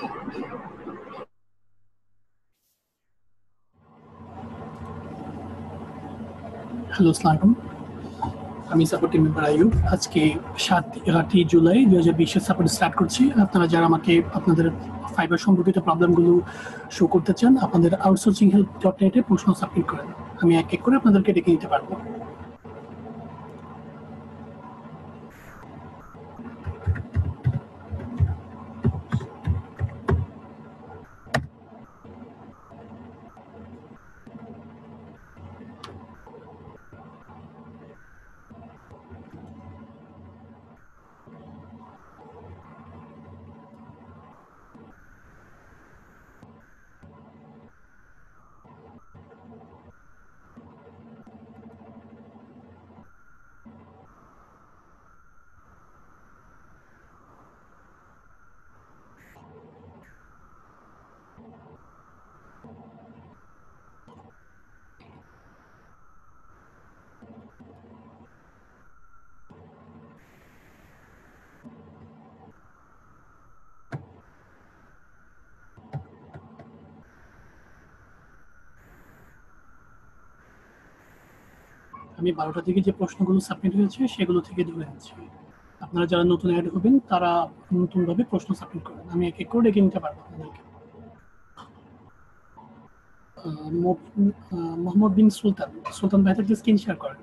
Hello, আসসালামু আলাইকুম। আমি সাপোর্ট টিম মেম্বার আইয়ুব। আজকে 7ই জুলাই 2020 সাপোর্ট স্টার্ট করছি। আপনারা যারা আমাকে আপনাদের ফাইবার সম্পর্কিত প্রবলেমগুলো শো করতে চান, আপনাদের আউটসোর্সিং হেল্প .net এ প্রশ্ন সাবমিট করেন। আমি এক এক করে আপনাদেরকে ডেকে নিতে পারবো। আমি 12টা থেকে যে প্রশ্নগুলো সাবমিট হয়েছে সেগুলো থেকে ধরে আনছি। আপনারা যারা নতুন অ্যাড হবেন তারা নতুনভাবে প্রশ্ন সাবমিট করেন। আমি এক এক করে ডেকে নিতে পারবো আপনাদেরকে। মোহাম্মদ বিন সুলতান। সুলতান ভাই থাকলে স্ক্রিন শেয়ার করেন।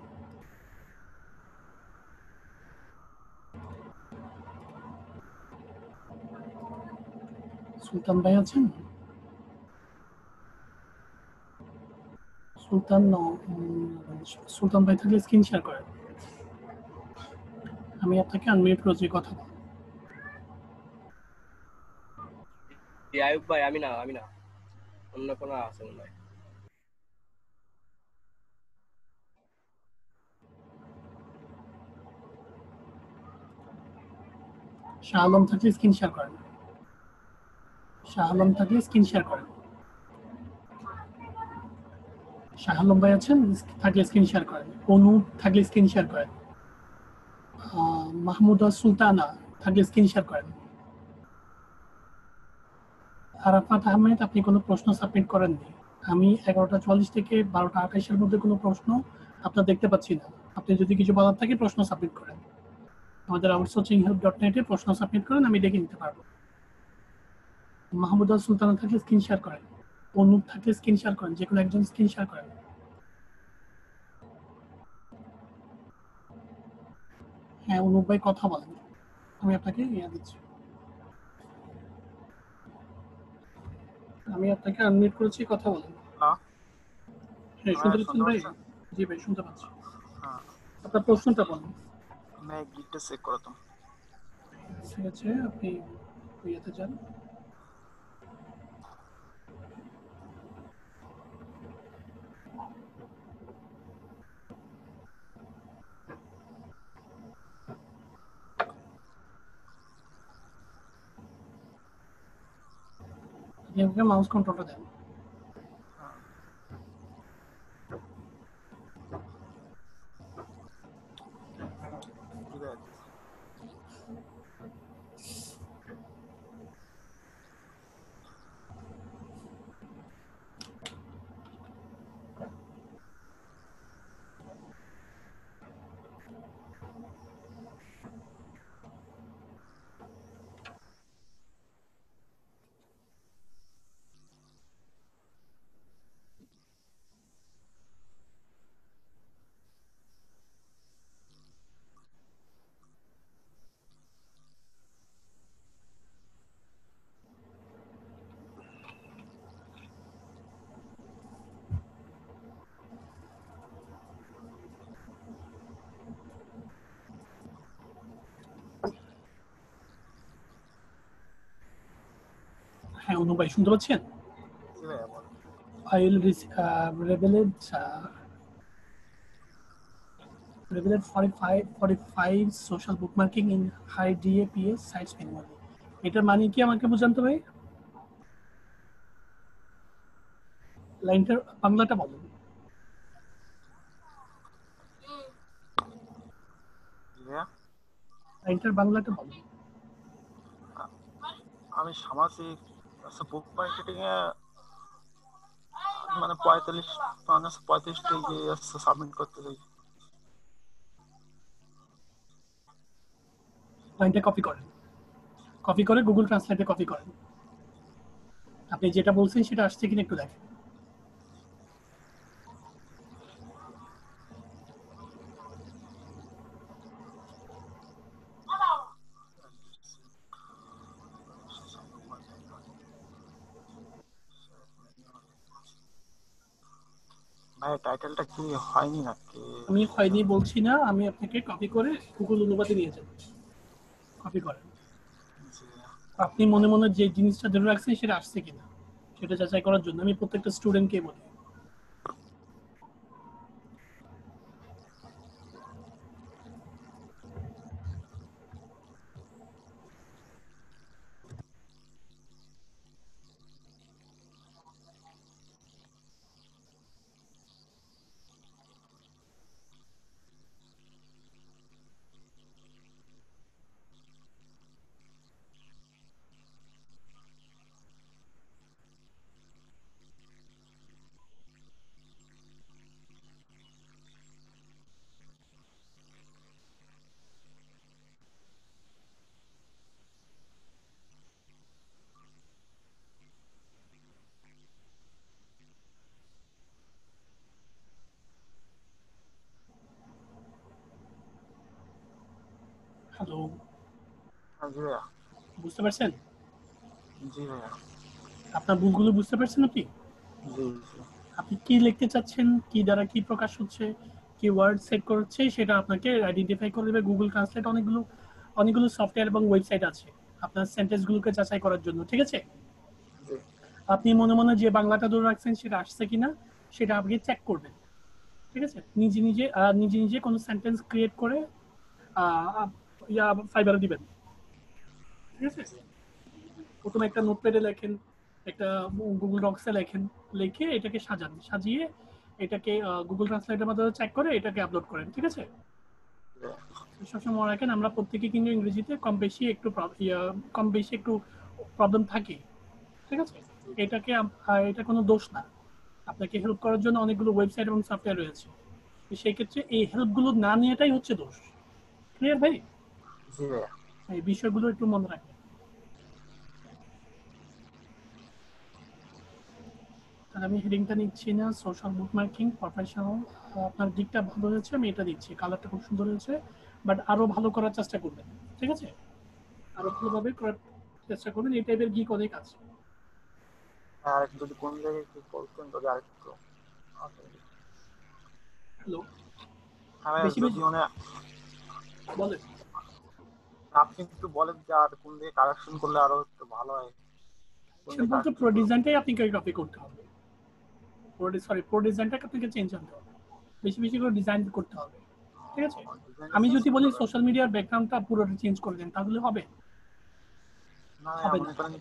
সুলতান ভাই আছেন? সুলতান ভাই থাকলে স্ক্রিন শেয়ার করেন। আমি আপনাকে আনমিউট করে যে কথা বলবো। আইয়ুব ভাই, আমি না অন্য কোনো আছে মনে হয়। শাহ আলম থাকলে স্ক্রিন শেয়ার করেন। শাহ আলম থাকলে স্ক্রিন শেয়ার করেন। শাহ আলম ভাই আছেন? থাকলে স্ক্রিন শেয়ার করেন। অনুপ থাকলে স্ক্রিন শেয়ার করেন। মাহমুদা সুলতানা থাকলে স্ক্রিন শেয়ার করেন। আরাফাত আহমেদ, আপনি কোনো প্রশ্ন সাবমিট করেননি। আমি 11টা 44 থেকে 12টা 28-এর মধ্যে কোনো প্রশ্ন আপনার দেখতে পাচ্ছি না। আপনি যদি কিছু বলার থাকে প্রশ্ন সাবমিট করেন। আমাদের আউটসোর্সিং হেল্প .net এ প্রশ্ন সাবমিট করেন, আমি ডেকে নিতে পারবো। মাহমুদা সুলতানা থাকলে স্ক্রিন শেয়ার করেন। অনুপ থাকলে স্ক্রিন শেয়ার করেন। যে কোনো একজন স্ক্রিন শেয়ার করেন। হ্যাঁ, অনুপ ভাই কথা বলেন। আমি আপনাকে দিচ্ছি। আমি আপনাকে আনমিউট করেছি, কথা বলেন। হ্যাঁ, শুনতে পাচ্ছেন ভাই? জি ভাই, শুনতে পাচ্ছি। আপনার প্রশ্নটা বলেন। मैं ग्लिच চেক করতাম। ঠিক আছে, আপনি ইয়েতে যান। আপনি আমাকে মাউস কন্ট্রোলটা দেন। হ্যাঁ, অনুপ ভাই শুনতে পাচ্ছেন? I will revealed 45 social bookmarking in high DAPS sites manually. এটার মানে কি আমাকে বুঝান তো ভাই? লাইনটার বাংলাটা বলুন। লাইনটার বাংলাটা বলুন। আমি সামাজিক বুক মার্কেটিং এ মানে 35টা গিয়ে সাবমিট করতে চাই। লাইনটা কপি করে গুগল ট্রান্সলেটে কপি করেন। আপনি যেটা বলছেন সেটা আসছে কিনা একটু দেখেন। ভাই টাইটেলটা কি হয়নি নাকি? আমি হয়নি বলছি না, আমি আপনাকে কপি করে গুগল অনুবাদে নিয়ে যাব। কপি করেন, আপনি মনে মনে যে জিনিসটা ধরে রাখছেন সেটা আসছে কিনা সেটা যাচাই করার জন্য আমি প্রত্যেকটা স্টুডেন্টকে বলি। হ্যালো, জি ভাইয়া। বুঝতে পারছেন? জি ভাইয়া। আপনার ভুলগুলো বুঝতে পারছেন আপনি? জি জি। আপনি কি লিখতে চাচ্ছেন, কি দ্বারা কি প্রকাশ হচ্ছে, কি ওয়ার্ড সেট করছে সেটা আপনাকে আইডেন্টিফাই করে দেবে গুগল ট্রান্সলেট। অনেকগুলো সফটওয়্যার এবং ওয়েবসাইট আছে আপনার সেন্টেন্সগুলোকে যাচাই করার জন্য, ঠিক আছে? জি আপনি মনে মনে যে বাংলাটা ধরে রাখছেন সেটা আসছে কিনা সেটা আপনি চেক করবেন, ঠিক আছে? নিজে নিজে কোনো সেন্টেন্স ক্রিয়েট করে ফাইবারে দিবেন, ঠিক আছে? প্রথমে একটা নোটপ্যাডে লেখেন, একটা গুগল ডক্সে লেখেন, লিখে এটাকে সাজিয়ে এটাকে গুগল ট্রান্সলেটের মাধ্যমে চেক করে এটাকে আপলোড করেন, ঠিক আছে? সবসময় মনে রাখেন আমরা প্রত্যেকে কিন্তু ইংরেজিতে কম বেশি একটু প্রবলেম থাকে, ঠিক আছে? এটা কোনো দোষ না। আপনাকে হেল্প করার জন্য অনেকগুলো ওয়েবসাইট এবং সফটওয়্যার রয়েছে। সেই ক্ষেত্রে এই হেল্পগুলো না নেওয়াটাই হচ্ছে দোষ। ক্লিয়ার ভাই? জি ভাইয়া। এই বিষয়গুলো একটু মনে রাখবেন। তাহলে আমি হেডিংটা নিচ্ছি না, সোশ্যাল বুকমার্কিং প্রফেশনাল। আপনার দিকটা ভালো হয়েছে, আমি এটা দিচ্ছি, কালারটা খুব সুন্দর হয়েছে, বাট আরো ভালো করার চেষ্টা করবেন, ঠিক আছে? আরো ভালোভাবে করার চেষ্টা করবেন। এই টাইপের গিক অনেক আছে। আর যদি কোন জায়গায় একটু বলতেন তাহলে আরেকটু। হ্যালো, হ্যাঁ ভাইয়া, বেশি যদি বেশি মানে বলেন। আপনি একটু বলেন যে আর কোন দিকে কারেকশন করলে আরো একটু ভালো হয়। কোন দিকে বলতে কারেকশন প্রো করবো? ডিজাইনটাই আপনাকে কপি করতে হবে। প্রো ডিজাইনটাকে আপনাকে চেঞ্জ আনতে হবে, বেশি বেশি করে ডিজাইন করতে হবে, ঠিক আছে? ডিজাইনটা আমি চেঞ্জ যদি বলি করতে হবে। সোশ্যাল মিডিয়ার ব্যাকগ্রাউন্ডটা পুরোটা চেঞ্জ করে দেন তাহলে হবে? না ভাইয়া, হবে না। মনে করেন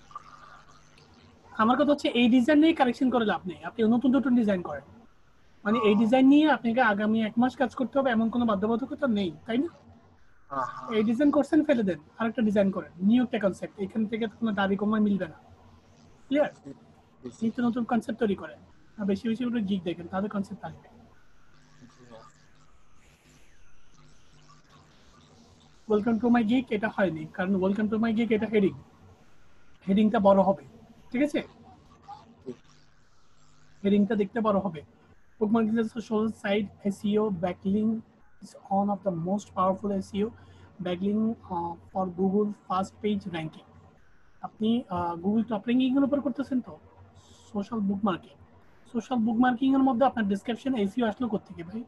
আমার কথা হচ্ছে এই ডিজাইন নিয়ে কারেকশন করে লাভ নেই, আপনি নতুন নতুন ডিজাইন করেন। মানে এই ডিজাইন নিয়ে আপনাকে আগামী 1 মাস কাজ করতে হবে এমন কোনো বাধ্যবাধকতা নেই, তাই না? হ্যাঁ হ্যাঁ। এই ডিজাইন করছেন, ফেলে দেন, আরেকটা ডিজাইন করেন, নিউ একটা কনসেপ্ট। এখান থেকে তো কোনো দাবি কমায় মিলবে না। ক্লিয়ার? জি জি জি। নিত্য নতুন কনসেপ্ট তৈরি করেন, আর বেশি বেশি করে গিগ দেখেন, তাহলে কনসেপ্ট আসবে। জি ভাইয়া। ওয়েলকাম টু মাই গিগ এটা হয়নি, কারণ ওয়েলকাম টু মাই গিগ এটা হেডিংটা বড় হবে, ঠিক আছে? জি হেডিংটা দেখতে বড় হবে। Bookmarking is a social site SEO. Backlink is one of the most powerful SEO. Backlink for Google first page ranking. আপনি গুগল টপ র্যাঙ্কিং এর উপর করতেছেন তো সোশ্যাল বুকমার্কিং এর মধ্যে আপনার ডেসক্রিপশন এসইও আসলো কোত্থেকে ভাই?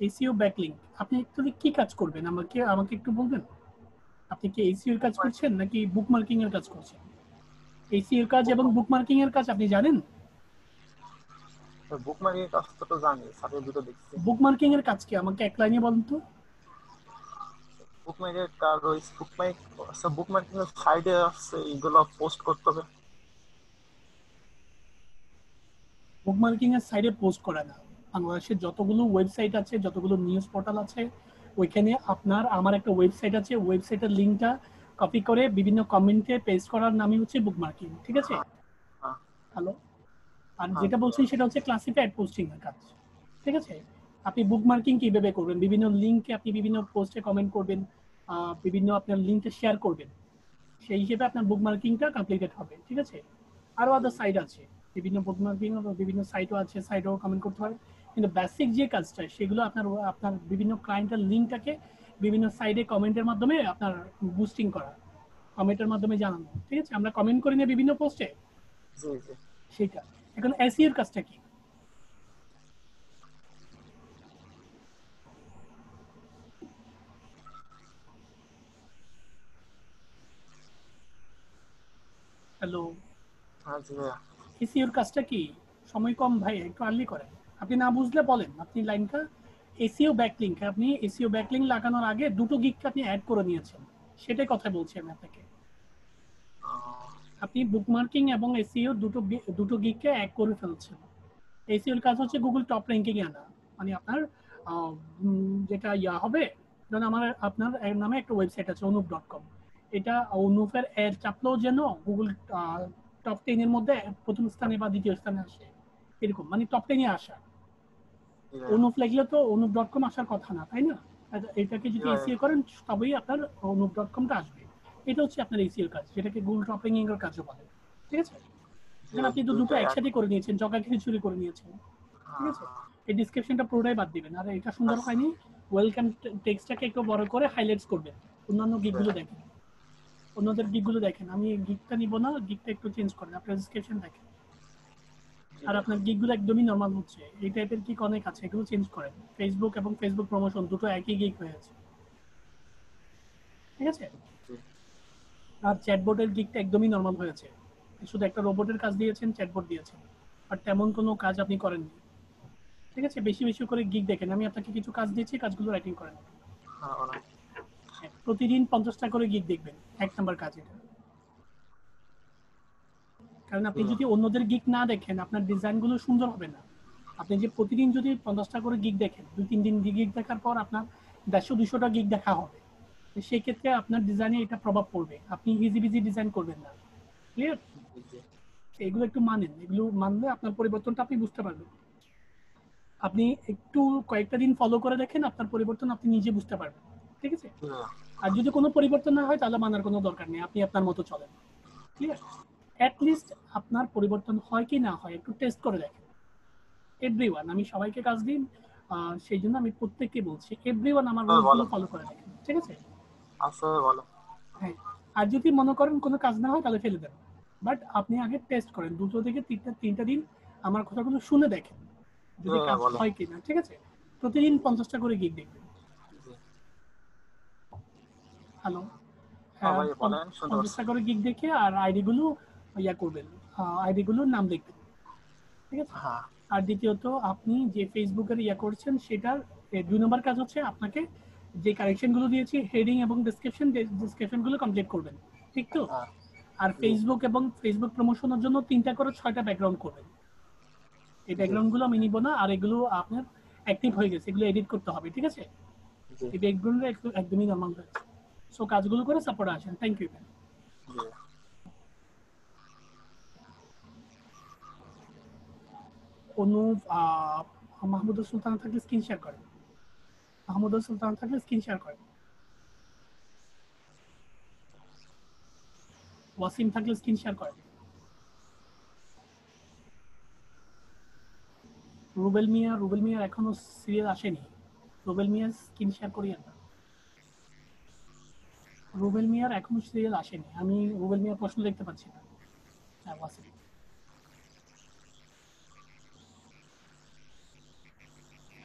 SEO backlink. আপনি অ্যাকচুয়ালি কি কাজ করবেন আমাকে একটু বলবেন? আপনি কি এসইও এর কাজ করছেন নাকি বুকমার্কিং এর কাজ করছেন? এসইও এর কাজ এবং বুকমার্কিং এর কাজ আপনি জানেন? বুক মার্কের কাজটা তো জানি, সাথে দুটো দেখছি। বুকমার্কিং এর কাজ কি আমাকে এক লাইনে বলুন তো। বুক মার্কের কাজ ওই বুক মার্ক, বুক মার্কিং এর সাইডে আছে এগুলো পোস্ট করতে হবে। বুকমার্কিং এর সাইডে পোস্ট করে না। বাংলাদেশের যতগুলো ওয়েবসাইট আছে, যতগুলো নিউজ পোর্টাল আছে, ওইখানে আমার একটা ওয়েবসাইট আছে, ওয়েবসাইটের লিঙ্কটা কপি করে বিভিন্ন কমেন্টে পেস্ট করার নামই হচ্ছে বুকমার্কিং, ঠিক আছে? হ্যাঁ হ্যালো, আর হ্যাঁ যেটা বলছেন সেটা হচ্ছে ক্লাসিফাইড পোস্টিং এর কাজ, ঠিক আছে? আপনি বুকমার্কিং কিভাবে করবেন? বিভিন্ন লিঙ্কে আপনি বিভিন্ন পোস্টে কমেন্ট করবেন, বিভিন্ন আপনার লিঙ্কে শেয়ার করবেন, সেই হিসেবে আপনার বুকমার্কিংটা কমপ্লিটেড হবে, ঠিক আছে? আরো আদার সাইট আছে, বিভিন্ন বুকমার্কিং বিভিন্ন সাইটও আছে, সাইটও কমেন্ট করতে পারেন, কিন্তু বেসিক যে কাজটা সেগুলো আপনার আপনার বিভিন্ন ক্লায়েন্টের লিঙ্কটাকে বিভিন্ন সাইডে কমেন্টের মাধ্যমে আপনার বুস্টিং করা, কমেন্টের মাধ্যমে জানানো, ঠিক আছে? আমরা কমেন্ট করি না বিভিন্ন পোস্টে, জি জি সেটা। এখন এসইও এর কাজটা কি? হ্যালো, হ্যাঁ জি ভাইয়া। এসইও এর কাজটা কি? সময় কম ভাই, একটু আর্লি করেন। আপনি না বুঝলে বলেন, আপনি লাইনটা এসইও ব্যাকলিংক, আপনি এসইও ব্যাকলিংক লাগানোর আগে দুটো গিগকে আপনি অ্যাড করে নিয়েছেন, সেটাই কথা বলছি আমি আপনাকে। আপনি বুকমার্কিং এবং এসইও দুটো গিগকে এক করে ফেলছেন। এসইও এর কাজ হচ্ছে গুগল টপ র্যাঙ্কিং এ আনা, মানে আপনার যেটা ইয়া হবে, ধরুন আপনার এর নামে একটা ওয়েবসাইট আছে অনুপ.com, এটা অনুপের এর চাপলেও যেন গুগল টপ 10 এর মধ্যে প্রথম স্থানে বা দ্বিতীয় স্থানে আসে, এরকম মানে টপ 10 এ আসা। জি ভাইয়া। অনুপ লাগলে তো অনুপ.com আসার কথা না, তাই না? এটাকে জি যদি ভাইয়া। এসইও করেন তবেই আপনার অনুপ.comটা আসবে। এটা হচ্ছে আপনার এসইও কাজ, যেটাকে গুগল টপ র্যাঙ্কিং এর কাজও বলে, ঠিক আছে? জি এখন ভাইয়া, আপনি তো দুটো দুইটা এক। একসাথে করে নিয়েছেন, জগাখিচুড়ি চুরি করে নিয়েছেন, ঠিক হ্যাঁ আছে? হ্যাঁ। এই ডেসক্রিপশনটা পুরোটাই বাদ দিবেন, আর এটা সুন্দর আচ্ছা। হয়নি, ওয়েলকাম টেক্সটটাকে একটু বড় করে হাইলাইটস করবেন। অন্যান্য জি গিকগুলো ভাইয়া। দেখেন, অন্যদের গিকগুলো দেখেন, আমি গিকটা নিব না, গিকটা একটু চেঞ্জ করেন, আপনার ডেসক্রিপশন দেখেন। জি আর ভাইয়া। আপনার গিকগুলো একদমই নরমাল হচ্ছে, এই টাইপের গিক অনেক আছে, এগুলো চেঞ্জ করেন। ফেসবুক এবং ফেসবুক প্রমোশন দুটো একই গিক হয়ে আছে, ঠিক আছে? জি আর চ্যাটবোর্ডের গিকটা একদমই নরমাল হয়েছে, শুধু একটা রোবটের কাজ দিয়েছেন, চ্যাটবোর্ড দিয়েছেন, আর তেমন কোনো কাজ আপনি করেননি, ঠিক আছে? বেশি বেশি করে গিক দেখেন, আমি আপনাকে কিছু কাজ দিয়েছি, কাজগুলো রাইটিং করেন। হ্যাঁ ওরা। হ্যাঁ, প্রতিদিন 50টা করে গিক দেখবেন, এক নাম্বার কাজ এটা। কারণ জি আপনি যদি অন্যদের গিক না দেখেন আপনার ডিজাইনগুলো সুন্দর হবে না। আপনি যে প্রতিদিন যদি 50টা করে গিক দেখেন, 2-3 দিন গিক দেখার পর আপনার 150-200টা গিক দেখা হবে, তো সেই ক্ষেত্রে আপনার ডিজাইনে এটা প্রভাব পড়বে, আপনি ইজি বিজি ডিজাইন করবেন না, ক্লিয়ার? জি জি এগুলো একটু মানেন, এগুলো মানলে আপনার পরিবর্তনটা আপনি বুঝতে পারবেন। আপনি একটু কয়েকটা দিন ফলো করে দেখেন, আপনার পরিবর্তন আপনি নিজে বুঝতে পারবেন, ঠিক আছে? জি ভাইয়া। আর যদি কোনো পরিবর্তন না হয় তাহলে মানার কোনো দরকার নেই, আপনি আপনার মতো চলেন, ক্লিয়ার? অ্যাট লিস্ট আপনার পরিবর্তন হয় কি না হয় একটু টেস্ট করে দেখেন। এভরিওয়ান, আমি সবাইকে কাজ দিই, সেই জন্য আমি প্রত্যেককে বলছি এভরিওয়ান আমার হ্যাঁ রুলসগুলো বলো। ফলো করে দেখেন, ঠিক আছে? আচ্ছা ভাইয়া, বলো। হ্যাঁ, আর যদি মনে করেন কোনো কাজ না হয় তাহলে ফেলে দেন, বাট আপনি আগে টেস্ট করেন, 2 থেকে 3টা দিন আমার কথাগুলো শুনে দেখেন জি যদি ভাইয়া কাজ বলো। হয় কিনা, ঠিক আছে? প্রতিদিন 50টা করে গিগ দেখবেন। জি। হ্যালো, হ্যাঁ ভাই বলেন, শুনতে পাচ্ছি। 50টা করে গিগ দেখে আর আইডি গুলো ইয়া করবেন, আইডি গুলোর নাম দেখবেন, ঠিক আছে? হ্যাঁ আর দ্বিতীয়ত আপনি যে ফেসবুকের ইয়া করছেন সেটার 2 নম্বর কাজ হচ্ছে আপনাকে যে কারেকশন গুলো দিয়েছি হেডিং এবং ডিসক্রিপশন গুলো কমপ্লিট করবেন, ঠিক তো? হ্যাঁ। আর জি ফেসবুক এবং ফেসবুক প্রমোশনের জন্য 3টা করে 6টা ব্যাকগ্রাউন্ড করবেন। এই জি ব্যাকগ্রাউন্ড গুলো আমি নিব না, আর এগুলো আপনার অ্যাক্টিভ হয়ে গেছে, এগুলো এডিট করতে হবে, ঠিক আছে? জি এই ব্যাকগ্রাউন্ড একদমই নরমাল হয়েছে। সো কাজগুলো করে সাপোর্ট আসেন, থ্যাংক ইউ। জি। অনুপ, মাহমুদুল সুলতান থাকলে স্ক্রিন শেয়ার করেন, মাহমুদুল সুলতান থাকলে স্ক্রিন শেয়ার করেন, ওয়াসিম থাকলে স্ক্রিন শেয়ার করেন, রুবেল মিয়ার এখনো সিরিয়াল আসেনি, রুবেল মিয়ার স্ক্রিন শেয়ার করিয়েন না, রুবেল মিয়ার এখনো সিরিয়াল আসেনি, আমি রুবেল মিয়ার প্রশ্ন দেখতে পাচ্ছি না। হ্যাঁ ওয়াসিম,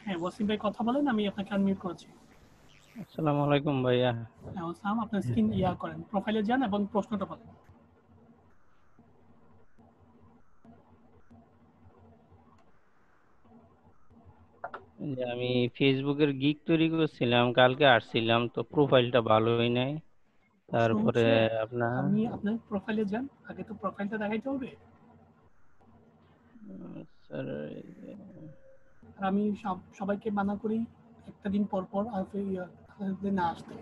হ্যাঁ ওয়াসিম ভাই কথা বলেন, আমি আপনাকে আনমিউট করেছি। আসসালামু আলাইকুম ভাইয়া। হ্যাঁ ওয়াসাম, আপনার স্ক্রিন ইয়া করেন, প্রোফাইলে যান এবং প্রশ্নটা বলেন। যে আমি ফেসবুকের গিগ তৈরি করছিলাম, কালকে আসছিলাম তো প্রোফাইলটা ভালোই নাই। প্রশ্ন তারপরে হচ্ছে আপনার আপনি আপনার প্রোফাইলে যান, আগে তো প্রোফাইলটা দেখাইতে হবে। স্যার আর আমি সবাইকে মানা করি একটা দিন পর পর আর না আসতে,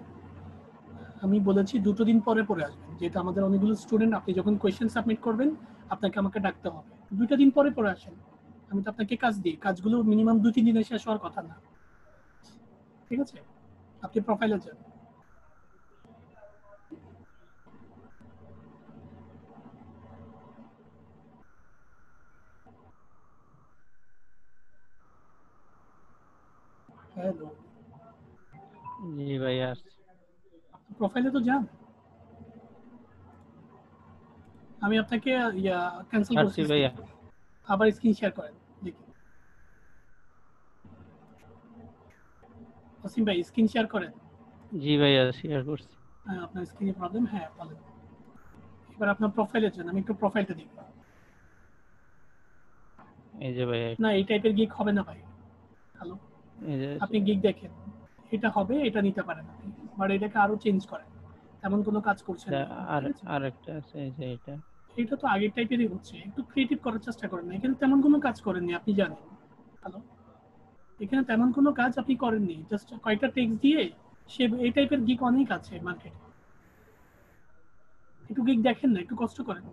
আমি বলেছি 2 দিন পরে পরে আসবেন, যেহেতু আমাদের অনেকগুলো স্টুডেন্ট, আপনি যখন কোয়েশ্চেন সাবমিট করবেন আপনাকে আমাকে ডাকতে হবে। 2 দিন পরে পরে আসেন। আমি তো আপনাকে কাজ দিই, কাজগুলো মিনিমাম 2-3 দিনে শেষ হওয়ার কথা না, ঠিক আছে? আপনি প্রোফাইলে যান। হ্যালো, জি ভাই আসছি। প্রোফাইলে তো যান। আমি আপনাকে ক্যান্সেল করছি, ছাড়ছি ভাইয়া। আবার স্ক্রিন শেয়ার করেন দেখি। অসীম ভাই স্ক্রিন শেয়ার করেন। জি ভাইয়া শেয়ার করছি। হ্যাঁ, আপনার স্ক্রিনে প্রবলেম, হ্যাঁ বলেন। এবার আপনার প্রোফাইলে যান, আমি একটু প্রোফাইলটা দেখব। এই যে ভাইয়া, না, এই টাইপের গিগ হবে না ভাই। হ্যালো, এই যে আপনি গিগ দেখেন, এটা হবে, এটা নিতে পারেন আপনি, বাট এটাকে আরো চেঞ্জ করেন। এমন কোনো কাজ করছেন না, আর ঠিক আছে? আরেকটা আছে, এই যে এটা। এটা তো আগের টাইপেরই হচ্ছে, একটু ক্রিয়েটিভ করার চেষ্টা করেন না। এখানে তেমন কোনো কাজ করেননি, আপনি জানেন। হ্যালো, এখানে তেমন কোনো কাজ আপনি করেননি, জাস্ট কয়েকটা টেক্সট দিয়ে সে এই টাইপের গিগ অনেক আছে মার্কেটে। একটু গিগ দেখেন না, একটু কষ্ট করেন,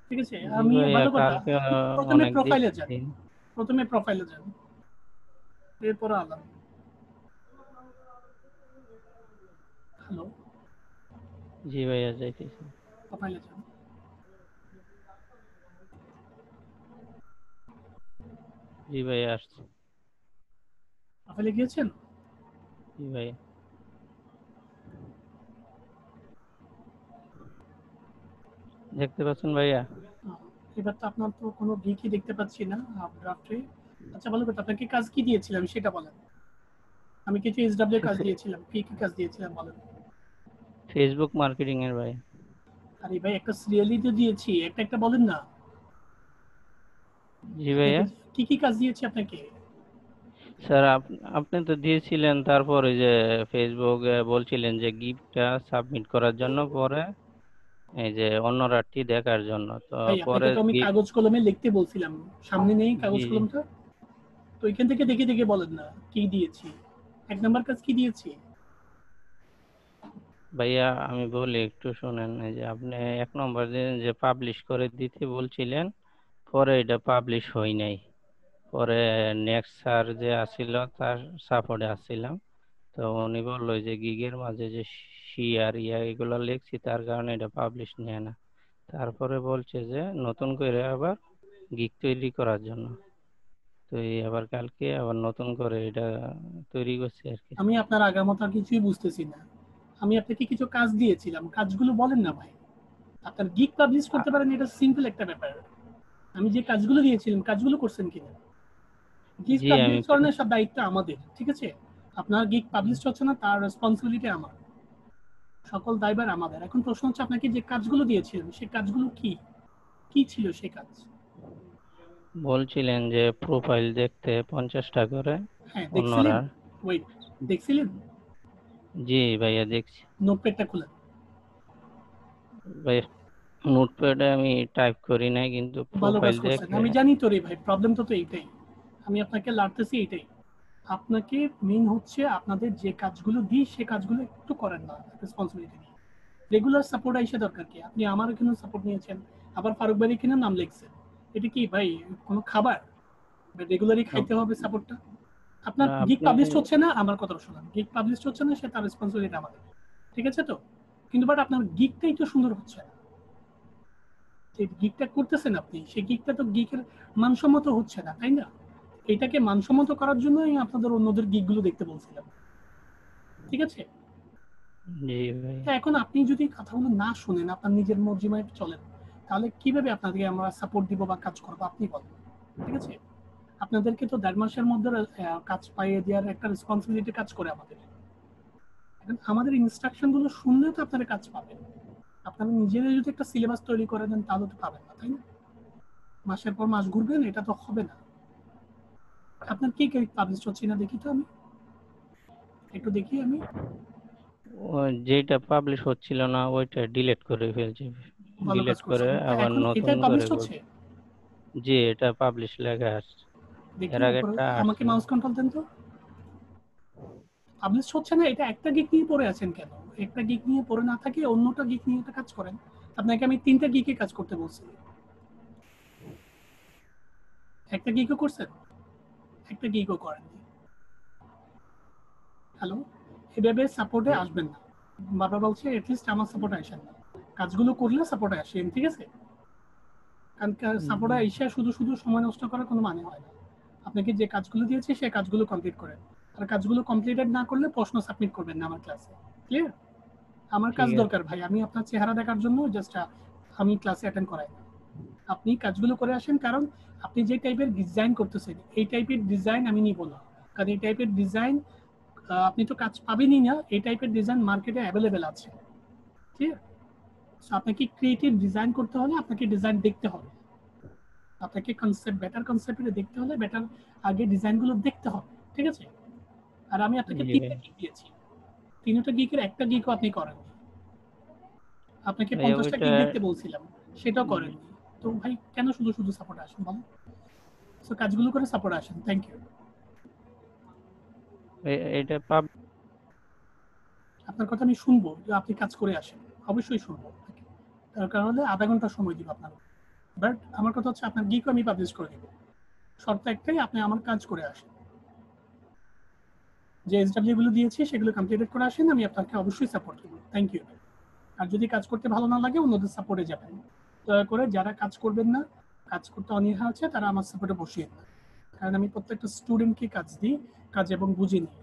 ঠিক আছে? জি আমি ভাইয়া ভালো কথা, কালকে প্রথমে অনেক প্রোফাইলে যান, দেখছি। প্রথমে প্রোফাইলে যান, এরপর আলাদা। হ্যালো, জি ভাইয়া যাইতেছি। প্রোফাইলে যান। জি ভাইয়া আসছি। প্রোফাইলে গিয়েছেন? জি ভাইয়া। দেখতে পাচ্ছেন ভাইয়া? আহ, এবার তো আপনার তো কোনো গিকই দেখতে পাচ্ছি না ড্রাফটে। আচ্ছা ভালো কথা, আপনাকে কাজ কি দিয়েছিলাম সেটা বলেন। আমি কিছু এসডব্লিউ কাজ দিয়েছিলাম, কি কি কাজ দিয়েছিলাম বলেন। ফেসবুক মার্কেটিং এর ভাইয়া। আরে ভাই, একটা সিরিয়ালি তো দিয়েছি, একটা একটা বলেন না। জি আপনাকে ভাইয়া। কি কি কাজ দিয়েছি আপনাকে? স্যার আপনি তো দিয়েছিলেন, তারপরে যে ফেসবুকে বলছিলেন যে গিফটটা সাবমিট করার জন্য, পরে এই যে অন্য রাতটি দেখার জন্য, তো ভাই আপনাকে পরে তো আমি গিফট। কাগজ কলমে লিখতে বলছিলাম, সামনে নেই জি কাগজ জি কলমটা। তো এখান থেকে দেখে দেখে বলেন না কি দিয়েছি। 1 নাম্বার কাজ কি দিয়েছি? ভাইয়া, আমি বলি একটু শুনেন। এই যে আপনি 1 নম্বর দিন যে পাবলিশ করে দিতে বলছিলেন, পরে এটা পাবলিশ হয় নাই। পরে নেক্সট স্যার যে আসিল তার সাপোর্টে আসছিলাম, তো উনি বললো যে গিগের মাঝে যে শিয়ার এগুলো লিখছি, তার কারণে এটা পাবলিশ নেয় না। তারপরে বলছে যে নতুন করে আবার গিগ তৈরি করার জন্য। তো এই আবার কালকে আবার নতুন করে এটা তৈরি করছে আর কি। আমি আপনার আগামাথা কিছুই বুঝতেছি না। আমি আপনাকে কিছু কাজ দিয়েছিলাম, কাজগুলো বলেন না ভাই। আপনার গিগ পাবলিশ করতে পারেন, এটা সিম্পল একটা ব্যাপার। আমি যে কাজগুলো দিয়েছিলাম কাজগুলো করছেন কিনা? গিগ জি আমি পাবলিশ করানোর সব দায়িত্ব আমাদের, ঠিক আছে? আপনার গিগ পাবলিশ হচ্ছে না, তার রেসপন্সিবিলিটি আমার, সকল দায়ভার আমাদের। এখন প্রশ্ন হচ্ছে, আপনাকে যে কাজগুলো দিয়েছিলাম সেই কাজগুলো কি কি ছিল সেই কাজ? বলছিলেন যে প্রোফাইল দেখতে 50টা করে হ্যাঁ দেখছিলেন, অন্যরা। ওয়েট, দেখছিলেন? জি ভাইয়া দেখছি। নোটপ্যাডটা খুলেন। ভাই, নোটপ্যাডে আমি টাইপ করি নাই, কিন্তু ভালো কাজ প্রোফাইল করছেন, দেখে। আমি জানি তো রে ভাই, প্রবলেমটা তো এইটাই। আমি আপনাকে লাড়তেছি এইটাই। আপনাকে মেইন হচ্ছে, আপনাদের যে কাজগুলো দিই সে কাজগুলো একটু করেন না রেসপন্সিবিলিটি নিয়ে। রেগুলার সাপোর্ট আইসা দরকার কি? আপনি আমার এখানে সাপোর্ট নিয়েছেন, আবার ফারুক ভাই এখানে নাম লিখছেন। এটা কি ভাই কোনো খাবার? রেগুলারই খাইতে হবে সাপোর্টটা? আপনার না গিগ আপনি। পাবলিশ হচ্ছে না, আমার কথা শোনান, গিগ পাবলিশ হচ্ছে না, সে তার রেসপন্সিবিলিটি আমাদের, ঠিক আছে তো? কিন্তু বাট আপনার গিগটাই তো সুন্দর হচ্ছে না। যে গিগটা করতেছেন আপনি, সেই গিগটা তো গিগের মানসম্মত হচ্ছে না, তাই না? এটাকে মানসম্মত করার জন্যই আপনাদের অন্যদের গিগগুলো দেখতে বলছিলাম, ঠিক আছে? জি ভাই। তা এখন আপনি যদি কথাগুলো না শুনেন, আপনার নিজের মর্জিমায় চলেন, তাহলে কিভাবে আপনাদেরকে আমরা সাপোর্ট দিব বা কাজ করবো আপনি বলেন, ঠিক আছে? আপনাদেরকে তো 1.5 মাসের মধ্যে কাজ পাইয়ে দেওয়ার একটা রেসপন্সিবিলিটি কাজ করে আমাদের। এখন আমাদের ইনস্ট্রাকশন গুলো শুনলে তো আপনারা কাজ পাবেন। আপনারা নিজেরা যদি একটা সিলেবাস তৈরি করে দেন তাহলে তো পাবেন না, তাই না? মাসের পর মাস ঘুরবেন, এটা তো হবে না। আপনার কি পাবলিশ হচ্ছে না দেখি তো, আমি একটু দেখি আমি। যেটা পাবলিশ হচ্ছিল না ওইটা ডিলিট করে ফেলছি। ভালো কাজ ডিলিট করে করছেন, তা আবার এখন নতুন এটাই করে পাবলিশ করব। হচ্ছে। জি, এটা পাবলিশ লেখা আসছে। দেখি এর আগে উপরে, একটা আমাকে আসছিল। মাউস কন্ট্রোল দেন তো। পাবলিশ হচ্ছে না, এটা একটা গিগ নিয়ে পড়ে আছেন কেন? একটা গিগ নিয়ে পড়ে না থাকে অন্যটা গিগ নিয়ে একটা কাজ করেন। আপনাকে আমি 3টা গিগে কাজ করতে বলছি। একটা গিগও করছেন, একটা গিগও করেননি। হ্যালো, এভাবে সাপোর্টে আসবেন না। বাবা বলছে এটলিস্ট আমার সাপোর্টে আসেন না, কাজগুলো করলে সাপোর্টে আসেন, ঠিক আছে? কারণ সাপোর্টে এসে শুধু শুধু সময় নষ্ট করার কোনো মানে হয় না। আপনাকে যে কাজগুলো দিয়েছে সেই কাজগুলো কমপ্লিট করেন, আর কাজগুলো কমপ্লিটেড না করলে প্রশ্ন সাবমিট করবেন না আমার ক্লাসে। ক্লিয়ার? আমার কাজ ঠিক আছে। দরকার ভাই, আমি আপনার চেহারা দেখার জন্য জাস্ট আমি ক্লাসে অ্যাটেন্ড করাই না। আপনি কাজগুলো করে আসেন, কারণ আপনি যে টাইপের ডিজাইন করতেছেন এই টাইপের ডিজাইন আমি নিব না। কারণ এই টাইপের ডিজাইন আপনি তো কাজ পাবেনই না, এই টাইপের ডিজাইন মার্কেটে অ্যাভেলেবেল আছে। ঠিক আছে? সো আপনাকে ক্রিয়েটিভ ডিজাইন করতে হলে আপনাকে ডিজাইন দেখতে হবে, আপনাকে কনসেপ্ট বেটার কনসেপ্টে দেখতে হলে বেটার আগে ডিজাইনগুলো দেখতে হবে, ঠিক আছে? আর আমি আপনাকে জি 3টা ভাই। গিগ দিয়েছি, 3টা গিগের একটা গিগও আপনি করেননি। আপনাকে ভাই 50টা ওইটা গিগ দেখতে বলছিলাম, সেটাও করেননি। তো ভাই কেন শুধু শুধু সাপোর্ট আসেন বলেন? সো কাজগুলো করে সাপোর্ট আসেন। Thank you. এটা আপনার কথা আমি শুনবো যে আপনি কাজ করে আসেন, অবশ্যই শুনবো। তার কারণ হলে আধা ঘন্টা সময় দিব আপনার। বাট আমার কথা হচ্ছে আপনার গিকও আমি পাবলিশ করে দিব, শর্ত একটাই, আপনি আমার কাজ করে আসেন। যে এসডব্লিউ গুলো দিয়েছি সেগুলো কমপ্লিটেড করে আসেন, আমি আপনাকে অবশ্যই সাপোর্ট করব। Thank you. আর যদি কাজ করতে ভালো না লাগে অন্যদের সাপোর্টে যাবেন, দয়া করে যারা কাজ করবেন না, কাজ করতে অনীহা আছে, তারা আমার সাপোর্টে বসিয়ে দেন। কারণ আমি প্রত্যেকটা স্টুডেন্টকে কাজ দিই, কাজ এবং বুঝি নিই,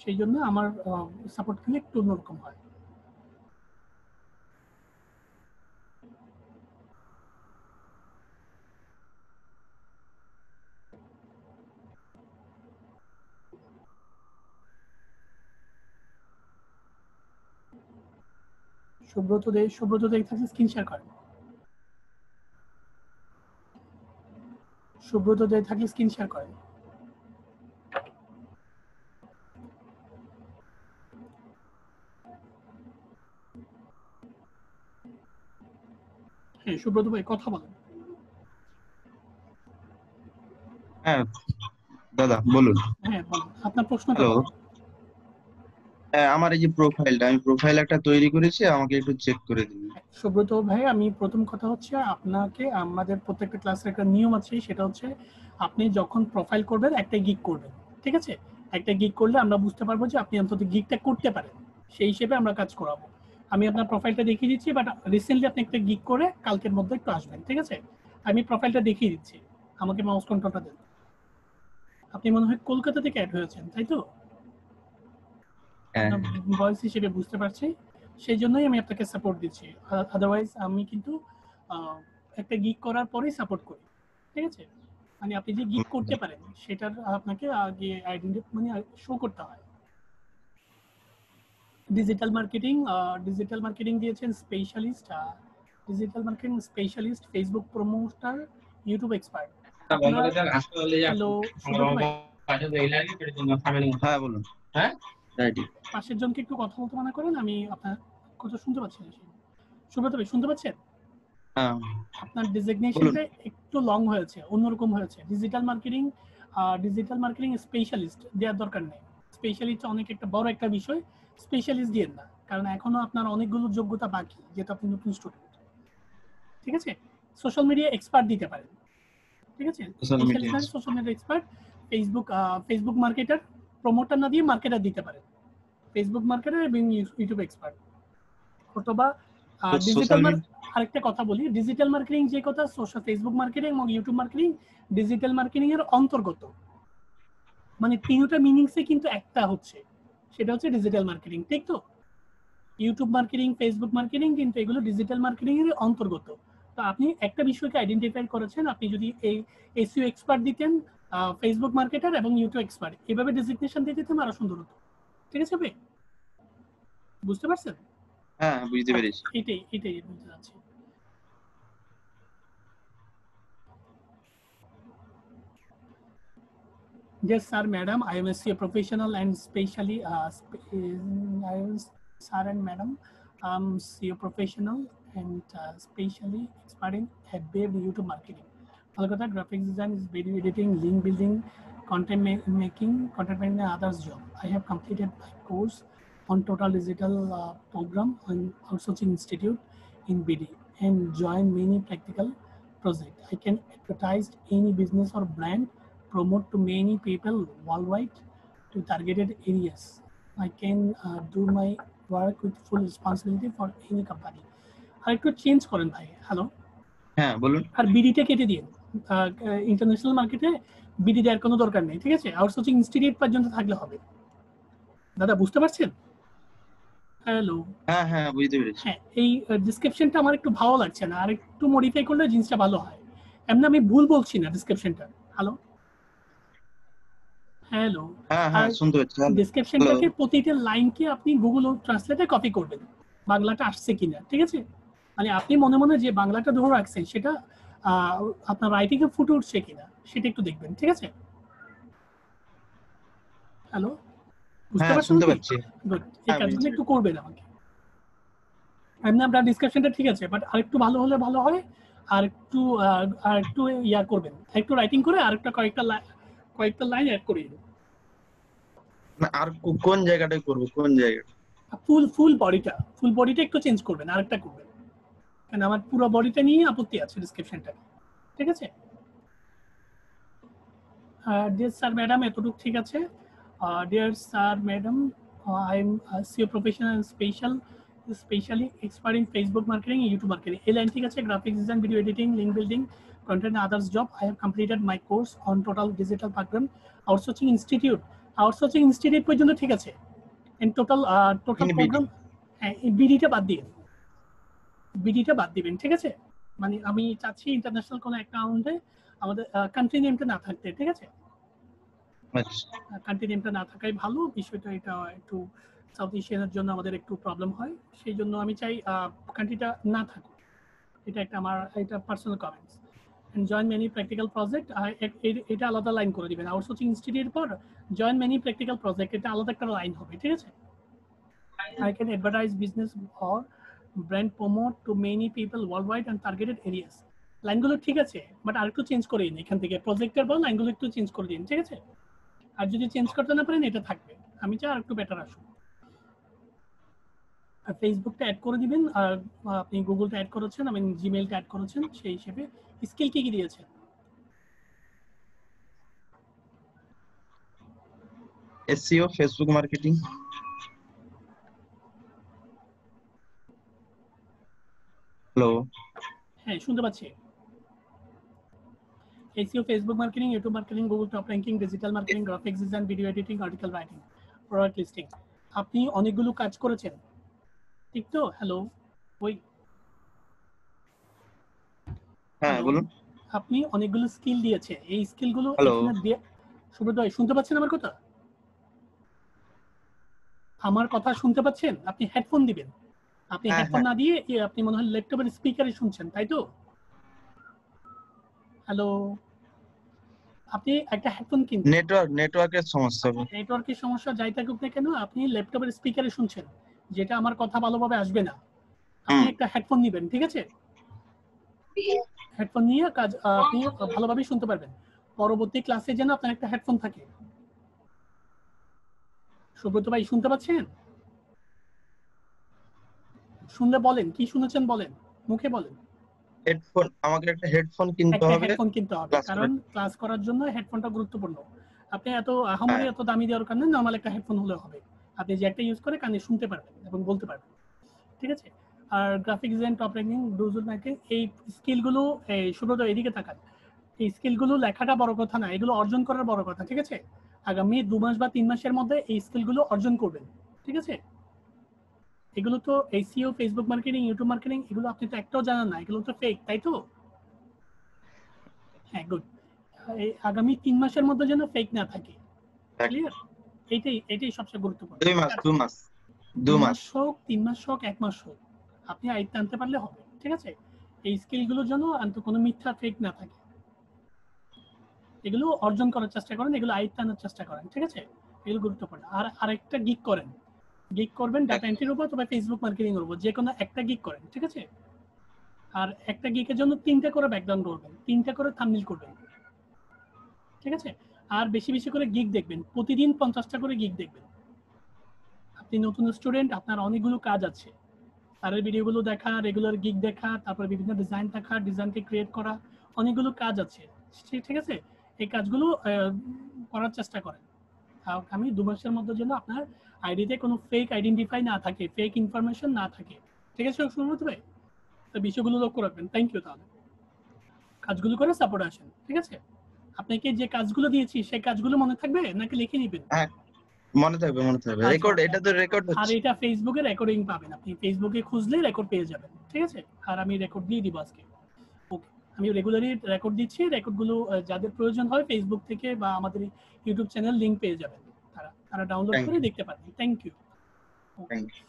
সেই জন্য আমার সাপোর্ট কিন্তু একটু অন্যরকম হয়। সুব্রত দে থাকলে স্ক্রিন শেয়ার করেন। সুব্রত দে থাকলে স্ক্রিন শেয়ার করেন। হ্যাঁ সুব্রত ভাই কথা বলেন। হ্যাঁ দাদা বলুন। হ্যাঁ বলেন, আপনার প্রশ্নটা হ্যালো, বলেন। আমার এই যে প্রোফাইলটা, আমি প্রোফাইল একটা তৈরি করেছি, আমাকে একটু চেক করে দিন। সুব্রত ভাই, আমি প্রথম কথা হচ্ছে আপনাকে, আমাদের প্রত্যেকটা ক্লাসের একটা নিয়ম আছে, সেটা হচ্ছে আপনি যখন প্রোফাইল করবেন একটা গিগ করবেন, ঠিক আছে? একটা গিগ করলে আমরা বুঝতে পারবো যে আপনি অন্তত গিগটা করতে পারেন, সেই হিসেবে আমরা কাজ করাবো। আমি আপনার প্রোফাইলটা দেখিয়ে দিচ্ছি, বাট রিসেন্টলি আপনি একটা গিগ করে কালকের মধ্যে একটু আসবেন, ঠিক আছে? আমি প্রোফাইলটা দেখিয়ে দিচ্ছি, আমাকে মাউস কন্ট্রোলটা দেন। আপনি মনে হয় কলকাতা থেকে অ্যাড হয়েছেন, তাই তো? হ্যাঁ, আপনার ভয়েস হিসেবে বুঝতে পারছি, সেই জন্যই আমি আপনাকে সাপোর্ট দিচ্ছি। আদারওয়াইজ আমি কিন্তু একটা গিগ করার পরেই সাপোর্ট করি, ঠিক আছে? মানে আপনি যে গিগ করতে পারেন সেটার আপনাকে আগে আইডেন্টিটি মানে শো করতে হয়। ডিজিটাল মার্কেটিং দিয়েছেন specialist, digital marketing specialist, Facebook promoter, YouTube expert. আপনার হ্যালো সুব্রত ভাই, হ্যাঁ বলুন। হ্যাঁ রাইট। পাশের জনকে একটু কথা বলতে মানা করেন, আমি আপনার কথা শুনতে পাচ্ছি না। সুব্রত ভাই শুনতে পাচ্ছেন? হ্যাঁ আপনার বলুন। ডেজিগনেশনটা একটু লং হয়েছে, অন্যরকম হয়েছে। ডিজিটাল মার্কেটিং স্পেশালিস্ট দেওয়ার দরকার নেই। স্পেশালিস্ট অনেক একটা বড় একটা বিষয়, স্পেশালিস্ট দিয়েন না, কারণ এখনো আপনার অনেকগুলো যোগ্যতা বাকি, যেহেতু আপনি নতুন স্টুডেন্ট, ঠিক আছে? সোশ্যাল মিডিয়া এক্সপার্ট দিতে পারেন, ঠিক আছে? Social media. Social media expert, Facebook marketer, promoter না দিয়ে মার্কেটার দিতে পারেন, ফেসবুক মার্কেটার এবং ইউটিউব এক্সপার্ট। অথবা ডিজিটাল সোশ্যাল মিডিয়া। আরেকটা কথা বলি, ডিজিটাল মার্কেটিং যে কথা, সোশ্যাল ফেসবুক মার্কেটিং এবং ইউটিউব মার্কেটিং ডিজিটাল মার্কেটিং এর অন্তর্গত, মানে তিনটা মিনিংসে কিন্তু একটা হচ্ছে, সেটা হচ্ছে ডিজিটাল মার্কেটিং, ঠিক তো? ইউটিউব মার্কেটিং, ফেসবুক মার্কেটিং কিন্তু এগুলো ডিজিটাল মার্কেটিং এর অন্তর্গত। তো আপনি একটা বিষয়কে আইডেন্টিফাই করেছেন, আপনি যদি এই এসইও এক্সপার্ট দিতেন, ফেসবুক মার্কেটার এবং ইউটিউব এক্সপার্ট এভাবে ডেজিগনেশন দিয়ে দিতেন, আরো সুন্দর হতো। ঠিক আছে ভাই, বুঝতে পারছেন? হ্যাঁ বুঝতে পেরেছি। এটাই বলতে চাচ্ছি। Yes, sir, madam. I am a CA professional and specially, I am sir and madam. I'm CA professional and specially expert in web YouTube marketing. Kolkata graphics design is video editing, link building, content making and others job. I have completed my course on Total Digital program on Outsourcing Institute in BD and join many practical projects. I can advertise any business or brand, promote to many people worldwide to targeted areas. I can do my work with full responsibility for any company. আর একটু change করেন ভাই। Hello, হ্যাঁ বলুন। আর বিডিটা কেটে দিন। International মার্কেটে BD দেওয়ার কোনো দরকার নেই, ঠিক আছে? আউটসোর্সিং ইনস্টিটিউট পর্যন্ত থাকলে হবে। দাদা বুঝতে পারছেন? হ্যালো, হ্যাঁ হ্যাঁ বুঝতে পেরেছি। হ্যাঁ, এই ডেসক্রিপশনটা আমার একটু ভালো লাগছে না, আর একটু মডিফাই করলে জিনিসটা ভালো হয়। এমনি আমি ভুল বলছি না ডেসক্রিপশনটা। হ্যালো হ্যালো, হ্যাঁ আর হ্যাঁ শুনতে পাচ্ছি। হ্যালো ডেসক্রিপশনটাকে প্রতিটা লাইনকে আপনি গুগল ট্রান্সলেটে কপি করবেন, বাংলাটা আসছে কিনা, ঠিক আছে? মানে আপনি মনে মনে যে বাংলাটা ধরে রাখছেন সেটা আপনার রাইটিং এ ফুটে উঠছে কিনা সেটা একটু দেখবেন, ঠিক আছে? হ্যালো, বুঝতে হ্যাঁ পারছেন শুনতে কি? পাচ্ছি। গুড, এই হ্যাঁ কাজগুলো বুঝতে একটু করবেন আমাকে। এমনি আপনার ডিসকাশনটা ঠিক আছে, বাট আরেকটু ভালো হলে ভালো হয়। আর একটু ইয়া করবেন, একটু রাইটিং করে আরেকটা কয়েকটা লাইন অ্যাড করে দিন। না, আর কোন জায়গাটায় করবো, কোন জায়গাটা? ফুল বডিটা একটু চেঞ্জ করবেন, আরেকটা করবেন, কারণ আমার পুরো বডিটা নিয়ে আপত্তি আছে ডিসক্রিপশনটা, ঠিক আছে? ডিয়ার স্যার ম্যাডাম, এতটুকু ঠিক আছে। Dear sir madam, I am SEO professional specially expert in Facebook marketing, YouTube marketing. এই লাইন ঠিক আছে। Graphics design, video editing, link building, content and others job. I have completed my course on Total Digital program, Outsourcing Institute পর্যন্ত ঠিক আছে। and total program, হ্যাঁ, বিডিটা বাদ দিবেন, ঠিক আছে? মানে আমি চাচ্ছি ইন্টারন্যাশনাল কোনো অ্যাকাউন্টে আমাদের কান্ট্রি নেমটা না থাকতে, ঠিক আছে? কান্ট্রি নেমটা না থাকাই ভালো। বিষয়টা এটা একটু সাউথ এশিয়ানের জন্য আমাদের একটু প্রবলেম হয়, সেই জন্য আমি চাই কান্ট্রিটা না থাকুক। এটা personal comments. and join many practical project, এটা আলাদা লাইন করে দিবেন। আউটসোর্সিং ইনস্টিটিউট পর join many practical project, এটা আলাদা একটা লাইন হবে, ঠিক আছে? I can advertise business or brand promote to many people worldwide and targeted areas. লাইনগুলো ঠিক আছে, বাট আরেকটু চেঞ্জ করে দিন এখান থেকে। প্রজেক্টের পর লাইনগুলো একটু চেঞ্জ করে দিন, ঠিক আছে? আর যদি চেঞ্জ করতে না পারেন এটা থাকবে, আমি চাই আরেকটু বেটার আসুন। আর ফেসবুকটা অ্যাড করে দিবেন, আর আপনি গুগলটা অ্যাড করেছেন, আমি জিমেইলটা অ্যাড করেছেন, সেই হিসেবে স্কিল কি দিয়েছেন? SEO, Facebook marketing. হ্যালো, হ্যাঁ শুনতে পাচ্ছি। SEO, Facebook marketing, YouTube marketing, Google top ranking, digital marketing, graphics design, video editing, article writing, product listing. আপনি অনেকগুলো কাজ করেছেন, ঠিক তো? হ্যালো, ওই হ্যাঁ বলুন। আপনি অনেকগুলো স্কিল দিয়েছে, এই স্কিলগুলো হ্যালো, এখানে দিয়ে। সুব্রত ভাই শুনতে পাচ্ছেন আমার কথা? আমার কথা শুনতে পাচ্ছেন? আপনি হেডফোন দিবেন। আপনি হ্যাঁ হেডফোন হ্যাঁ না দিয়ে আপনি মনে হয় ল্যাপটপের স্পিকারে শুনছেন, তাই তো? হ্যালো, আপনি একটা হেডফোন কিনবেন। নেটওয়ার্কের সমস্যা হবে। নেটওয়ার্কের সমস্যা যাই থাকুক না কেন, আপনি ল্যাপটপের স্পিকারে শুনছেন, যেটা আমার কথা ভালোভাবে আসবে না। আপনি একটা হেডফোন নেবেন, ঠিক আছে? হেডফোন নিয়ে আপনি ভালোভাবে শুনতে পারবেন। পরবর্তী ক্লাসে যেন আপনার একটা হেডফোন থাকে। সুব্রত ভাই শুনতে পাচ্ছেন? শুনলে বলেন, কি শুনেছেন বলেন, মুখে বলেন। হেডফোন, আমাকে একটা হেডফোন কিনতে হবে, কারণ ক্লাস করার জন্য হেডফোনটা গুরুত্বপূর্ণ। আপনি এত আহামরি এত দামি দেওয়ার কারণে নরমাল একটা হেডফোন হলে হবে, আপনি যে একটা ইউজ করে কানে শুনতে পারবেন এবং বলতে পারবেন, ঠিক আছে? আর graphic design, top ranking, digital marketing, এই স্কিলগুলো সুব্রত এদিকে তাকান। এই স্কিলগুলো লেখাটা বড় কথা না, এগুলো অর্জন করার বড় কথা, ঠিক আছে? আগামী 2 মাস বা 3 মাসের মধ্যে এই স্কিলগুলো অর্জন করবেন, ঠিক আছে? এগুলো তো SEO, Facebook marketing, YouTube marketing, এগুলো আপনি তো একটাও জানেন না, এগুলো তো ফেক, তাই তো? হ্যাঁ, গুড। আগামী 3 মাসের মধ্যে যেন ফেক না থাকে, ক্লিয়ার? এটাই সবচেয়ে গুরুত্বপূর্ণ। 2 মাস হোক, 3 মাস হোক, 1 মাস হোক, আপনি আয়ত্তে আনতে পারলে হবে, ঠিক আছে? এই স্কিলগুলোর জন্য কোনো মিথ্যা ফেক না থাকে, এগুলো অর্জন করার চেষ্টা করেন, এগুলো আয়ত্তে আনার চেষ্টা করেন, ঠিক আছে? এগুলো গুরুত্বপূর্ণ। আর আরেকটা গিগ করবেন ডাটা এন্ট্রির উপর, তবে ফেসবুক মার্কেটিং এর উপর, যে কোনো একটা গিগ করেন, ঠিক আছে? আর একটা গিগের জন্য 3টা করে ব্যাকগ্রাউন্ড করবেন, 3টা করে থাম্বনেল করবেন, ঠিক আছে? আর বেশি বেশি করে গিগ দেখবেন, প্রতিদিন 50টা করে গিগ দেখবেন। আপনি নতুন স্টুডেন্ট, আপনার অনেকগুলো কাজ আছে, তারের ভিডিওগুলো দেখা, রেগুলার গিগ দেখা, তারপরে বিভিন্ন ডিজাইন দেখা, ডিজাইনকে ক্রিয়েট করা, অনেকগুলো কাজ আছে, ঠিক আছে? এই কাজগুলো করার চেষ্টা করেন। আমি 2 মাসের মধ্যে যেন আপনার আইডিতে কোনো ফেক আইডেন্টিফাই না থাকে, ফেক ইনফরমেশন না থাকে, ঠিক আছে শুরুতে ভাই? তো বিষয়গুলো লক্ষ্য রাখবেন। Thank you. তাহলে কাজগুলো করে সাপোর্ট আসেন, ঠিক আছে? আপনাকে যে কাজগুলো দিয়েছি সেই কাজগুলো মনে থাকবে নাকি লিখে নেবেন? হ্যাঁ, মনে থাকবে রেকর্ড, এটা তো রেকর্ড আর হচ্ছে। এটা ফেসবুকে রেকর্ডিং পাবেন, আপনি ফেসবুকে খুঁজলে রেকর্ড পেয়ে যাবেন, ঠিক আছে? আর আমি রেকর্ড দিয়ে দিব আজকে। ওকে, আমি রেগুলারলি রেকর্ড দিচ্ছি, রেকর্ডগুলো যাদের প্রয়োজন হয় ফেসবুক থেকে বা আমাদের ইউটিউব চ্যানেল লিংক পেয়ে যাবেন, তারা ডাউনলোড Thank করে you. দেখতে পারবেন। Thank you. Thank you.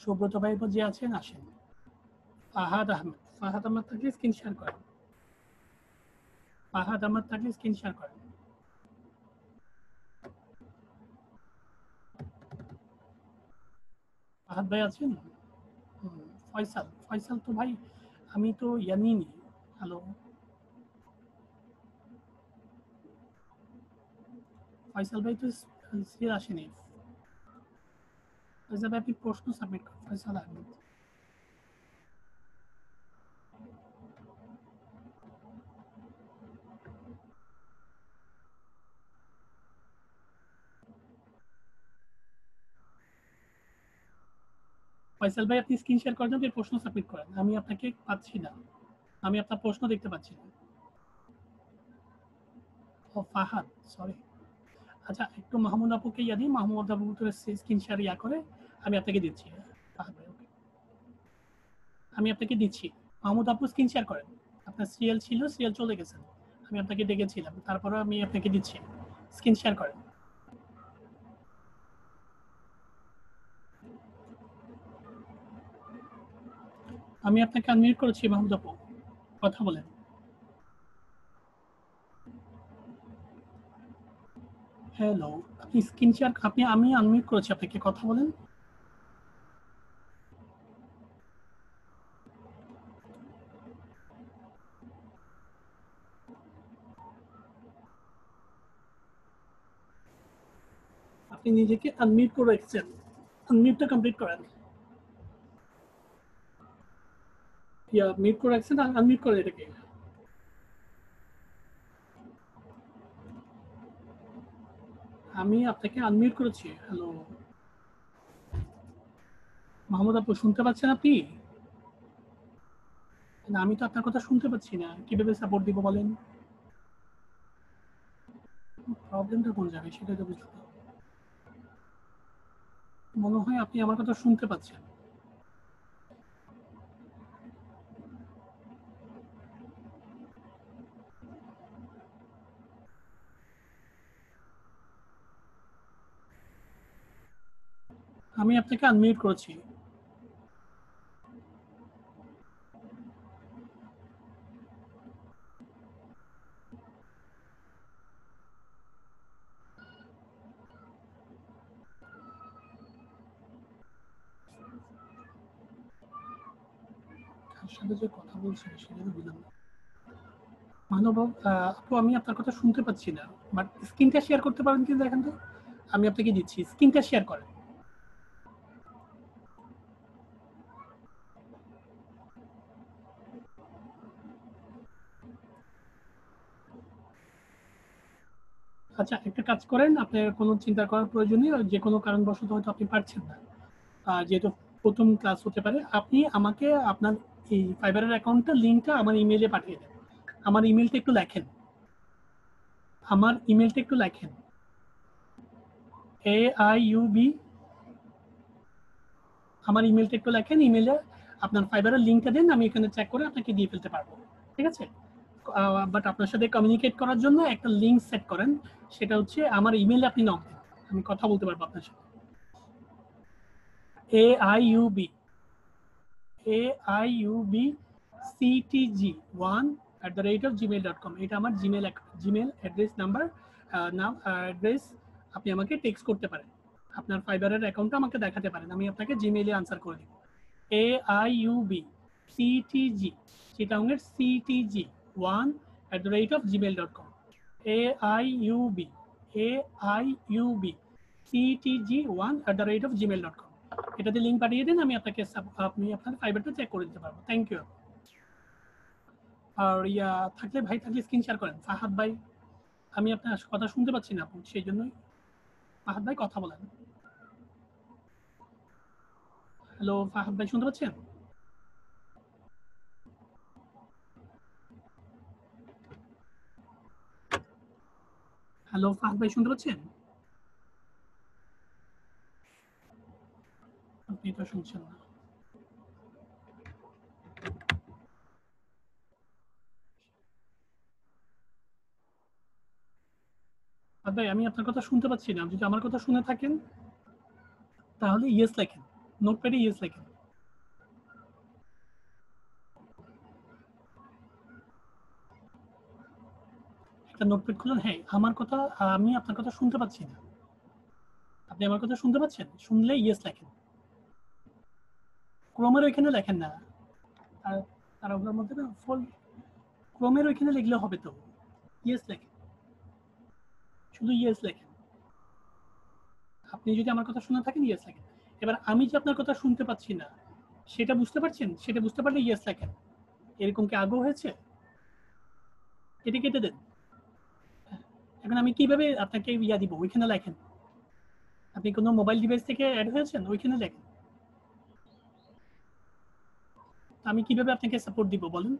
Subrata ভাই যে আছেন আসেন। ফাহাদ আহমেদ থাকলে স্ক্রিন শেয়ার করেন। ফাহাদ আহমেদ থাকলে স্ক্রিন শেয়ার করেন। ফাহাদ ভাই আছেন? ফয়সাল তো ভাই আমি তো নিইনি। হ্যালো ফয়সাল ভাই তো আসেনি। ফয়সাল ভাই আপনি প্রশ্ন সাবমিট করেন। ফয়সাল আহমেদ ফয়সাল ভাই আপনি স্ক্রিন শেয়ার করার জন্য প্রশ্ন সাবমিট করেন। আমি আপনাকে পাচ্ছি না, আমি আপনার প্রশ্ন দেখতে পাচ্ছি না। ও ফাহাদ, সরি। আচ্ছা একটু মাহমুদ আপুকে দিই, মাহমুদ আপু তো স্ক্রিন শেয়ার করে আমি আপনাকে দিচ্ছি। ফাহাদ ভাই ওকে, আমি আপনাকে দিচ্ছি। মাহমুদ আপু স্ক্রিন শেয়ার করেন। আপনার সিরিয়াল ছিল, সিরিয়াল চলে গেছেন, আমি আপনাকে ডেকেছিলাম, তারপরে আমি আপনাকে দিচ্ছি। স্ক্রিন শেয়ার করেন। আমি আপনাকে আনমিউট করেছি মাহমুদ আপু, কথা বলেন। হ্যালো, আপনি স্ক্রিন শেয়ার, আমি আনমিউট করেছি আপনাকে, কথা বলেন। আপনি নিজেকে আনমিউট করে রেখেছেন, আনমিউটটা কমপ্লিট করেন। মিউট করে রাখছেন, আনমিউট করে এটাকে। আমি আপনাকে আনমিউট করেছি। হ্যালো মাহমুদ আপু, শুনতে পাচ্ছেন আপনি? না, আমি তো আপনার কথা শুনতে পাচ্ছি না, কিভাবে সাপোর্ট দিব বলেন? প্রবলেমটা কোন জায়গায় সেটা তো বুঝলাম না। মনে হয় আপনি আমার কথা শুনতে পাচ্ছেন। আমি আপনাকে আনমিউট করেছি। কার সাথে যে কথা বলছি সেটা তো বুঝলাম না। মানব আপু, আমি আপনার কথা শুনতে পাচ্ছি না, বাট স্ক্রিনটা শেয়ার করতে পারেন কিন্তু দেখেন তো। আমি আপনাকে দিচ্ছি, স্ক্রিনটা শেয়ার করেন। আচ্ছা একটা কাজ করেন, আপনার কোনো চিন্তা করার প্রয়োজন নেই, যে কোনো কারণবশত হয়তো আপনি পারছেন না, যেহেতু প্রথম ক্লাস হতে পারে, আপনি আমাকে আপনার এই ফাইবারের অ্যাকাউন্টটা লিঙ্কটা আমার ইমেইলে পাঠিয়ে দেন। আমার ইমেলটা একটু লেখেন, আমার ইমেলটা একটু লেখেন। AIUB, আমার ইমেলটা একটু লেখেন, ইমেলে আপনার ফাইবারের লিঙ্কটা দেন, আমি এখানে চেক করে আপনাকে দিয়ে ফেলতে পারবো, ঠিক আছে? বাট আপনার সাথে কমিউনিকেট করার জন্য একটা লিঙ্ক সেট করেন, সেটা হচ্ছে আমার ইমেলে আপনি নক দেন, আমি কথা বলতে পারবো আপনার সাথে। AIUB CTG1@gmail.com, এটা আমার জিমেল অ্যাড্রেস নাম্বার, অ্যাড্রেস। আপনি আমাকে টেক্সট করতে পারেন, আপনার ফাইবারের অ্যাকাউন্টটা আমাকে দেখাতে পারেন, আমি আপনাকে জিমেইলে আনসার করে দিব। AIUB CTG, চিটাগংয়ের CTG1 @gmail.com AIUB CTG1 এটাতে লিঙ্ক পাঠিয়ে দিন, আমি আপনাকে আপনি আপনার ফাইবারটা চেক করে দিতে পারবো। Thank you. আর থাকলে ভাই থাকলে স্ক্রিন শেয়ার করেন। ফাহাদ ভাই, আমি আপনার কথা শুনতে পাচ্ছি না আপু, সেই জন্যই। ফাহাদ ভাই কথা বলেন। হ্যালো ফাহাদ ভাই, শুনতে পাচ্ছেন? হ্যালো ফাহাদ ভাই, শুনতে পাচ্ছেন? আপনি তো শুনছেন না। ভাই আমি আপনার কথা শুনতে পাচ্ছি না। যদি আমার কথা শুনে থাকেন তাহলে ইয়েস লেখেন, নোটপ্যাডে ইয়েস লেখেন। একটা নোটপ্যাড খুলুন। হ্যাঁ, আমার কথা, আমি আপনার কথা শুনতে পাচ্ছি না। আপনি আমার কথা শুনতে পাচ্ছেন? শুনলে ইয়েস লেখেন। ক্রোমের ওইখানে লেখেন না, আর তার ওগুলোর মধ্যে না ফুল ক্রোমের ওইখানে লিখলে হবে তো। ইয়েস লেখেন, শুধু ইয়েস লেখেন। আপনি যদি আমার কথা শুনে থাকেন ইয়েস লেখেন। এবার আমি যে আপনার কথা শুনতে পাচ্ছি না সেটা বুঝতে পারছেন? সেটা বুঝতে পারলে ইয়েস লেখেন। এরকম কি আগ্রহ হয়েছে? এটা কেটে দেন। এখন আমি কিভাবে আপনাকে দিব? ওইখানে লেখেন। আপনি কোনো মোবাইল ডিভাইস থেকে অ্যাড হয়েছেন, ওইখানে লেখেন। আমি কিভাবে আপনাকে সাপোর্ট দিব বলেন?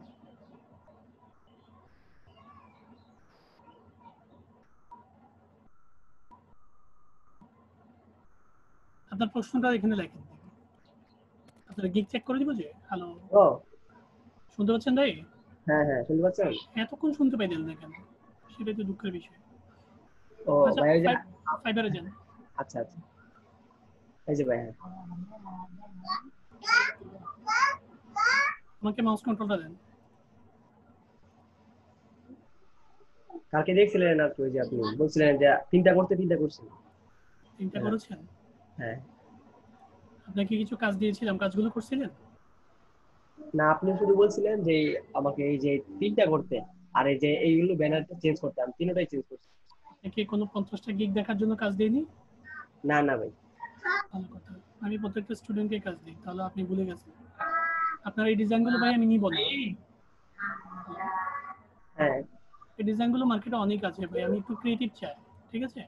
আপনার প্রশ্নটা এখানে লেখেন। আপনার গিগ চেক করে দিব যে। হ্যালো, ও শুনতে পাচ্ছেন ভাই? হ্যাঁ হ্যাঁ, শুনতে পাচ্ছেন? এতক্ষণ শুনতে পাইলেন না কেন? সেটাই তো দুঃখের বিষয়। ও আচ্ছা, ভাই, ওই যে ফাইবারে যান। আচ্ছা আচ্ছা, এই যে ভাই, হ্যাঁ আমাকে মাউস কন্ট্রোলটা দেন। কালকে দেখছিলেন আর কি, ওই যে আপনি বলছিলেন যে তিনটা করছেন। তিনটা হ্যাঁ। করেছেন? হ্যাঁ, আপনাকে কিছু কাজ দিয়েছিলাম, কাজগুলো করছিলেন? না আপনি শুধু বলছিলেন যে আমাকে এই যে তিনটা করতে, আর এই যে এইগুলো ব্যানারটা চেঞ্জ করতে, আমি তিনটাই চেঞ্জ করছি। নাকি কোনো 50টা গিগ দেখার জন্য কাজ দিইনি? না না ভাই। ভালো কথা। আমি প্রত্যেকটা স্টুডেন্টকে কাজ দিই, তাহলে আপনি ভুলে গেছেন। আপনার এই ডিজাইনগুলো ভাই আমি নিব না। হ্যাঁ, এই ডিজাইনগুলো মার্কেটে অনেক আছে ভাই, আমি একটু ক্রিয়েটিভ চাই। ঠিক আছে?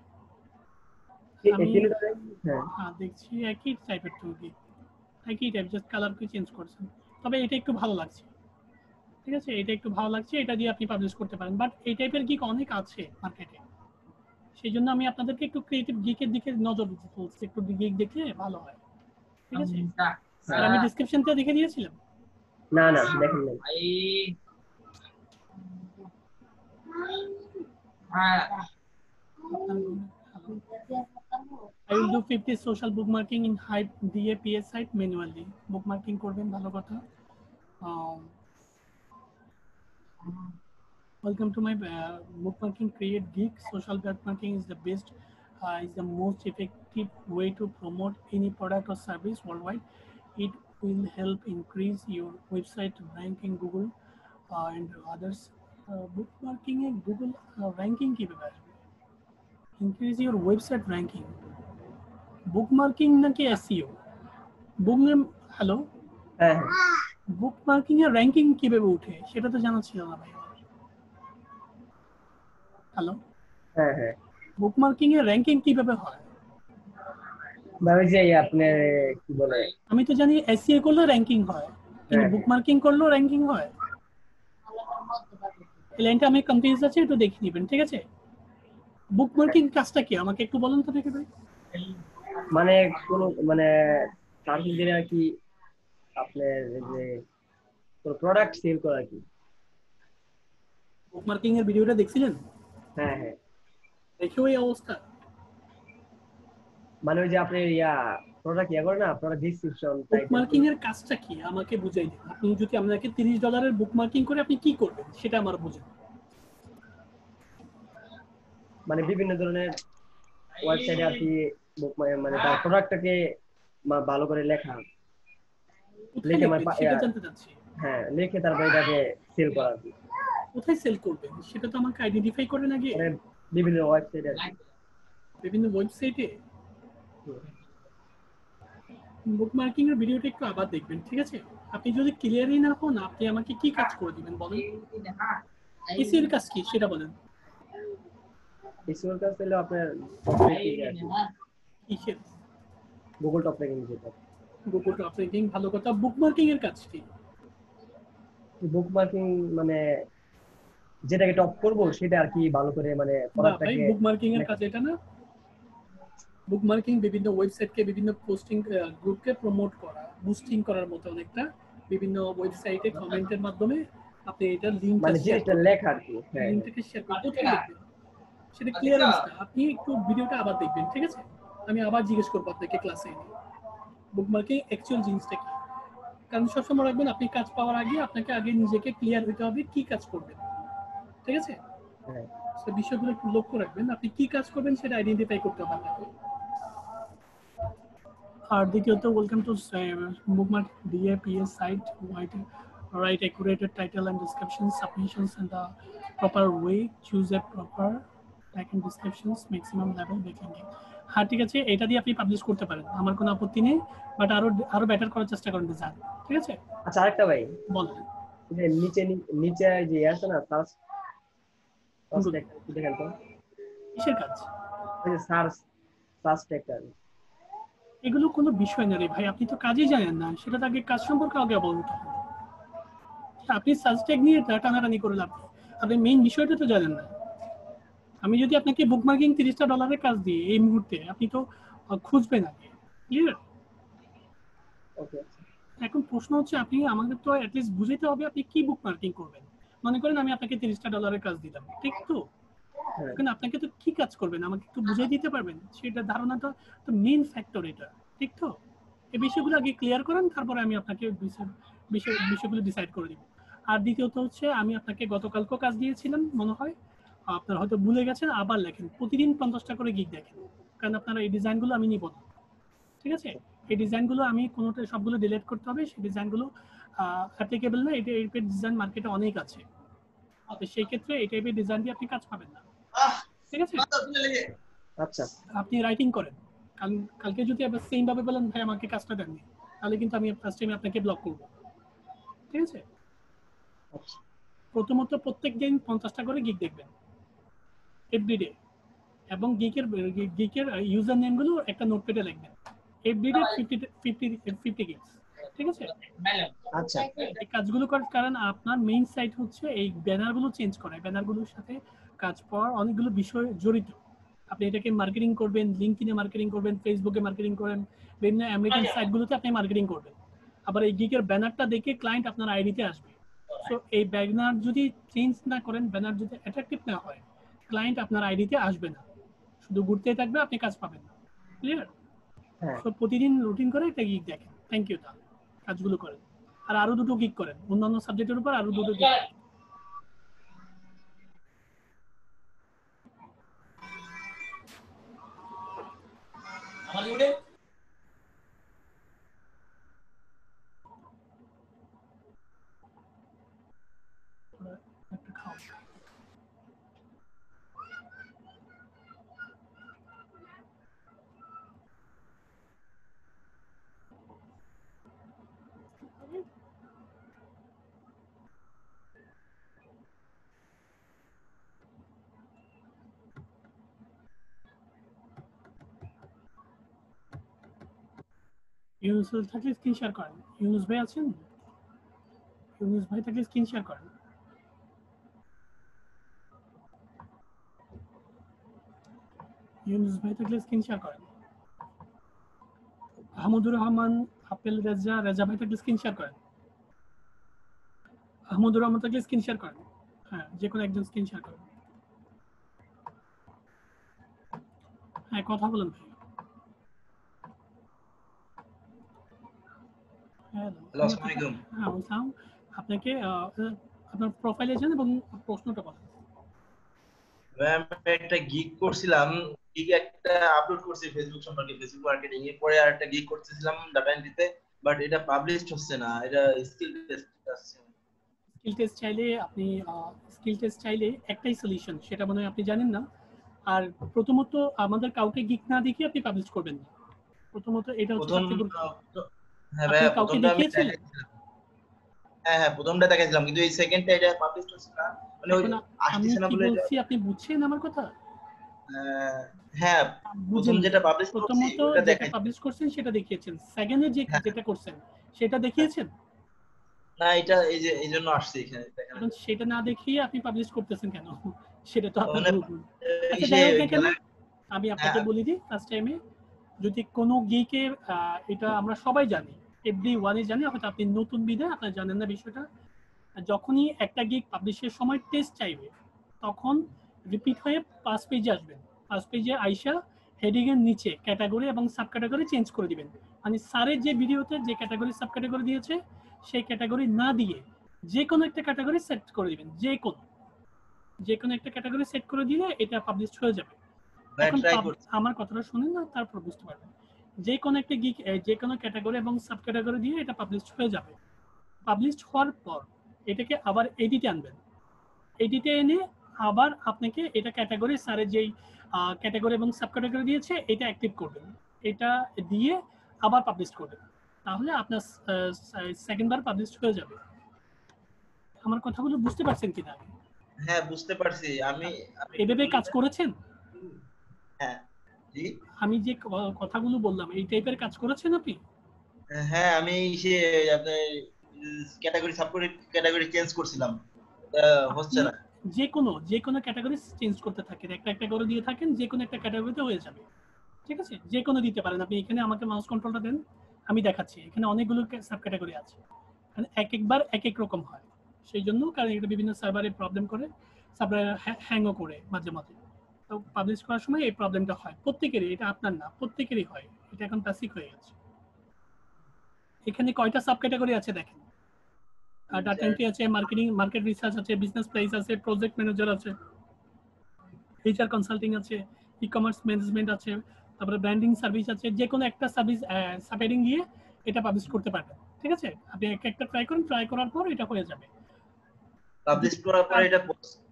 এই আমি তিনটা, হ্যাঁ দেখছি একই টাইপের তো গিগ, একই টাইপ, জাস্ট কালারকে চেঞ্জ করছেন। তবে এটা একটু ভালো লাগছে। ঠিক আছে, এটা একটু ভালো লাগছে, এটা দিয়ে আপনি পাবলিশ করতে পারেন। বাট এই টাইপের গিগ অনেক আছে মার্কেটে, সেই জন্য আমি আপনাদেরকে একটু ক্রিয়েটিভ গিগের দিকে নজর দিতে বলছি। একটু গিগ দেখলে ভালো হয়। ঠিক আছে? আর আমি ডেসক্রিপশনটা দেখে দিয়েছিলাম। না না, দেখেন নাই। I will do 50 social bookmarking in Hype DAPS site manually. Bookmarking করবেন, ভালো কথা। Welcome to my bookmarking create geek. Social bookmarking is the best, is the most effective way to promote any product or service worldwide. It will help increase your website ranking Google and others. Bookmarking a Google ranking কিভাবে আসবে? Increase your website ranking. Bookmarking নাকি SEO? বুক name, hello, হ্যাঁ হ্যাঁ bookmarking এর ranking কিভাবে উঠে সেটা তো জানা ছিল না ভাই আমার। হ্যালো, হ্যাঁ হ্যাঁ, বুকমার্কিং এর র্যাঙ্কিং কিভাবে হয়? ভাই যে আপনার কি বলে, আমি তো জানি এসইও করলে র্যাঙ্কিং হয়, কিন্তু হ্যাঁ। বুকমার্কিং করলেও র্যাঙ্কিং হয়। এই লাইনটা আমি কনফিউজ আছে, একটু দেখে নেবেন। ঠিক আছে? বুকমার্কিং কাজটা কি আমাকে একটু বলুন তো দেখে ভাই। মানে কোন মানে সার্চ ইঞ্জিনে আর কি আপনার যে প্রোডাক্ট সেল করা আর কি। বুকমার্কিং এর ভিডিওটা দেখছিলেন? হ্যাঁ হ্যাঁ, দেখে ওই অবস্থা। মানে ওই যে আপনি প্রোডাক্ট করে না, প্রোডাক্ট ডিসক্রিপশন বুকমার্কিং এর কাজটা কি আমাকে বুঝাই দিন। আপনি যদি আপনাকে $30 বুকমার্কিং করে আপনি কি করবেন সেটা আমার বুঝুন। মানে বিভিন্ন ধরনের ওয়েবসাইটে আর কি মানে তার প্রোডাক্টটাকে ভালো করে লেখা, লিখে সেটা জানতে চাচ্ছি। হ্যাঁ লিখে তারপরে এটাকে সেল করা আর কি। কোথায় সেল করবেন সেটা তো আমাকে আইডেন্টিফাই করেন আগে। মানে বিভিন্ন ওয়েবসাইটে আর কি। বিভিন্ন ওয়েবসাইটে বুকমার্কিং এর ভিডিওটা একটু আবার দেখবেন, ঠিক আছে? আপনি যদি ক্লিয়ারই না হন আপনি আমাকে কি কাজ করে দিবেন বলেন? এসিও এর কাজ কি সেটা বলেন। এসইওর কাজ হলো আপনার টপ র্যাঙ্কিং আর কি, কিসের? গুগল টপ র্যাঙ্কিং যেটা। গুগল টপ র্যাঙ্কিং ভালো কথা, বুকমার্কিং এর কাজ কি? বুকমার্কিং মানে যেটাকে টপ করব সেটা আর কি ভালো করে মানে না ভাই, প্রোডাক্টটাকে বুকমার্কিং এর কাজ এটা না। বুকমার্কিং বিভিন্ন ওয়েবসাইটকে বিভিন্ন পোস্টিং গ্রুপকে প্রমোট করা, বুস্টিং করার মতো অনেকটা। বিভিন্ন ওয়েবসাইটে কমেন্টের মাধ্যমে আপনি এটা লিংকটা মানে শেয়ার জিনিসটা করবেন, লেখা আর কি। হ্যাঁ লিংকটাকে শেয়ার করবেন, কোথায় লিখবেন সেটা ক্লিয়ারেন্সটা আপনি একটু ভিডিওটা আবার দেখবেন, ঠিক আছে? আমি আবার জিজ্ঞেস করবো আপনাকে ক্লাসে এনে বুকমার্কিং অ্যাকচুয়াল জিনিসটা কি। কারণ সবসময় রাখবেন আপনি কাজ পাওয়ার আগে আপনাকে আগে নিজেকে ক্লিয়ার হতে হবে কি কাজ করবেন, ঠিক আছে? হ্যাঁ সো বিষয়গুলো একটু লক্ষ্য রাখবেন, আপনি কি কাজ করবেন সেটা আইডেন্টিফাই করতে হবে আপনাকে। আর দ্বিতীয়ত, welcome to bookmark DAPS site, write accurate title and descriptions, submissions in the proper way, choose a proper tag and descriptions, maximum level backlinking। হ্যাঁ ঠিক আছে, এটা দিয়ে আপনি পাবলিশ করতে পারেন, আমার কোনো আপত্তি নেই, বাট আরো বেটার করার চেষ্টা করেন ডিজাইন, ঠিক আছে? আচ্ছা আরেকটা ভাই, বলেন। যে নিচে যে আছে না সার্চ দেখেন তো, কিসের কাজ? ওই যে সার্চ ট্যাগটা। এগুলো কোনো বিষয় না রে ভাই, আপনি তো কাজই জানেন না, সেটা তো আগে কাজ সম্পর্কে আগে অবগত হন। আপনি সার্চ ট্যাগ নিয়ে টানাটানি করে লাভ নেই, আপনি মেইন বিষয়টা তো জানেন না। আমি যদি আপনাকে বুকমার্কিং $30 কাজ দিই এই মুহূর্তে, আপনি তো খুঁজবেন আগে, ক্লিয়ার? ওকে এখন প্রশ্ন হচ্ছে আপনি আমাকে তো অ্যাটলিস্ট বুঝাইতে হবে আপনি কি বুকমার্কিং করবেন। মনে করেন আমি আপনাকে $30 কাজ দিলাম, ঠিক তো? হ্যাঁ এখন আপনাকে তো কি কাজ করবেন আমাকে একটু বুঝিয়ে দিতে পারবেন, সেটা ধারণাটা তো মেইন ফ্যাক্টর এটা, ঠিক তো? এই বিষয়গুলো আগে ক্লিয়ার করেন, তারপরে আমি আপনাকে বিষয়গুলো ডিসাইড করে দিব। আর দ্বিতীয়ত হচ্ছে, আমি আপনাকে গতকালকেও কাজ দিয়েছিলাম মনে হয়, আপনারা হয়তো ভুলে গেছেন, আবার লেখেন প্রতিদিন 50টা করে গিগ দেখেন, কারণ আপনারা এই ডিজাইনগুলো আমি নিব না, ঠিক আছে? এই ডিজাইনগুলো আমি কোনোটা সবগুলো ডিলিট করতে হবে, সেই ডিজাইনগুলো অ্যাপ্লিকেবল না, এটা এই ডিজাইন মার্কেটে অনেক আছে, তো সেই ক্ষেত্রে এই টাইপের ডিজাইন দিয়ে আপনি কাজ পাবেন না, ঠিক আছে? আচ্ছা আপনি রাইটিং করেন, কালকে যদি আবার সেম ভাবে বলেন ভাই আমাকে কাজটা দেননি, তাহলে কিন্তু আমি ফার্স্ট টাইম আপনাকে ব্লক করব, ঠিক আছে? আচ্ছা প্রথমত প্রত্যেক দিন 50টা করে গিগ দেখবেন এভরিডে, এবং গিকের ইউজার নেমগুলো একটা নোটপ্যাডে লিখবেন, এভরিডে 50 গিগস, ঠিক আছে? আচ্ছা এই কাজগুলো করার কারণ আপনার মেইন সাইট হচ্ছে এই ব্যানারগুলো চেঞ্জ করা, ব্যানারগুলোর সাথে কাজ পাওয়ার অনেকগুলো বিষয় জড়িত। আপনি এটাকে মার্কেটিং করবেন, লিঙ্কডইনে মার্কেটিং করবেন, ফেসবুকে মার্কেটিং করেন, বিভিন্ন আমেরিকান সাইটগুলোতে আপনি মার্কেটিং করবেন। আবার এই গিকের ব্যানারটা দেখে ক্লায়েন্ট আপনার আইডিতে আসবে। সো এই ব্যানার যদি চেঞ্জ না করেন, ব্যানার যদি অ্যাট্রাকটিভ না হয়, ক্লায়েন্ট আপনার আইডিতে আসবে না, শুধু ঘুরতেই থাকবে, আপনি কাজ পাবেন না, ক্লিয়ার? হ্যাঁ সো প্রতিদিন রুটিন করে একটা গিগ দেখেন, থ্যাংক ইউ, তা কাজগুলো করেন। আর আরো দুটো গিগ করেন অন্যান্য সাবজেক্টের উপর, আরো দুটো গিগ। একটা খাও। ইউনুস থাকলে স্ক্রিন শেয়ার করেন। ইউনুস ভাই আছেন? ইউনুস ভাই থাকলে স্ক্রিন শেয়ার করেন। ইউনুস ভাই থাকলে স্ক্রিন শেয়ার করেন। আহমদুর রহমান, আপেল, রেজা ভাই থাকলে স্ক্রিন শেয়ার করেন। আহমদুর রহমান থাকলে স্ক্রিন শেয়ার করেন। হ্যাঁ, যে কোনো একজন স্ক্রিন শেয়ার করেন। হ্যাঁ, কথা বলেন ভাই। হ্যালো, আসসালামু আলাইকুম। হ্যাঁ বলছিলাম আপনাকে, আপনার প্রোফাইলে যান এবং প্রশ্নটা বলেন। ম্যাম একটা গিগ করছিলাম, গিগ একটা আপলোড করছি ফেসবুক সম্পর্কে, ফেসবুক মার্কেটিং এর পরে আর একটা গিগ করতেছিলাম ডাটা এন্ট্রিতে, বাট এটা পাবলিশড হচ্ছে না, এটা স্কিল টেস্ট আসছে। স্কিল টেস্ট চাইলে আপনি স্কিল টেস্ট চাইলে একটাই সলিউশন, সেটা মনে হয় আপনি জানেন না। আর প্রথমত আমাদের কাউকে গিক না দেখিয়ে আপনি পাবলিশ করবেন না। প্রথমত এটা হচ্ছে প্রথম সবচেয়ে গুরুত্বপূর্ণ। হ্যাঁ আপনি ভাইয়া, কাউকে প্রথমটা আমি দেখিয়েছিলেন? দেখাইছিলাম। হ্যাঁ, প্রথমটা দেখাইছিলাম, কিন্তু এই সেকেন্ডটা এটা পাবলিশ হচ্ছে না, মানে ওই এখন আমি আসতেছে না কি বলে এটা। বলছি আপনি বুঝছেন আমার কথা? হ্যাঁ, প্রথম বুঝেননি। যেটা পাবলিশ করছি প্রথমত ওটা যেটা দেখাইছি। পাবলিশ করছেন সেটা দেখিয়েছেন, সেকেন্ডে হ্যাঁ, যেটা করছেন সেটা হ্যাঁ। দেখিয়েছেন। না, এটা এই জন্য আসছে এখানে দেখানোর এখন জন্য। সেটা না দেখিয়ে আপনি পাবলিশ করতেছেন কেন? সেটা তো আপনার মানে ভুল। আচ্ছা ইসে যাই হোক না কেন, গ্যালারি। আমি হ্যাঁ, আপনাকে বলে দিই ফার্স্ট টাইমে, যদি কোনো গিকে এটা আমরা সবাই জানি, এভরি ওয়ানই জানি, হয়তো আপনি নতুন বিধায় আপনার জানেন না বিষয়টা। যখনই একটা গিক পাবলিশের সময় টেস্ট চাইবে, তখন রিপিট হয়ে 5 পেজে আসবেন। 5 পেজে আইসা হেডিং এর নিচে ক্যাটাগরি এবং সাব ক্যাটাগরি চেঞ্জ করে দিবেন। মানে স্যারের যে ভিডিওতে যে ক্যাটাগরি সাব ক্যাটাগরি দিয়েছে সেই ক্যাটাগরি না দিয়ে যে কোনো একটা ক্যাটাগরি সেট করে দিবেন। যে কোনো একটা ক্যাটাগরি সেট করে দিলে এটা পাবলিশ হয়ে যাবে। ভাই এখন ট্রাই করছি। আমার কথাটা শুনেন না, তারপর বুঝতে পারবেন। যে কোনো একটা গিক যে কোনো ক্যাটাগরি এবং সাব ক্যাটাগরি দিয়ে এটা পাবলিশ হয়ে যাবে। পাবলিশ হওয়ার পর এটাকে আবার এডিটে আনবেন। এডিটে এনে আবার আপনাকে এটা ক্যাটাগরি স্যারের যেই ক্যাটাগরি এবং সাব ক্যাটাগরি দিয়েছে এটা অ্যাক্টিভ করবেন। এটা দিয়ে আবার পাবলিশ করবেন। তাহলে আপনার সেকেন্ড বার পাবলিশ হয়ে যাবে। আমার কথাগুলো বুঝতে পারছেন কিনা? হ্যাঁ, বুঝতে পারছি। আমি এভাবে কাজ করেছেন? হ্যাঁ, জি। আমি যে কথাগুলো বললাম এই টাইপের কাজ করেছেন আপনি? হ্যাঁ, আমি সে আপনার ক্যাটাগরি ক্যাটাগরি চেঞ্জ করছিলাম, হচ্ছে না। যে কোনো ক্যাটাগরি চেঞ্জ করতে থাকেন, একটা একটা করে দিয়ে থাকেন, যে কোনো একটা ক্যাটাগরিতে হয়ে যাবে। ঠিক আছে, যে কোনো দিতে পারেন আপনি। এখানে আমাকে মাউস কন্ট্রোলটা দেন, আমি দেখাচ্ছি। এখানে অনেকগুলো সাব ক্যাটাগরি আছে, মানে এক একবার এক এক রকম হয়। সেই জন্য কারণ এটা বিভিন্ন সার্ভারে প্রবলেম করে, সার্ভার হ্যাংও করে মাঝে মাঝে। তো পাবলিশ করার সময় এই প্রবলেমটা হয় প্রত্যেকেরই, এটা আপনার না, প্রত্যেকেরই হয়। এটা এখন বেসিক হয়ে গেছে। এখানে কয়টা সাব ক্যাটাগরি আছে দেখেন। ডাটা এন্ট্রি আছে, মার্কেট রিসার্চ আছে, বিজনেস প্লেস আছে, প্রজেক্ট ম্যানেজার আছে, এইচআর কনসাল্টিং আছে, ই কমার্স ম্যানেজমেন্ট আছে, তারপরে ব্র্যান্ডিং সার্ভিস আছে। যে কোনো একটা সার্ভিস সাবহেডিং দিয়ে এটা পাবলিশ করতে পারবেন। ঠিক আছে, আপনি একটা ট্রাই করুন, ট্রাই করার পর এটা হয়ে যাবে। পাবলিশ করার পরে এটা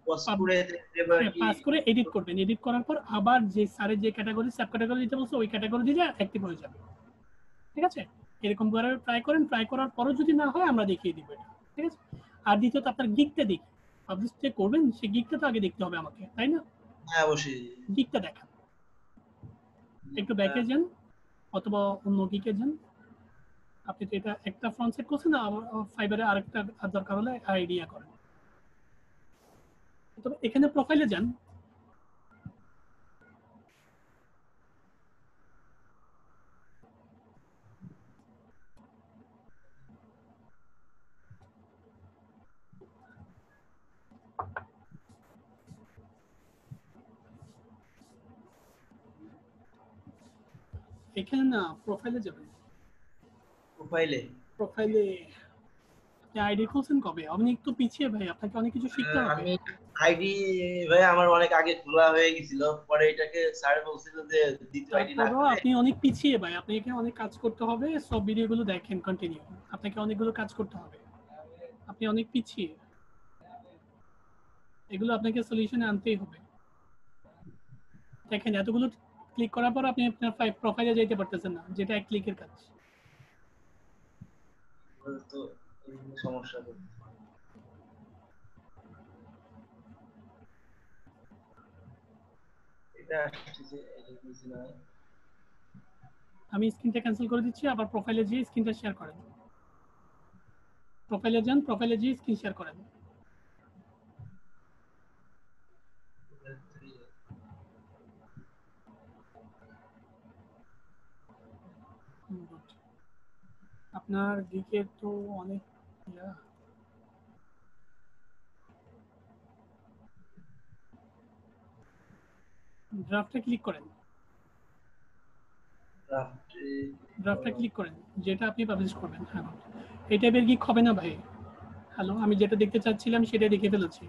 পোস্ট করে এবার কি পাস করে এডিট করবেন। এডিট করার পর আবার যে স্যারের যে ক্যাটাগরি সাব ক্যাটাগরি দিতে বলছে ওই ক্যাটাগরি দিলে অ্যাক্টিভ হয়ে যাবে। ঠিক আছে, এরকম করে ট্রাই করেন। ট্রাই করার পরও যদি না হয় আমরা দেখিয়ে দিব এটা। ঠিক আছে, আর দ্বিতীয়ত আপনার গিকটা দেখি, পাবলিশ যে করবেন সেই গিকটা তো আগে দেখতে হবে আমাকে, তাই না? হ্যাঁ, অবশ্যই। গিকটা দেখান, একটু ব্যাকে যান অথবা অন্য গিকে যান। আপনি তো এটা একটা ফ্রন্ট সেট করছেন, ফাইবারে আরেকটা দরকার হলে আইডিয়া করেন। তবে এখানে প্রোফাইলে যান, এখানে না প্রোফাইলে যাবেন। প্রোফাইলে প্রোফাইলে আপনি আইডি খুলছেন কবে? আপনি একটু পিছিয়ে ভাই, আপনাকে অনেক কিছু শিখতে হবে। আমি আইডি ভাই আমার অনেক আগে খোলা হয়ে গেছিল, পরে এটাকে স্যার বলছিল যে দ্বিতীয় আইডি তারপরও লাগবে। আপনি অনেক পিছিয়ে ভাই, আপনি এখানে অনেক কাজ করতে হবে। সব ভিডিওগুলো দেখেন কন্টিনিউ, আপনাকে অনেকগুলো কাজ করতে হবে। আপনি অনেক পিছিয়ে, এগুলো আপনাকে সলিউশনে আনতেই হবে। দেখেন এতগুলো ক্লিক করার পর আপনি আপনার প্রোফাইলে যেতে পারতেছেন না, যেটা এক ক্লিকের কাজ। তো এই সমস্যা তো। এটা আসছে, এটা কিছু না। আমি স্ক্রিনটা ক্যান্সেল করে দিচ্ছি, আবার প্রোফাইলে গিয়ে স্ক্রিনটা শেয়ার করেন। প্রোফাইলে যান, প্রোফাইলে গিয়ে স্ক্রিন শেয়ার করেন। আপনার গিকের তো অনেক ড্রাফটে ক্লিক করেন, ড্রাফটে ক্লিক করেন, যেটা আপনি পাবলিশ করবেন। হ্যাঁ, এই টাইপের গিক হবে না ভাই। হ্যালো, আমি যেটা দেখতে চাচ্ছিলাম সেটাই দেখে ফেলেছি।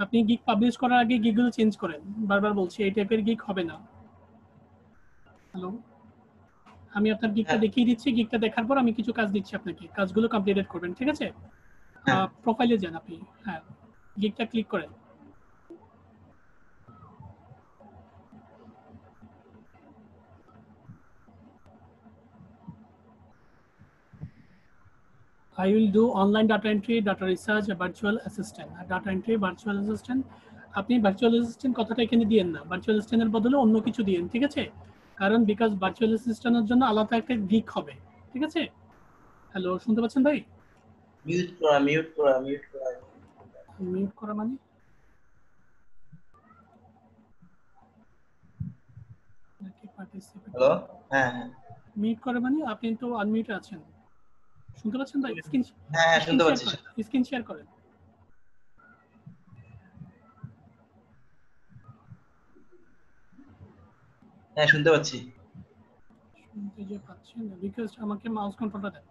আপনি গিক পাবলিশ করার আগে গিকগুলো চেঞ্জ করেন। বারবার বলছি এই টাইপের গিক হবে না। হ্যালো, আমি আপনার গিকটা দেখিয়ে দিচ্ছি। গিকটা দেখার পর আমি কিছু কাজ দিচ্ছি আপনাকে, কাজগুলো কমপ্লিট করবেন। ঠিক আছে, হ্যাঁ। প্রোফাইলে যান আপনি, হ্যাঁ গিগটা ক্লিক করেন। I will do online data entry, data research, virtual assistant. Data entry, virtual assistant. আপনি ভার্চুয়াল অ্যাসিস্ট্যান্ট কথাটা এখানে দিয়েন না, ভার্চুয়াল অ্যাসিস্ট্যান্টের বদলে অন্য কিছু দিয়েন, ঠিক আছে? কারণ বিকজ ভার্চুয়াল অ্যাসিস্ট্যান্টের জন্য আলাদা একটা গিগ হবে, ঠিক আছে? হ্যালো, শুনতে পাচ্ছেন ভাই? মিউট করা। মিউট করা মানে হ্যালো, হ্যাঁ হ্যাঁ মিউট করে মানে আপনি তো আনমিউটে আছেন, শুনতে পাচ্ছেন ভাই? হ্যাঁ শুনতে পাচ্ছি। স্ক্রিন শেয়ার করেন। হ্যাঁ শুনতে পাচ্ছি। শুনতে যে পাচ্ছেন না বিকজ আমাকে মাউস কন্ট্রোলটা দেন।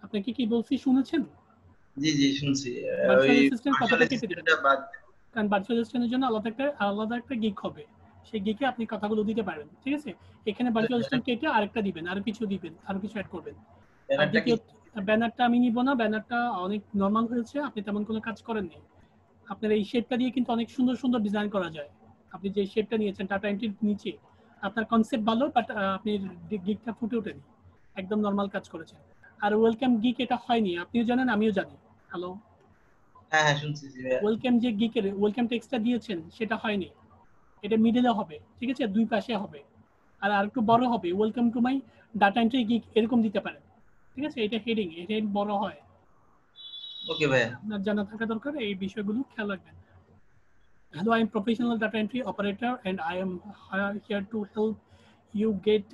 আপনি কি বলছি শুনেছেন? জি জি শুনছি। ভার্চুয়াল ওই অ্যাসিস্ট্যান্ট কথাটা কেটে দিবেন, এটা বাদ। কারণ ভার্চুয়াল অ্যাসিস্ট্যান্টের জন্য আলাদা একটা গিগ হবে, সেই গিগে আপনি কথাগুলো দিতে পারবেন, ঠিক আছে? এখানে ভার্চুয়াল অ্যাসিস্ট্যান্ট কেটে আরেকটা দিবেন, আরো কিছু দিবেন, আরো কিছু অ্যাড করবেন। আর ব্যানারটা কি? দ্বিতীয় ব্যানারটা আমি নিব না, ব্যানারটা অনেক নরমাল হয়েছে, আপনি তেমন কোনো কাজ করেননি। আপনার এই শেপটা দিয়ে কিন্তু অনেক সুন্দর সুন্দর ডিজাইন করা যায়। আপনি যে শেপটা নিয়েছেন টাটা এন্ট্রির নিচে, আপনার কনসেপ্ট ভালো, বাট আপনি গিগটা ফুটে ওঠেনি, একদম নরমাল কাজ করেছেন। আর ওয়েলকাম গিগ এটা হয়নি, আপনিও জানেন আমিও জানি। হ্যালো, হ্যাঁ হ্যাঁ শুনছি জি ভাইয়া। ওয়েলকাম যে গিগের ওয়েলকাম টেক্সটটা দিয়েছেন সেটা হয়নি, এটা মিডলে হবে, ঠিক আছে? দুই পাশে হবে, আর একটু বড় হবে, welcome to my data entry gig এরকম দিতে পারেন, ঠিক আছে? এটা হেডিং, এটা বড় হয়। ওকে ভাইয়া। আপনার জানা থাকা দরকার, এই বিষয়গুলো খেয়াল রাখবেন। Hello, I am professional data entry operator and I am here to help you get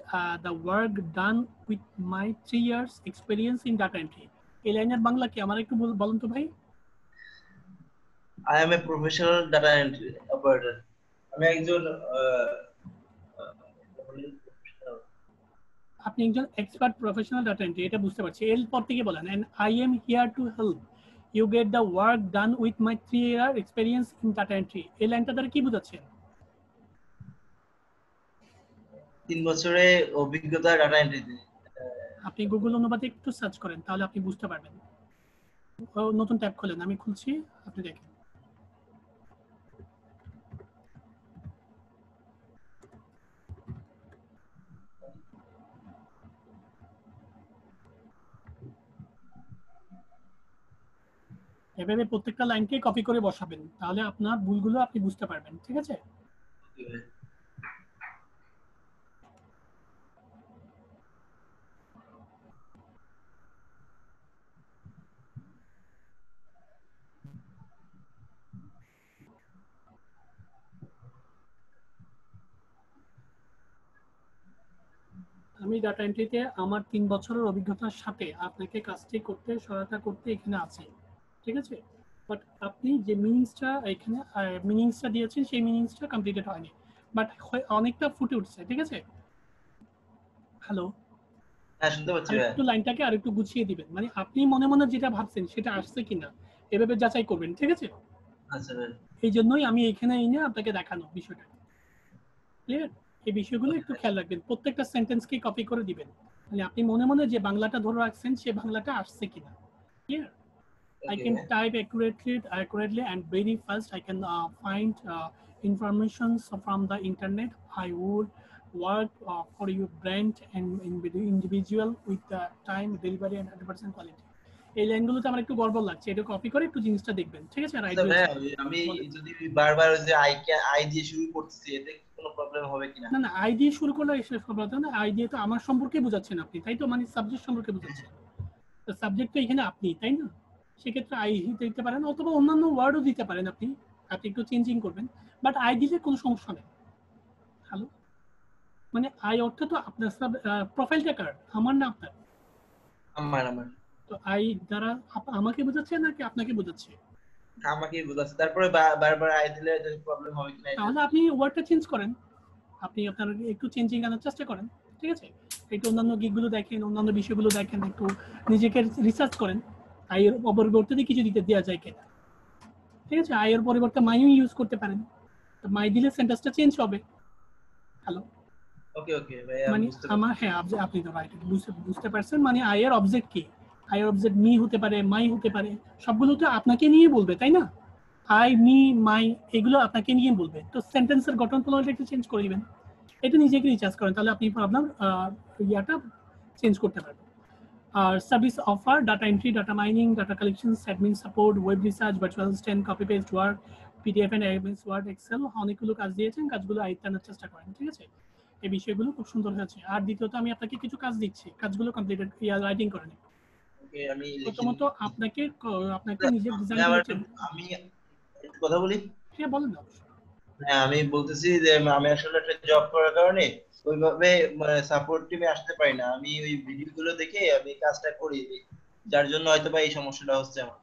the work done with my 3 years experience in data entry. এই লাইনের বাংলা কি আমার একটু বলুন তো ভাই? I am a professional data entry operator. আমি একজন আপনি একজন এক্সপার্ট প্রফেশনাল ডাটা এন্ট্রি, এটা বুঝতে পারছি। এর পর থেকে বলেন and I am here to help you get the work done with my 3 year experience in data entry. এই লাইনটা দ্বারা কি বোঝাচ্ছেন? 3 বছরে অভিজ্ঞতা ডাটা এন্ট্রিতে। আপনি গুগল অনুবাদে একটু সার্চ করেন, তাহলে আপনি বুঝতে পারবেন। নতুন ট্যাব খোলেন, আমি খুলছি, আপনি দেখেন। এভাবে প্রত্যেকটা লাইনকে কপি করে বসাবেন, তাহলে আপনার ভুলগুলো আপনি বুঝতে পারবেন, ঠিক আছে? আমি ডাটা এন্ট্রিতে আমার 3 বছরের অভিজ্ঞতার সাথে আপনাকে কাজটি করতে সহায়তা করতে এখানে আছি, ঠিক আছে? বাট আপনি যে মিনিংসটা এখানে মিনিংসটা দিয়েছেন সেই মিনিংসটা কমপ্লিটেড হয়নি, বাট অনেকটা ফুটে উঠছে, ঠিক আছে? হ্যালো, হ্যাঁ শুনতে পাচ্ছি ভাইয়া। একটু লাইনটাকে আরেকটু গুছিয়ে দিবেন, মানে আপনি মনে মনে যেটা ভাবছেন সেটা আসছে কিনা এভাবে যাচাই করবেন, ঠিক আছে? আচ্ছা ভাই। এই জন্যই আমি এখানে এনে আপনাকে দেখানো বিষয়টা, ক্লিয়ার? এই বিষয়গুলো একটু খেয়াল রাখবেন, প্রত্যেকটা সেন্টেন্সকে কপি করে দিবেন, মানে আপনি মনে মনে যে বাংলাটা ধরে রাখছেন সে বাংলাটা আসছে কিনা, clear? I can type accurately and very fast. I can find information from the internet. I would work for your brand and individual with the time, delivery and 100% quality. এই লাইনগুলোতে আমার একটু গড়বড় লাগছে, এটা কপি করে একটু জিনিসটা দেখবেন, ঠিক আছে? আর আচ্ছা ভাইয়া, আমি যদি বারবার ওই যে আই দিয়ে শুরু করতেছি, এতে কি কোনো প্রবলেম হবে কিনা? না আই দিয়ে শুরু করলে শেষ করতে হবে না, আই দিয়ে তো আমার সম্পর্কে বোঝাচ্ছেন আপনি, তাই তো? মানে সাবজেক্ট সম্পর্কে বোঝাচ্ছেন, তো সাবজেক্ট তো এখানে আপনি, তাই না? সেক্ষেত্রে আই দিতে পারেন, অথবা অন্যান্য ওয়ার্ডও দিতে পারেন, আপনি একটু চেঞ্জিং করবেন, বাট আই দিলে কোনো সমস্যা নেই। হ্যালো, মানে আই অর্থ তো আপনার প্রোফাইলটা কার, আমার না আপনার? আমার। তো আই দ্বারা আমাকে বোঝাচ্ছে নাকি আপনাকে বোঝাচ্ছে? আমাকেই বোঝাচ্ছে। তারপরে বারবার আই দিলে প্রবলেম হবে কিনা? তাহলে আপনি ওয়ার্ডটা চেঞ্জ করেন, আপনি আপনার একটু চেঞ্জিং আনার চেষ্টা করেন, ঠিক আছে? একটু অন্যান্য গিকগুলো দেখেন, অন্যান্য বিষয়গুলো দেখেন, একটু নিজেকে রিসার্চ করেন আইয়ের পরিবর্তে কিছু দেওয়া যায় কিনা, ঠিক আছে? আইয়ের পরিবর্তে মাইও ইউজ করতে পারেন, তো মাই দিলে সেন্টেন্সটা চেঞ্জ হবে। হ্যালো, ওকে ওকে ভাই আমি মানে বুঝতে পারছি। আমার হ্যাঁ আপনি তো রাইট বুঝতে পারছেন। মানে আই এর অবজেক্ট কি? আই এর অবজেক্ট মি হতে পারে, মাই হতে পারে, সবগুলো তো আপনাকে নিয়ে বলবে, তাই না? আই, মি, মাই এগুলো আপনাকে নিয়ে বলবে। তো সেন্টেন্সের গঠন প্রণালীটা একটু চেঞ্জ করে দিবেন। এটা নিজেকে রিচার্জ করেন, তাহলে আপনি আপনার ইয়াটা চেঞ্জ করতে পারবেন। আর service offer, data entry, data mining, data collection, admin support, web research, virtual assistant, copy paste work, PDF and MS Word, Excel, অনেকগুলো কাজ দিয়েছেন। কাজগুলো আয়ত্তে আনার চেষ্টা করেন, ঠিক আছে? এই বিষয়গুলো খুব সুন্দর হয়েছে। আর দ্বিতীয়ত আমি আপনাকে কিছু কাজ দিচ্ছি, কাজগুলো কমপ্লিটেড রাইটিং করেন। ওকে আমি লিখে প্রথমত আপনাকে নিজের আমি আবার ডিজাইন আমি একটু কথা বলি। হ্যাঁ বলেন না। হ্যাঁ আমি বলতেছি যে আমি আসলে একটা জব করার কারণে ওইভাবে সাপোর্ট টিমে আসতে পারি না। আমি ওই ভিডিওগুলো দেখে আমি কাজটা করি, যার জন্য হয়তো বা এই সমস্যাটা হচ্ছে আমার।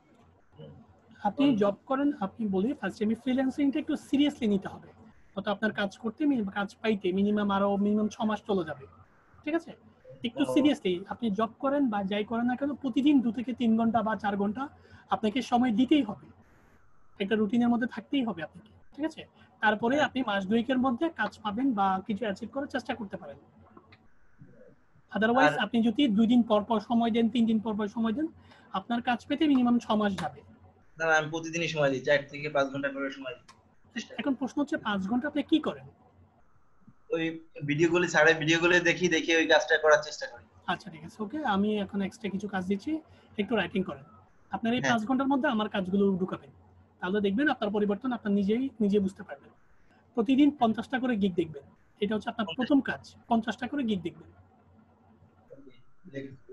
আপনি জব করেন, আপনি বলি ফার্স্ট আমি ফ্রিল্যান্সিংটা একটু সিরিয়াসলি নিতে হবে। কত আপনার কাজ করতে কাজ পাইতে মিনিমাম 6 মাস চলে যাবে, ঠিক আছে? একটু সিরিয়াসলি আপনি জব করেন বা যাই করেন না কেন, প্রতিদিন 2 থেকে 3 ঘন্টা বা 4 ঘন্টা আপনাকে সময় দিতেই হবে। একটা রুটিনের মধ্যে থাকতেই হবে আপনাকে, ঠিক আছে? তারপরে আপনি মাস 2 এর মধ্যে কাজ পাবেন বা কিছু অ্যাচিভ করার চেষ্টা করতে পারেন। আদারওয়াইজ আপনি যদি 2 দিন পর পর সময় দেন, 3 দিন পর পর সময় দেন, আপনার কাজ পেতে মিনিমাম 6 মাস যাবে। না আমি প্রতিদিনই সময় দিই, 4 থেকে 5 ঘন্টা করে সময় দিই। এখন প্রশ্ন হচ্ছে 5 ঘন্টা আপনি কি করেন? ওই ভিডিওগুলো দেখি দেখে ওই কাজটা করার চেষ্টা করি। আচ্ছা ঠিক আছে, ওকে। আমি এখন এক্সট্রা কিছু কাজ দিচ্ছি, একটু রাইটিং করেন। আপনার এই হ্যাঁ। 5 ঘন্টার মধ্যে আমার কাজগুলো ঢুকাবেন, তাহলে দেখবেন আপনার পরিবর্তন আপনার নিজে বুঝতে পারবেন। প্রতিদিন 50টা করে গিগ দেখবেন, এটা হচ্ছে আপনার প্রথম কাজ। 50টা করে গিগ দেখবেন।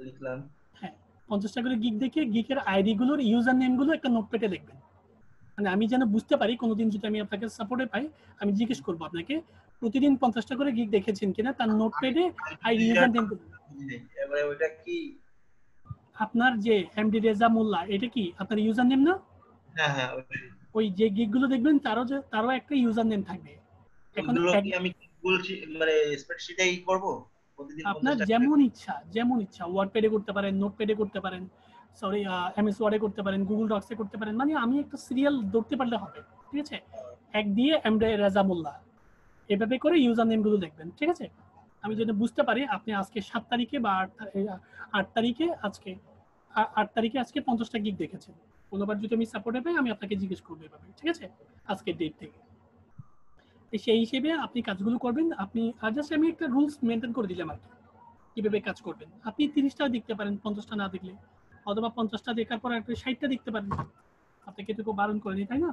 লিখলাম। হ্যাঁ, 50টা করে গিগ দেখে গিগের আইডি গুলোর ইউজার নেম গুলো একটা নোটপ্যাডে দেখবেন। মানে আমি যেন বুঝতে পারি, কোনোদিন যদি আমি আপনাকে সাপোর্টে পাই, আমি জিজ্ঞেস করবো আপনাকে প্রতিদিন 50টা করে গিগ দেখেছেন কিনা, তার নোটপ্যাডে আইডি ইউজার নেম। এবারে ওইটা কি? আপনার যে এমডি রেজা মোল্লা, এটা কি আপনার ইউজার নেম না? হ্যাঁ হ্যাঁ অবশ্যই। ওই যে গিগ গুলো দেখবেন তারও একটা ইউজার নেম থাকবে। এখন এগুলো কি আমি বলছি স্প্রেডশিটেই করব প্রতিদিন আপনার 50টা? যেমন ইচ্ছা ওয়ার্ডপ্যাডে করতে পারেন, নোটপ্যাডে করতে পারেন, সরি এমএস ওয়ার্ডে করতে পারেন, গুগল ডক্সে করতে পারেন। মানে আমি একটা সিরিয়াল ধরতে পারলে হবে, ঠিক আছে? এক দিয়ে এমডি রেজা মোল্লা এভাবে করে ইউজার নেম গুলো দেখবেন, ঠিক আছে? আমি যদি বুঝতে পারি আপনি আজকে 7 তারিখে বা 8 তারিখে আজকে 8 তারিখে আজকে 50টা গিগ দেখেছেন। কোনোবার যদি আমি সাপোর্টে পাই, আমি আপনাকে জিজ্ঞেস করবো এভাবে, ঠিক আছে? আজকের ডেট থেকে। সেই হিসেবে আপনি কাজগুলো করবেন। আপনি জাস্ট আমি একটা রুলস মেনটেন করে দিলাম আর কি, কিভাবে কাজ করবেন। আপনি 30টা দেখতে পারেন 50টা না দেখলে, অথবা 50টা দেখার পর আপনি 60টা দেখতে পারেন। আপনাকে তো কেউ বারণ করেনি, তাই না?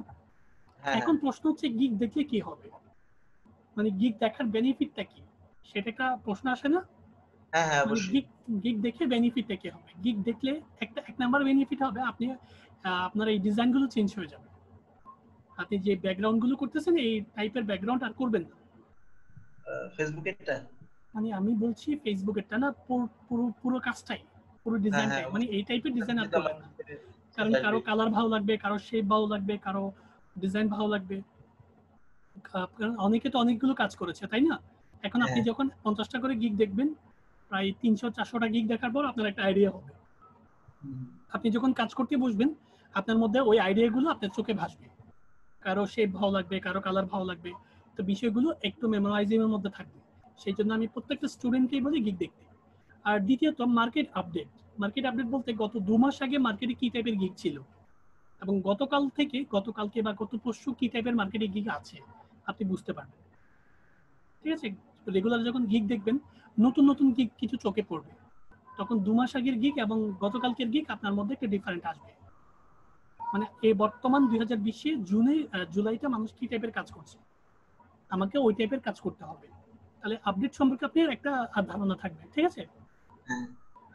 এখন প্রশ্ন হচ্ছে গিগ দেখলে কি হবে, মানে গিগ দেখার বেনিফিটটা কি, সেটা একটা প্রশ্ন আসে না? হ্যাঁ হ্যাঁ মানে অবশ্যই। গিগ দেখে বেনিফিটটা কি হবে? গিগ দেখলে এক নাম্বার বেনিফিট হবে, আপনি আপনার এই ডিজাইন গুলো চেঞ্জ হয়ে যাবে। আপনি যে ব্যাকগ্রাউন্ড গুলো করতেছেন, এই টাইপের ব্যাকগ্রাউন্ড আর করবেন না। ফেসবুকেরটা? মানে আমি বলছি ফেসবুকেরটা না, পুরো কাজটাই, পুরো ডিজাইনটাই, মানে এই টাইপের ডিজাইন আর করবেন না। কারণ কারো কালার ভালো লাগবে, কারো শেপ ভালো লাগবে, কারো ডিজাইন ভালো লাগবে। কারণ অনেকে তো অনেকগুলো কাজ করেছে, তাই না? এখন আপনি যখন 50টা করে গিগ দেখবেন, প্রায় 300-400টা গিগ দেখার পর আপনার একটা আইডিয়া হবে। আপনি যখন কাজ করতে বসবেন, আপনার মধ্যে ওই আইডিয়াগুলো আপনার চোখে ভাসবে। কারো শেপ ভালো লাগবে, কারো কালার ভালো লাগবে। তো বিষয়গুলো একটু মেমোরাইজিং এর মধ্যে থাকবে। সেই জন্য আমি প্রত্যেকটা স্টুডেন্টকেই বলি গিগ দেখতে। আর দ্বিতীয়ত মার্কেট আপডেট বলতে গত 2 মাস আগে মার্কেটে কি টাইপের গিগ ছিল, এবং গতকালকে বা গত পরশু কি টাইপের মার্কেটে গিগ আছে, আপনি বুঝতে পারবেন, ঠিক আছে? রেগুলার যখন গিগ দেখবেন, নতুন গিগ কিছু চোখে পড়বে, তখন 2 মাস আগের গিগ এবং গতকালকের গিগ আপনার মধ্যে একটা ডিফারেন্ট আসবে। মানে এই বর্তমান 2020 জুলাইতে মানুষ কি টাইপের কাজ করছে, আমাকে ওই টাইপের কাজ করতে হবে। তাহলে আপডেট সম্পর্কে আপনার একটা ধারণা থাকবে, ঠিক আছে?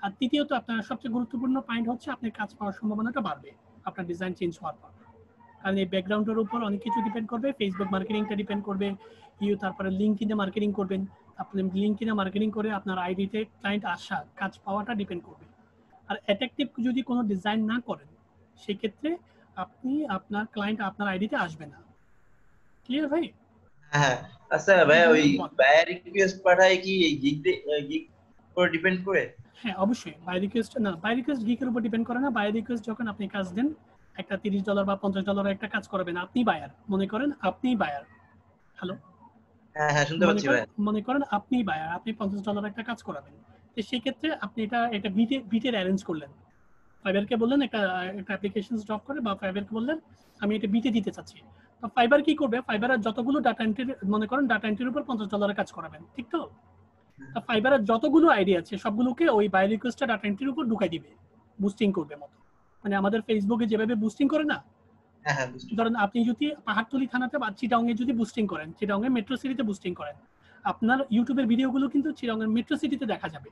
আর তৃতীয়ত আপনার সবচেয়ে গুরুত্বপূর্ণ পয়েন্ট হচ্ছে আপনার কাজ পাওয়ার সম্ভাবনাটা বাড়বে আপনার ডিজাইন চেঞ্জ হওয়ার পর। কারণ এই ব্যাকগ্রাউন্ডের উপর অনেক কিছু ডিপেন্ড করবে। ফেসবুক মার্কেটিংটা ডিপেন্ড করবে, তারপরে লিঙ্কডইনে মার্কেটিং করবেন। আপনি লিঙ্কডইনে মার্কেটিং করে আপনার আইডিতে ক্লায়েন্ট আসা, কাজ পাওয়াটা ডিপেন্ড করবে। আর অ্যাট্রাকটিভ যদি কোনো ডিজাইন না করেন, সেই ক্ষেত্রে আপনি আপনার ক্লায়েন্ট আপনার আইডিতে আসবে না। ক্লিয়ার ভাই? হ্যাঁ আচ্ছা ভাই, ওই বায়ার রিকোয়েস্ট পাঠায় কি এই গিগ উপর ডিপেন্ড করে? হ্যাঁ অবশ্যই। বাই রিকোয়েস্ট গিগের উপর ডিপেন্ড করে না। বাই রিকোয়েস্ট যখন আপনি কাজ দেন, একটা $30 বা $50 একটা কাজ করবেন, আপনি বায়ার মনে করেন, আপনি বায়ার। হ্যালো, হ্যাঁ হ্যাঁ শুনতে পাচ্ছি ভাই। মনে করেন আপনি বায়ার, আপনি $50 একটা কাজ করাবেন, তো সেই ক্ষেত্রে আপনি এটা বিটের অ্যারেঞ্জ করলেন, ফাইবারকে বললেন একটা অ্যাপ্লিকেশন ড্রপ করে, বা ফাইবারকে বললেন আমি এটা বিটে দিতে চাচ্ছি। তো ফাইবার কি করবে, ফাইবারের যতগুলো ডাটা এন্ট্রি, মনে করেন ডাটা এন্ট্রির উপর $50 কাজ করাবেন, ঠিক তো? তো ফাইবারের যতগুলো আইডিয়া আছে সবগুলোকে ওই বাই রিকোয়েস্টটা ডাটা এন্ট্রির উপর ঢুকাই দিবে, বুস্টিং করবে মতো। মানে আমাদের ফেসবুকে যেভাবে বুস্টিং করে না, হ্যাঁ হ্যাঁ বুঝতে ধরেন আপনি যদি পাহাড়তলি থানাতে বা চিটাংয়ে যদি বুস্টিং করেন, চিটাংয়ে মেট্রো সিটিতে বুস্টিং করেন, আপনার ইউটিউবের ভিডিওগুলো কিন্তু চিটাংয়ের মেট্রো সিটিতে দেখা যাবে।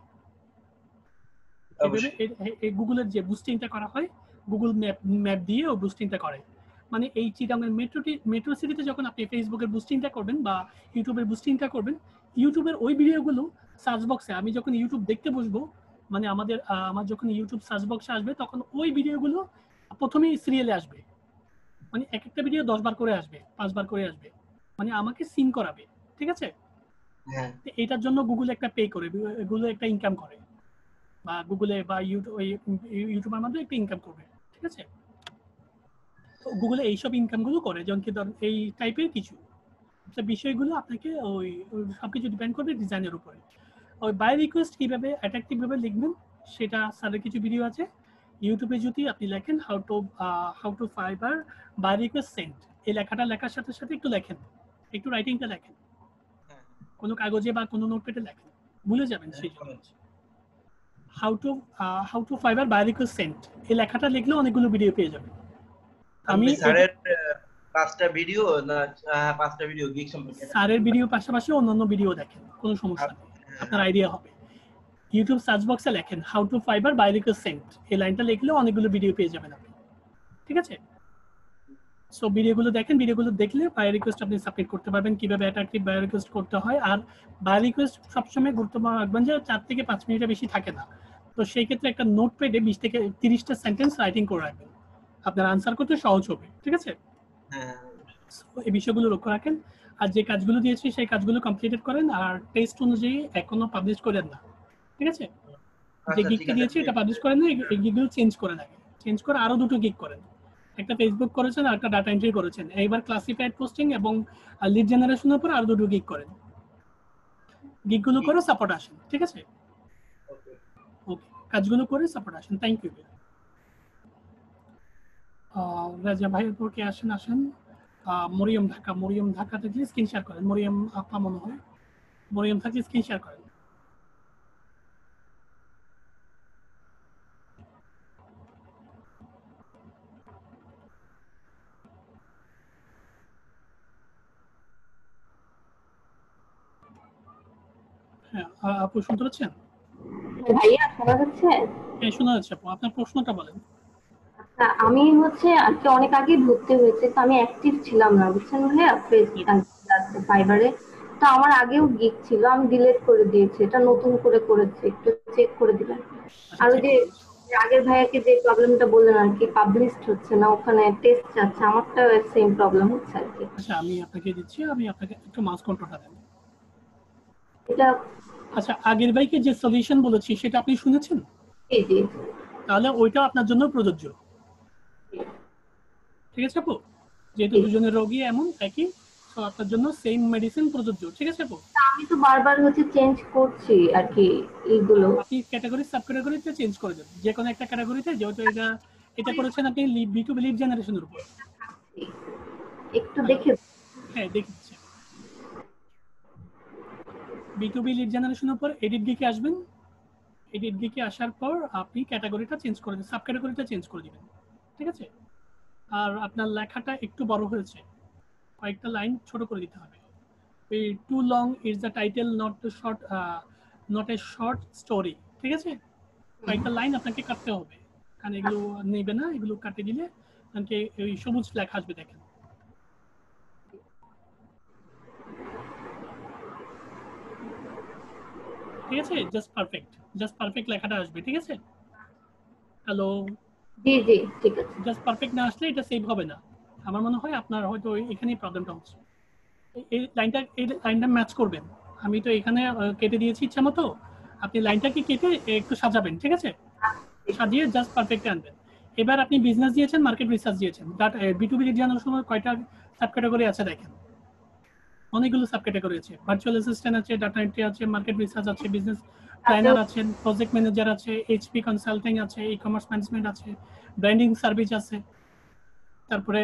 এভাবে এই গুগলের যে বুস্টিংটা করা হয়, গুগল ম্যাপ দিয়ে ও বুস্টিংটা করে। মানে এই চিটাংয়ের মেট্রো সিটিতে যখন আপনি ফেসবুকের বুস্টিংটা করবেন বা ইউটিউবের বুস্টিংটা করবেন, ইউটিউবের ওই ভিডিওগুলো সার্চ বক্সে, আমি যখন ইউটিউব দেখতে বসবো, মানে আমার যখন ইউটিউব সার্চ বক্সে আসবে, তখন ওই ভিডিওগুলো প্রথমেই সিরিয়ালে আসবে। মানে এক একটা ভিডিও 10 বার করে আসবে, 5 বার করে আসবে, মানে আমাকে সিন করাবে, ঠিক আছে? হ্যাঁ এটার জন্য গুগল একটা পে করে, গুগল একটা ইনকাম করে, বা গুগলে বা ইউটিউবের মাধ্যমে একটা ইনকাম করবে, ঠিক আছে? তো গুগলে এইসব ইনকামগুলো করে, যেমন কি ধরেন এই টাইপের কিছু বিষয়গুলো আপনাকে ওই সবকিছু ডিপেন্ড করবে ডিজাইনের উপরে। ওই বাই রিকোয়েস্ট কিভাবে অ্যাট্রাকটিভ ভাবে লিখবেন সেটা স্যারের কিছু ভিডিও আছে ইউটিউবে। যদি আপনি লেখেন how to Fiverr buy request send, এই লেখাটা লেখার সাথে সাথে একটু লেখেন, একটু রাইটিংটা লেখেন, কোনো কাগজে বা কোনো নোটপ্যাডে লেখেন, ভুলে যাবেন সেই জন্য। How to Fiverr buy request send, এই লেখাটা লিখলে অনেকগুলো ভিডিও পেয়ে যাবেন। আমি স্যারের 5টা ভিডিও না 5টা ভিডিও গিগ সম্পর্কে, স্যারের ভিডিও পাশাপাশি অন্যান্য ভিডিও দেখেন, কোনো সমস্যা নেই, আপনার আইডিয়া হবে। ইউটিউব সার্চ বক্সে লেখেন how to Fiverr buy request send, এই লাইনটা লিখলে অনেকগুলো ভিডিও পেয়ে যাবেন আপনি, ঠিক আছে? সো ভিডিওগুলো দেখেন, ভিডিওগুলো দেখলে বাই রিকোয়েস্ট আপনি সাবমিট করতে পারবেন, কিভাবে অ্যাট্রাকটিভ বাই রিকোয়েস্ট করতে হয়। আর বাই রিকোয়েস্ট সবসময় গুরুত্বপূর্ণ রাখবেন যে 4 থেকে 5 মিনিটের বেশি থাকে না। তো সেই ক্ষেত্রে একটা নোটপ্যাডে 20 থেকে 30টা সেন্টেন্স রাইটিং করে রাখবেন, আপনার আনসার করতে সহজ হবে, ঠিক আছে? হ্যাঁ এই বিষয়গুলো লক্ষ্য রাখেন। আর যে কাজগুলো দিয়েছি সেই কাজগুলো কমপ্লিটেড করেন, আর টেস্ট অনুযায়ী এখনো পাবলিশ করেন না, ঠিক আছে? যে গিগটা দিয়েছি এটা পাবলিশ করেন না, এই গিগগুলো চেঞ্জ করে লাগে, চেঞ্জ করে আরো 2টো গিগ করেন, একটা ফেসবুক করেছেন আর একটা ডাটা এন্ট্রি করেছেন, এইবার ক্লাসিফাইড পোস্টিং এবং লিড জেনারেশনের উপর আরো 2টো গিগ করেন, গিগগুলো করে সাপোর্ট আসেন, ঠিক আছে? ওকে, কাজগুলো করে সাপোর্ট আসেন। Thank you. রাজা ভাইয়ের পর কে আসেন? মরিয়ম ঢাকা থেকে স্ক্রিন শেয়ার করেন, মরিয়ম আপা মনে হয়, মরিয়ম থাকলে স্ক্রিন শেয়ার করেন। হ্যাঁ আপু শুনতে পাচ্ছেন? ভাইয়া শোনা যাচ্ছে? হ্যাঁ শোনা যাচ্ছে আপু, আপনার প্রশ্নটা বলেন। আচ্ছা, আমি আজকে অনেক আগে ভর্তি হয়েছে, তো আমি অ্যাক্টিভ ছিলাম না, বুঝছেন ভাইয়া, ফাইবারে। তো আমার আগেও গিগ ছিল, আমি ডিলিট করে দিয়েছি, এটা নতুন করে করেছি, একটু চেক করে দিবেন। আর ওই যে আগের ভাইয়াকে যে প্রবলেমটা বললেন আর কি, পাবলিশড হচ্ছে না, ওখানে টেস্ট যাচ্ছে, আমারটা সেম প্রবলেম হচ্ছে আর কি। আচ্ছা আমি আপনাকে দিচ্ছি, আমি আপনাকে একটু মাউস কন্ট্রোলটা দেন। এটা আচ্ছা আগের ভাইকে যে সলিউশন বলেছি সেটা আপনি শুনেছেন? জি জি। তাহলে ওইটা আপনার জন্য প্রযোজ্য, ঠিক আছে আপু? যেহেতু দুজনের রোগী এমন একই, তো আপনার জন্য সেম মেডিসিন প্রযোজ্য, ঠিক আছে আপু? আমি তো বারবার চেঞ্জ করছি আর কি এইগুলো। আপনি ক্যাটাগরি সাব ক্যাটাগরিতে চেঞ্জ করে দেন, যে কোনো একটা ক্যাটাগরিতে, যেহেতু এটা করেছেন আপনি B2B লিড জেনারেশনের উপর। একটু দেখে। হ্যাঁ দেখে দিচ্ছি। B2B লিড জেনারেশনের উপর এডিট গিকে আসবেন, এডিট গিকে আসার পর আপনি ক্যাটাগরিটা চেঞ্জ করে দেবেন, সাব ক্যাটাগরিটা চেঞ্জ করে দিবেন, ঠিক আছে? আর আপনার লেখাটা একটু বড় হয়েছে, কয়েকটা লাইন ছোট করে দিতে হবে। Too long is the title, not a short story, ঠিক আছে? কয়েকটা লাইন আপনাকে কাটতে হবে, কারণ এগুলো নেবে না, এগুলো কাটে দিলে আপনাকে ওই সবুজ লেখা আসবে, দেখেন। ঠিক আছে? জাস্ট পারফেক্ট লেখাটা আসবে, ঠিক আছে? হ্যালো, জি জি ঠিক আছে। জাস্ট পারফেক্ট না আসলে এটা সেভ হবে না। আমার মনে হয় আপনার হয়তো এখানেই প্রবলেমটা হচ্ছে। এই লাইনটা ম্যাচ করবেন। আমি তো এখানে কেটে দিয়েছি ইচ্ছা মতো, আপনি লাইনটাকে কেটে একটু সাজাবেন, ঠিক আছে? সাজিয়ে জাস্ট পারফেক্ট আনবেন। এবার আপনি বিজনেস দিয়েছেন, মার্কেট রিসার্চ দিয়েছেন, বাট B2B লিড জেনারেশনের কয়টা সাব ক্যাটাগরি আছে দেখেন। অনেকগুলো সাব ক্যাটাগরি আছে, ভার্চুয়াল অ্যাসিস্ট্যান্ট আছে, ডাটা এন্ট্রি আছে, মার্কেট রিসার্চ আছে, বিজনেস প্ল্যানার আছেন, প্রজেক্ট ম্যানেজার আছে, এইচপি কনসাল্টিং আছে, ই কমার্স ম্যানেজমেন্ট আছে, ব্র্যান্ডিং সার্ভিস আছে, তারপরে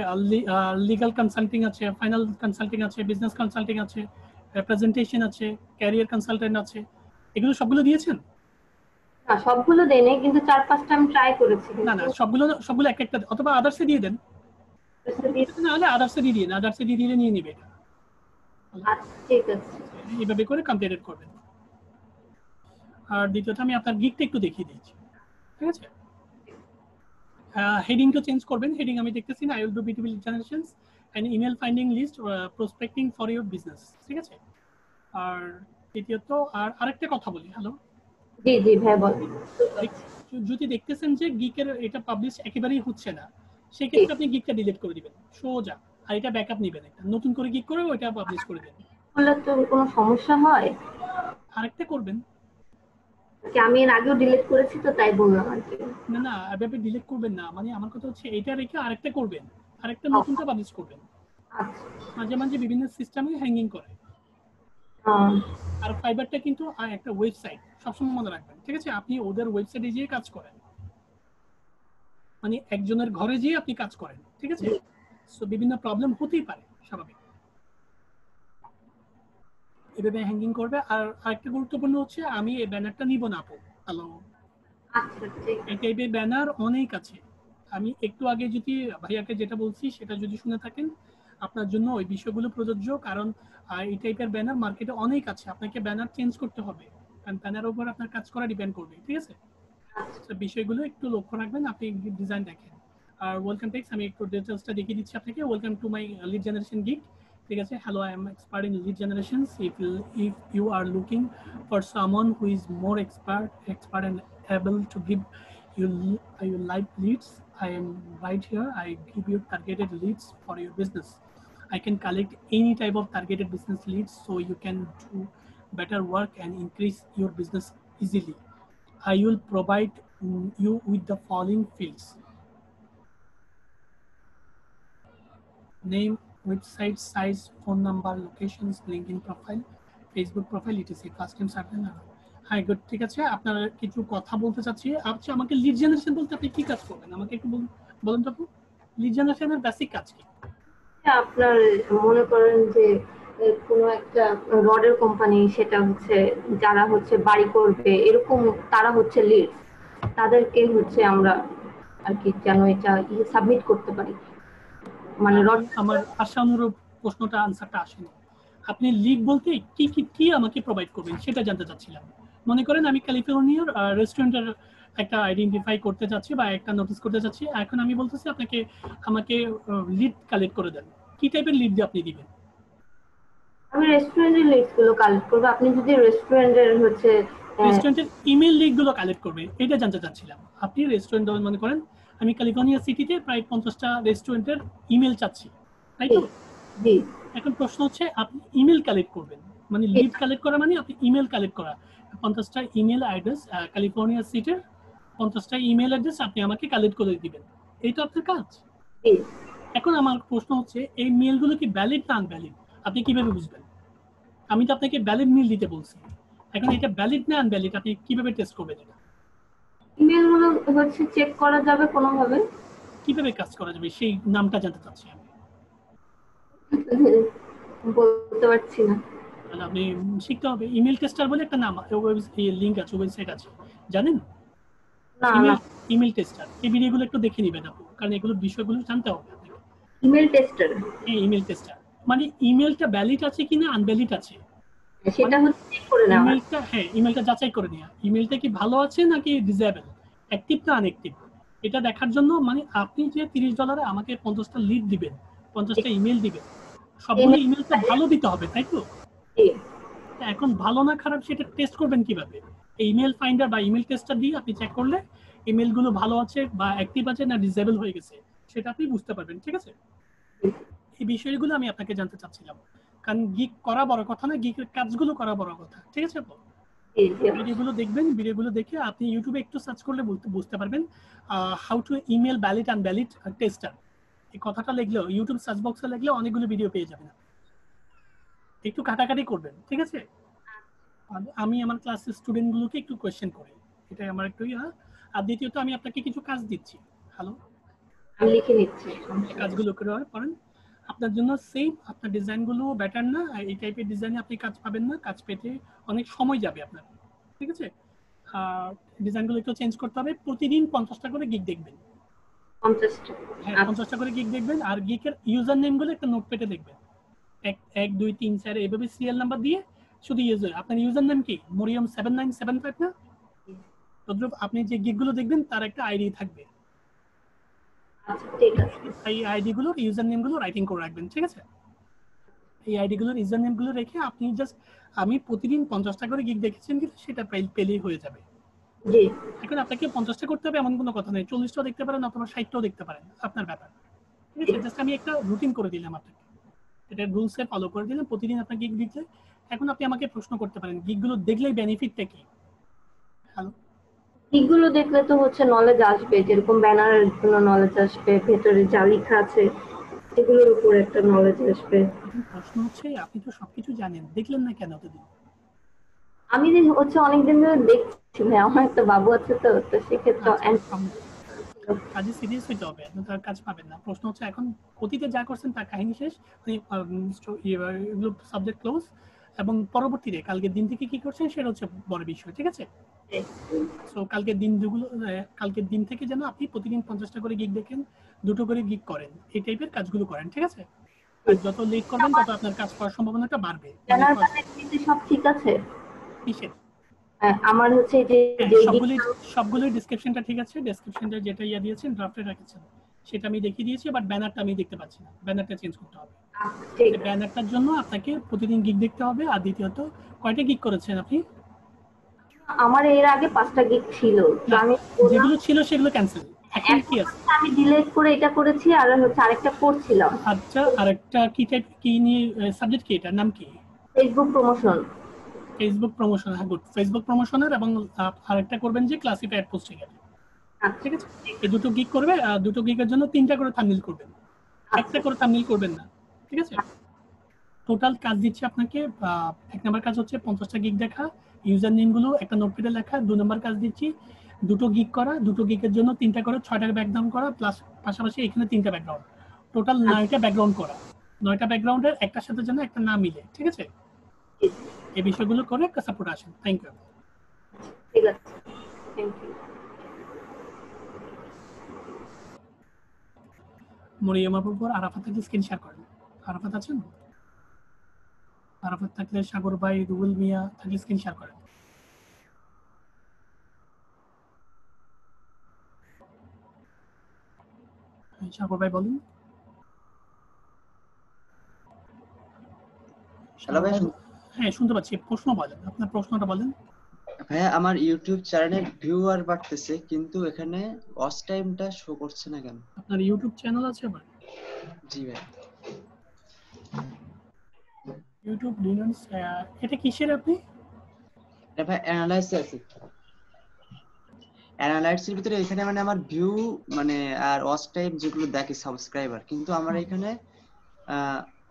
লিগ্যাল কনসাল্টিং আছে, ফাইনাল কনসাল্টিং আছে, বিজনেস কনসাল্টিং আছে, রিপ্রেজেন্টেশন আছে, ক্যারিয়ার কনসালটেন্ট আছে। এগুলো সবগুলো দিয়েছেন? না সবগুলো দেয়নি, কিন্তু 4-5টা আমি ট্রাই করেছি। না না, সবগুলো এক একটা, অথবা আদার্সে দিয়ে দেন, নাহলে আদার্সে দিয়ে দিন, আদার্সে দিয়ে দিলে নিয়ে নিবে। আচ্ছা ঠিক আছে। এইভাবে করে কমপ্লিট করবেন। আর দ্বিতীয়ত আমি আপনার গিকটা একটু দেখিয়ে দিচ্ছি, ঠিক আছে? হেডিংটা চেঞ্জ করবেন, হেডিং আমি দেখতেছি না, I will do B2B lead generations and email finding list prospecting for your business, ঠিক আছে? আর তৃতীয়ত আরেকটা কথা বলি, হ্যালো জি জি ভাই বলেন। যদি দেখতেছেন যে গিকের এটা পাবলিশ একেবারেই হচ্ছে না, সেক্ষেত্রে আপনি গিকটা ডিলিট করে দিবেন সোজা, আর এটা ব্যাকআপ নেবেন, একটা নতুন করে গিক করে ওইটা পাবলিশ করে দেবেন। বললে তো কোনো সমস্যা হয়? আরেকটা করবেন, কি আমি এর আগেও ডিলিট করেছি তো তাই বললাম আর কি। না না এভাবে ডিলিট করবেন না, মানে আমার কথা হচ্ছে এটা রেখে আরেকটা করবেন, আরেকটা নতুনটা পাবলিশ করবেন। আচ্ছা মাঝে মাঝে বিভিন্ন সিস্টেমে হ্যাঙ্গিং করে। আর ফাইবারটা কিন্তু একটা ওয়েবসাইট, সবসময় মনে রাখবেন, ঠিক আছে? আপনি ওদের ওয়েবসাইটে গিয়ে কাজ করেন, মানে একজনের ঘরে গিয়ে আপনি কাজ করেন, ঠিক আছে? সো বিভিন্ন প্রবলেম হতেই পারে, স্বাভাবিক। এভাবে হ্যাঙ্গিং করবে। আর আরেকটা গুরুত্বপূর্ণ হচ্ছে, আমি এই ব্যানারটা নিব না আপু, হ্যালো, আচ্ছা ঠিক এই টাইপের ব্যানার অনেক আছে। আমি একটু আগে যদি ভাইয়াকে যেটা বলছি সেটা যদি শুনে থাকেন, আপনার জন্য ওই বিষয়গুলো প্রযোজ্য, কারণ এই টাইপের ব্যানার মার্কেটে অনেক আছে, আপনাকে ব্যানার চেঞ্জ করতে হবে, কারণ ব্যানারের উপর আপনার কাজ করা ডিপেন্ড করবে, ঠিক আছে? তো বিষয়গুলো একটু লক্ষ্য রাখবেন, আপনি ডিজাইন দেখেন। আর ওয়েলকাম টেক্স আমি একটু ডিটেলসটা দেখিয়ে দিচ্ছি আপনাকে। Welcome to my lead generation gig, ঠিক আছে? Hello, I am expert in lead generations. If you are looking for someone who is more expert and able to give you live leads, I am right here. I give you targeted leads for your business. I can collect any type of targeted business leads so you can do better work and increase your business easily. I will provide you with the following fields: name, website, size, phone number, locations, LinkedIn profile, Facebook profile, etc. First name, second name. হ্যাঁ good, ঠিক আছে। আপনারা কিছু কথা বলতে চাচ্ছি। আচ্ছা, আমাকে লিড জেনারেশন বলতে আপনি কি কাজ করবেন আমাকে একটু বলুন তো আপু, লিড জেনারেশনের বেসিক কাজ কি? আপনার মনে করেন যে কোনো একটা রডের কোম্পানি, সেটা হচ্ছে যারা হচ্ছে বাড়ি করবে এরকম, তারা হচ্ছে লিড, তাদেরকে হচ্ছে আমরা আর কি যেন এটা সাবমিট করতে পারি, মানে রড। আমার আশানুরূপ প্রশ্নটা আনসারটা আসেনি। আপনি লিড বলতে কি কি কি আমাকে প্রোভাইড করবেন সেটা জানতে চাচ্ছিলাম। মনে করেন আমি ক্যালিফোর্নিয়ার রেস্টুরেন্টের একটা আইডেন্টিফাই করতে চাচ্ছি বা একটা নোটিস করতে চাচ্ছি, এখন আমি বলতেছি আপনাকে আমাকে লিড কালেক্ট করে দেন, কি টাইপের লিড দিয়ে আপনি দিবেন? আমি রেস্টুরেন্টের লিস্ট গুলো কালেক্ট করবো। আপনি যদি রেস্টুরেন্টের হচ্ছে রেস্টুরেন্টের ইমেল লিড গুলো কালেক্ট করবে, এটা জানতে চাচ্ছিলাম। আপনি রেস্টুরেন্ট মনে করেন আমি ক্যালিফোর্নিয়া সিটিতে প্রায় 50টা রেস্টুরেন্টের ইমেল চাচ্ছি, তাই তো? জি। এখন প্রশ্ন হচ্ছে আপনি ইমেল কালেক্ট করবেন, মানে লিড কালেক্ট করা মানে আপনি ইমেল কালেক্ট করা, 50টা ইমেল অ্যাড্রেস, ক্যালিফোর্নিয়া সিটির 50টা ইমেল অ্যাড্রেস আপনি আমাকে কালেক্ট করে দিবেন, এই তো আপনার কাজ। এখন আমার প্রশ্ন হচ্ছে এই মেলগুলো কি ভ্যালিড না আনভ্যালিড, আপনি কিভাবে বুঝবেন? আমি তো আপনাকে ভ্যালিড মেল দিতে বলছি, এখন এটা ভ্যালিড না আনভ্যালিড আপনি কিভাবে টেস্ট করবেন? এটা ইমেল গুলো হচ্ছে চেক করা যাবে কোনোভাবে? কিভাবে কাজ করা যাবে সেই নামটা জানতে চাচ্ছি আমি। বলতে পারছি না। তাহলে আপনি শিখতে হবে। ইমেল টেস্টার বলে একটা নাম, লিংক আছে, ওয়েবসাইট আছে, জানেন? না না, ইমেল টেস্টার, এই ভিডিওগুলো একটু দেখে নেবেন আপু, কারণ এগুলো বিষয়গুলো জানতে হবে আপনাকে। ইমেল টেস্টার, এই ইমেল টেস্টার মানে ইমেলটা ভ্যালিড আছে কিনা আনভ্যালিড আছে সেটা হচ্ছে চেক করে নেওয়া। ইমেলটা, হ্যাঁ ইমেলটা যাচাই করে নেওয়া, ইমেলটা কি ভালো আছে নাকি ডিসেবল, অ্যাক্টিভ না আনঅ্যাক্টিভ, এটা দেখার জন্য। মানে আপনি যে $30 আমাকে 50টা লিড দিবেন, 50টা ইমেল দিবেন, সবগুলো ইমেলটা ভালো দিতে হবে, তাই তো? এখন ভালো না খারাপ সেটা টেস্ট করবেন কিভাবে? এই ইমেল ফাইন্ডার বা ইমেল টেস্টার দিয়ে আপনি চেক করলে ইমেলগুলো ভালো আছে বা অ্যাক্টিভ আছে না ডিসেবল হয়ে গেছে সেটা আপনি বুঝতে পারবেন, ঠিক আছে? এই বিষয়গুলো আমি আপনাকে জানতে চাচ্ছিলাম, কারণ গিগ করা বড় কথা না, গিগের কাজগুলো করা বড় কথা, ঠিক আছে? ভিডিওগুলো দেখবেন, ভিডিওগুলো দেখে আপনি ইউটিউবে একটু সার্চ করলে বুঝতে পারবেন how to email valid invalid tester. এই কথাটা লিখলেও ইউটিউব সার্চ বক্সে লিখলে অনেকগুলো ভিডিও পেয়ে যাবেন। একটু কাটাকাটি করবেন, ঠিক আছে? আমি আমার ক্লাসের স্টুডেন্টগুলোকে একটু কোয়েশ্চেন করি, এটাই আমার একটু আর দ্বিতীয়ত আমি আপনাকে কিছু কাজ দিচ্ছি। হ্যালো, আমি লিখে নিচ্ছি, এই কাজগুলো করেন আপনার জন্য সেম, আপনার ডিজাইনগুলো বেটার না, এই টাইপের ডিজাইনে আপনি কাজ পাবেন না, কাজ পেতে অনেক সময় যাবে আপনার, ঠিক আছে? ডিজাইনগুলো একটু চেঞ্জ করতে হবে, প্রতিদিন 50টা করে গিগ দেখবেন। 50টা? হ্যাঁ, 50টা করে গিগ দেখবেন, আর গিগের ইউজার নেমগুলো একটা নোটপ্যাডে দেখবেন, 1 2 3 4 এইভাবে সিরিয়াল নাম্বার দিয়ে শুধু ইউজার, আপনার ইউজার নেম কি মরিয়ম 7975 না? তদ্রুপ আপনি যে গিগগুলো দেখবেন তার একটা আইডি থাকবে, আচ্ছা ঠিক আছে। এই আইডি গুলোর ইউজার নেম গুলো রাইটিং করে রাখবেন, ঠিক আছে? এই আইডি গুলোর ইউজার নেম গুলো রেখে আপনি জাস্ট, আমি প্রতিদিন 50টা করে গিগ দেখেছেন কিন্তু সেটা পেলেই হয়ে যাবে। জি। এখন আপনাকে 50টা করতে হবে এমন কোনো কথা নেই, 40টাও দেখতে পারেন অথবা 60টাও দেখতে পারেন, আপনার ব্যাপার, ঠিক আছে? জাস্ট আমি একটা রুটিন করে দিলাম আপনাকে, এটা রুলসে ফলো করে দিলাম, প্রতিদিন আপনার গিগ দিতে। এখন আপনি আমাকে প্রশ্ন করতে পারেন গিগগুলো দেখলেই বেনিফিটটা কি? হ্যালো, এগুলো দেখলে তো হচ্ছে নলেজ আসবে, যেরকম ব্যানারের জন্য নলেজ আসবে, ভেতরে যা লেখা আছে এগুলোর উপর একটা নলেজ আসবে। প্রশ্ন হচ্ছে আপনি তো সবকিছু জানেন, দেখলেন না কেন এতদিন? আমি হচ্ছে অনেকদিন ধরে দেখছি ভাই, আমার একটা বাবু আছে তো সেক্ষেত্রে কাজে সিরিয়াস হইতে হবে, আপনি তার কাজ পাবেন না। প্রশ্ন হচ্ছে এখন অতীতে যা করছেন তার কাহিনী শেষ, এগুলো সাবজেক্ট ক্লোজ, এবং পরবর্তীতে কালকের দিন থেকে কি করছেন সেটা হচ্ছে বড় বিষয়, ঠিক আছে? সো কালকের দিন থেকে যেন আপনি প্রতিদিন 50টা করে গিগ দেখেন, 2টো করে গিগ করেন, এই টাইপের কাজগুলো করেন, ঠিক আছে? আর যত লেট করবেন তত আপনার কাজ করার সম্ভাবনাটা বাড়বে। ব্যানার সব ঠিক আছে? কিসের? আমার হচ্ছে যে সবগুলোই ডেসক্রিপশনটা ঠিক আছে, ডেসক্রিপশনটা যেটা দিয়েছেন ড্রাফটে রেখেছেন সেটা আমি দেখিয়ে দিয়েছি, বাট ব্যানারটা আমি দেখতে পাচ্ছি না, ব্যানারটা চেঞ্জ করতে হবে। ব্যানারটার জন্য আপনাকে প্রতিদিন গিগ দেখতে হবে। আর দ্বিতীয়ত, কয়টা গিগ করেছেন আপনি? আমার এর আগে 5টা গিগ ছিল, তো আমি যেগুলো ছিল সেগুলো ক্যান্সেল, এখন কি আছে? আমি ডিলিট করে এটা করেছি, আর হচ্ছে আরেকটা করছিলাম। আচ্ছা, আরেকটা কি টাইপ, কি নিয়ে সাবজেক্ট কি, এটার নাম কি? Facebook promotion. ফেসবুক প্রমোশন, হ্যাঁ গুড, ফেসবুক প্রমোশনের, এবং আরেকটা করবেন যে ক্লাসিফাইড পোস্টিং এর, ঠিক আছে? এই দুটো গিগ করবে, আর দুটো গিগের জন্য 3টা করে থাম্বনেল করবেন, একটা করে থাম্বনেল করবেন না, ঠিক আছে? টোটাল কাজ দিচ্ছি আপনাকে। 1 নাম্বার কাজ হচ্ছে 50টা গিগ দেখা, ইউজার নেম গুলো একটা নোটপ্যাডে লেখা। 2 নাম্বার কাজ দিচ্ছি 2টো গিগ করা, 2টো গিগের জন্য 3টা করে 6টা ব্যাকগ্রাউন্ড করা, প্লাস পাশাপাশি এখানে 3টা ব্যাকগ্রাউন্ড, টোটাল 9টা ব্যাকগ্রাউন্ড করা। 9টা ব্যাকগ্রাউন্ডের একটার সাথে যেন একটা না মিলে, ঠিক আছে? এই বিষয়গুলো করে একটা সাপোর্ট আসেন। Thank you. ঠিক আছে, থ্যাংক ইউ। মরিয়ম আপুর পর আরাফাত থাকলে স্ক্রিন শেয়ার করেন। আরাফাত আছেন? আরাফাত থাকলে, সাগর ভাই, রুবেল মিয়া থাকলে স্ক্রিন শেয়ার করেন। সাগর ভাই বলুন। হ্যালো ভাই। হ্যাঁ শুনতে পাচ্ছি, প্রশ্ন বলেন, আপনার প্রশ্নটা বলেন। ভাইয়া, আমার ইউটিউব চ্যানেলে ভিউয়ার বাড়তেছে কিন্তু এখানে ওয়াচ টাইমটা শো করছে না কেন? আপনার ইউটিউব চ্যানেল আছে ভাই? জি ভাই। ইউটিউব লিনান্স, এটা কিসের আপনি? এটা ভাই অ্যানালাইসিস আছে। অ্যানালাইসিসের ভিতরে এখানে মানে আমার ভিউ মানে আর ওয়াচ টাইম যেগুলো দেখে সাবস্ক্রাইবার, কিন্তু আমার এখানে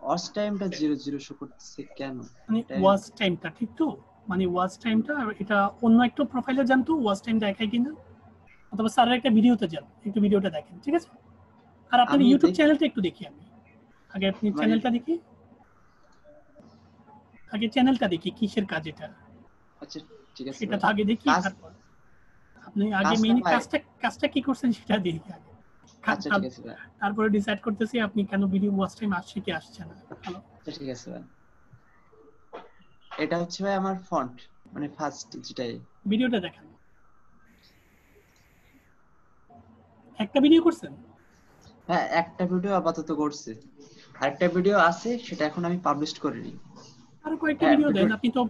ওয়াচ টাইমটা 00 শো করতেছে কেন? মানে ওয়াচ টাইমটা ঠিক তো, মানে ওয়াচ টাইমটা এটা অন্য একটা প্রোফাইলে যান তো ওয়াচ টাইম দেখায় কিনা, অথবা স্যারের একটা ভিডিওতে যান, একটু ভিডিওটা দেখেন, ঠিক আছে? আর আপনার ইউটিউব চ্যানেলটা একটু দেখি আমি আগে, আপনি চ্যানেলটা দেখি আগে, চ্যানেলটা দেখি কিসের কাজ এটা। আচ্ছা ঠিক আছে, সেটা তো আগে দেখি, তারপর আপনি আগে মেইন কাজটা কি করছেন সেটা দেখি আগে। আচ্ছা ঠিক আছে ভাই, তারপরে ডিসাইড করতেছি আপনি কেন ভিডিও ওয়াচ টাইম আসছে কি আসছে না। হ্যালো, ঠিক আছে ভাই। এটা হচ্ছে ভাই আমার ফন্ট, মানে ফার্স্ট যেটাই। ভিডিওটা দেখেন, একটা ভিডিও করছেন? হ্যাঁ একটা ভিডিও আপাতত করছি, আরেকটা ভিডিও আছে সেটা এখন আমি পাবলিশ করিনি। আর কয়েকটা ভিডিও দেন, আপনি তো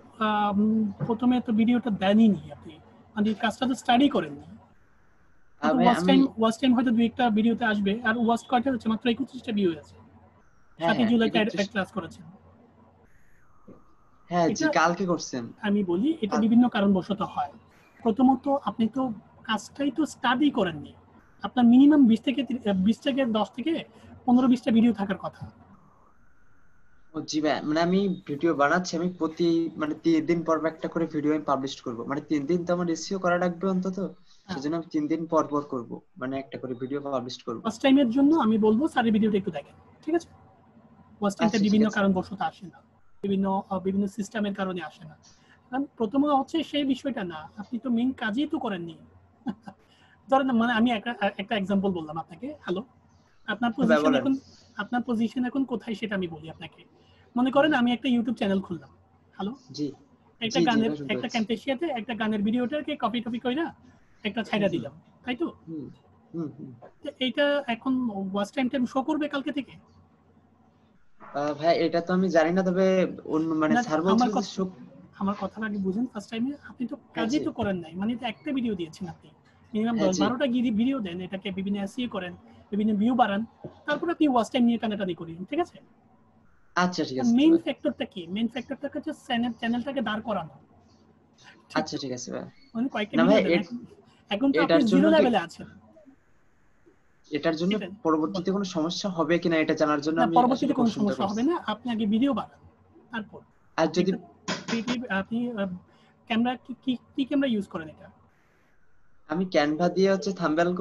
প্রথমে তো ভিডিওটা দেনই নি, আপনি মানে কাজটা তো স্টাডি করেননি। ওয়াচ টাইম হয়তো 2-1টা ভিডিওতে আসবে, আর ওয়াচ কয়টা হচ্ছে? মাত্র 21টা ভিউ আছে। 7 জুলাইতে একটা ক্লাস করেছেন। হ্যাঁ জি, কালকে করছেন। আমি বলি এটা বিভিন্ন কারণবশত হয়। প্রথমত আপনি তো কাজটাই তো স্টাডি করেননি, আপনার মিনিমাম 20 থেকে 10 থেকে 15-20টা ভিডিও থাকার কথা। ও জি ভাই, মানে আমি ভিডিও বানাচ্ছি, আমি প্রতি মানে 3 দিন পর পর একটা করে ভিডিও আমি পাবলিশ করব, মানে 3 দিন তো আমার এসইও করা লাগবে অন্তত, সেজন্য আমি 3 দিন পর পর করব, মানে একটা করে ভিডিও পাবলিশ করব। ফার্স্ট টাইমের জন্য আমি বলবো স্যারের ভিডিওটা একটু দেখেন, ঠিক আছে? ফার্স্ট টাইমটা আচ্ছা ঠিক বিভিন্ন আছে। কারণবশত আসে না, বিভিন্ন সিস্টেমের কারণে আসে না। কারণ প্রথমে হচ্ছে সেই বিষয়টা না, আপনি তো মেইন কাজই তো করেননি। ধরেন মানে আমি একটা এক্সাম্পল বললাম আপনাকে। হ্যালো, আপনার হ্যাঁ ভাই পজিশন বলেন। এখন কোথায় সেটা আমি বলি আপনাকে। মনে করেন আমি একটা ইউটিউব চ্যানেল খুললাম। হ্যালো, জি একটা জি জি গানের ভাই শুনতে একটা পাচ্ছি। ক্যাম্পেশিয়াতে একটা গানের ভিডিওটাকে কপি কইরা একটা ছাইড়া দিলাম, তাই তো? হুম হুম হুম। তো এইটা এখন ওয়াচ টাইম শো করবে কালকে থেকে? ভাই এটা তো আমি জানি না, তবে অন্য মানে না, স্যার বলছিল যে আমার কথাটা আগে বুঝেন। ফার্স্ট টাইমে আপনি তো হ্যাঁ কাজই জি তো করেন নাই, মানে তো একটা ভিডিও দিয়েছেন আপনি। মিনিমাম হ্যাঁ জি 10-12টা ভিডিও দেন, এটাকে বিভিন্ন এসইও করেন, বিভিন্ন ভিউ বাড়ান, তারপর আপনি ওয়াচ টাইম নিয়ে টানাটানি করেন, ঠিক আছে? আচ্ছা ঠিক আছে মেইন ভাই। ফ্যাক্টরটা কি? মেইন ফ্যাক্টরটা হচ্ছে চ্যানেলটাকে দাঁড় করানো। ঠিক আচ্ছা ঠিক আছে ভাই। মানে কয়েকটা না ভাই ভিডিও দেন। এখন তো আপনি এটার জন্য জিরো কি, লেভেলে আছেন। এটার জন্য এটা পরবর্তীতে কোনো সমস্যা হবে কিনা এটা জানার জন্য না, আমি আসলে পরবর্তীতে কোনো কোশ্চেনটা সমস্যা হবে করছি। না। আপনি আগে ভিডিও বানান, তারপর আর যদি একটা ক্রিয়েটিভ আপনি ক্যামেরা কি ক্যামেরা ইউজ করেন এটা? আমি ক্যানভা দিয়ে হচ্ছে থাম্বনেল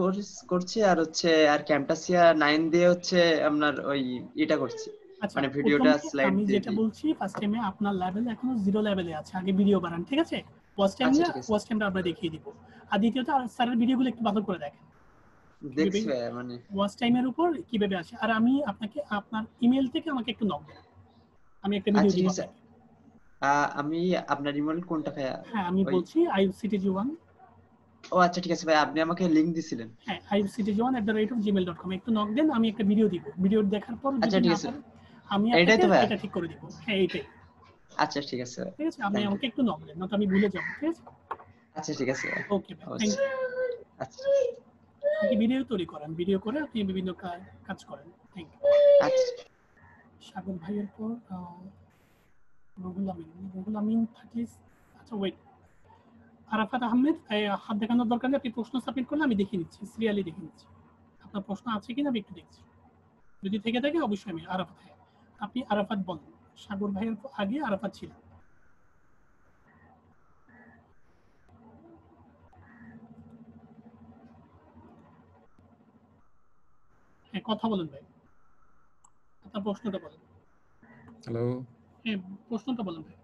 করছি, আর হচ্ছে আর ক্যামটাসিয়া 9 দিয়ে হচ্ছে আপনার ওই এটা করছি, আচ্ছা, মানে ভিডিওটা প্রথমে স্লাইড আমি দিয়ে যেটা দিই। বলছি, ফার্স্ট টাইমে আপনার লেভেল এখনো জিরো লেভেলে আছে, আগে ভিডিও বানান, ঠিক আছে? আচ্ছা ঠিক আছে, ওয়াচ টাইমটা আমরা দেখিয়ে দিব। আর দ্বিতীয়ত স্যারের ভিডিওগুলো একটু ভালো করে দেখেন কিভাবে দেখছি ভাই মানে। ওয়াচ টাইমের উপর কিভাবে আসে। আর আমি আপনাকে আপনার ইমেল থেকে আমাকে একটু নক দেন, আমি একটা ভিডিও আচ্ছা দিব ঠিক আছে। আপনাকে। আমি আপনার ইমেল কোনটা ভাইয়া? হ্যাঁ, আমি ওই বলছি iuctg1। ও আচ্ছা ঠিক আছে ভাই, আপনি আমাকে লিংক দিছিলেন। হ্যাঁ, iuctg1@gmail.com একটু নক দেন, আমি একটা ভিডিও দিব। ভিডিও দেখার পর আচ্ছা যদি ঠিক না আছে, পারেন আমি এটাই আপনাকে তো ভাইয়া। এটা ঠিক করে দিব। হ্যাঁ, এইটাই। আচ্ছা ঠিক আছে ভাই, ঠিক আছে, আপনি থ্যাংক ইউ। আমাকে একটু নক দেন, নয়তো আমি ভুলে যাবো, ঠিক আছে? আচ্ছা ঠিক আছে ভাই, ওকে ভাই, থ্যাংক অবশ্যই। ইউ। আচ্ছা আপনি ভিডিও তৈরি করেন, ভিডিও করে আপনি বিভিন্ন কাজ করেন। Thank you. আচ্ছা। সাগর ভাইয়ের পর রুহুল আমিন থাকিস। আচ্ছা ওয়েট, আরাফাত আহমেদ, হাত দেখানোর দরকার নেই, আপনি প্রশ্ন সাবমিট করলে আমি দেখে নিচ্ছি, সিরিয়ালি দেখে নিচ্ছি আপনার প্রশ্ন আছে কিনা, আমি একটু দেখছি। যদি থেকে থাকে অবশ্যই আমি আরাফাত, হ্যাঁ আপনি আরাফাত বলেন। সাগর ভাইয়ের আগে আরাফাত ছিল। হ্যাঁ, কথা বলেন ভাই, আপনার প্রশ্নটা বলেন। হ্যালো, হ্যাঁ, প্রশ্নটা বলেন ভাই।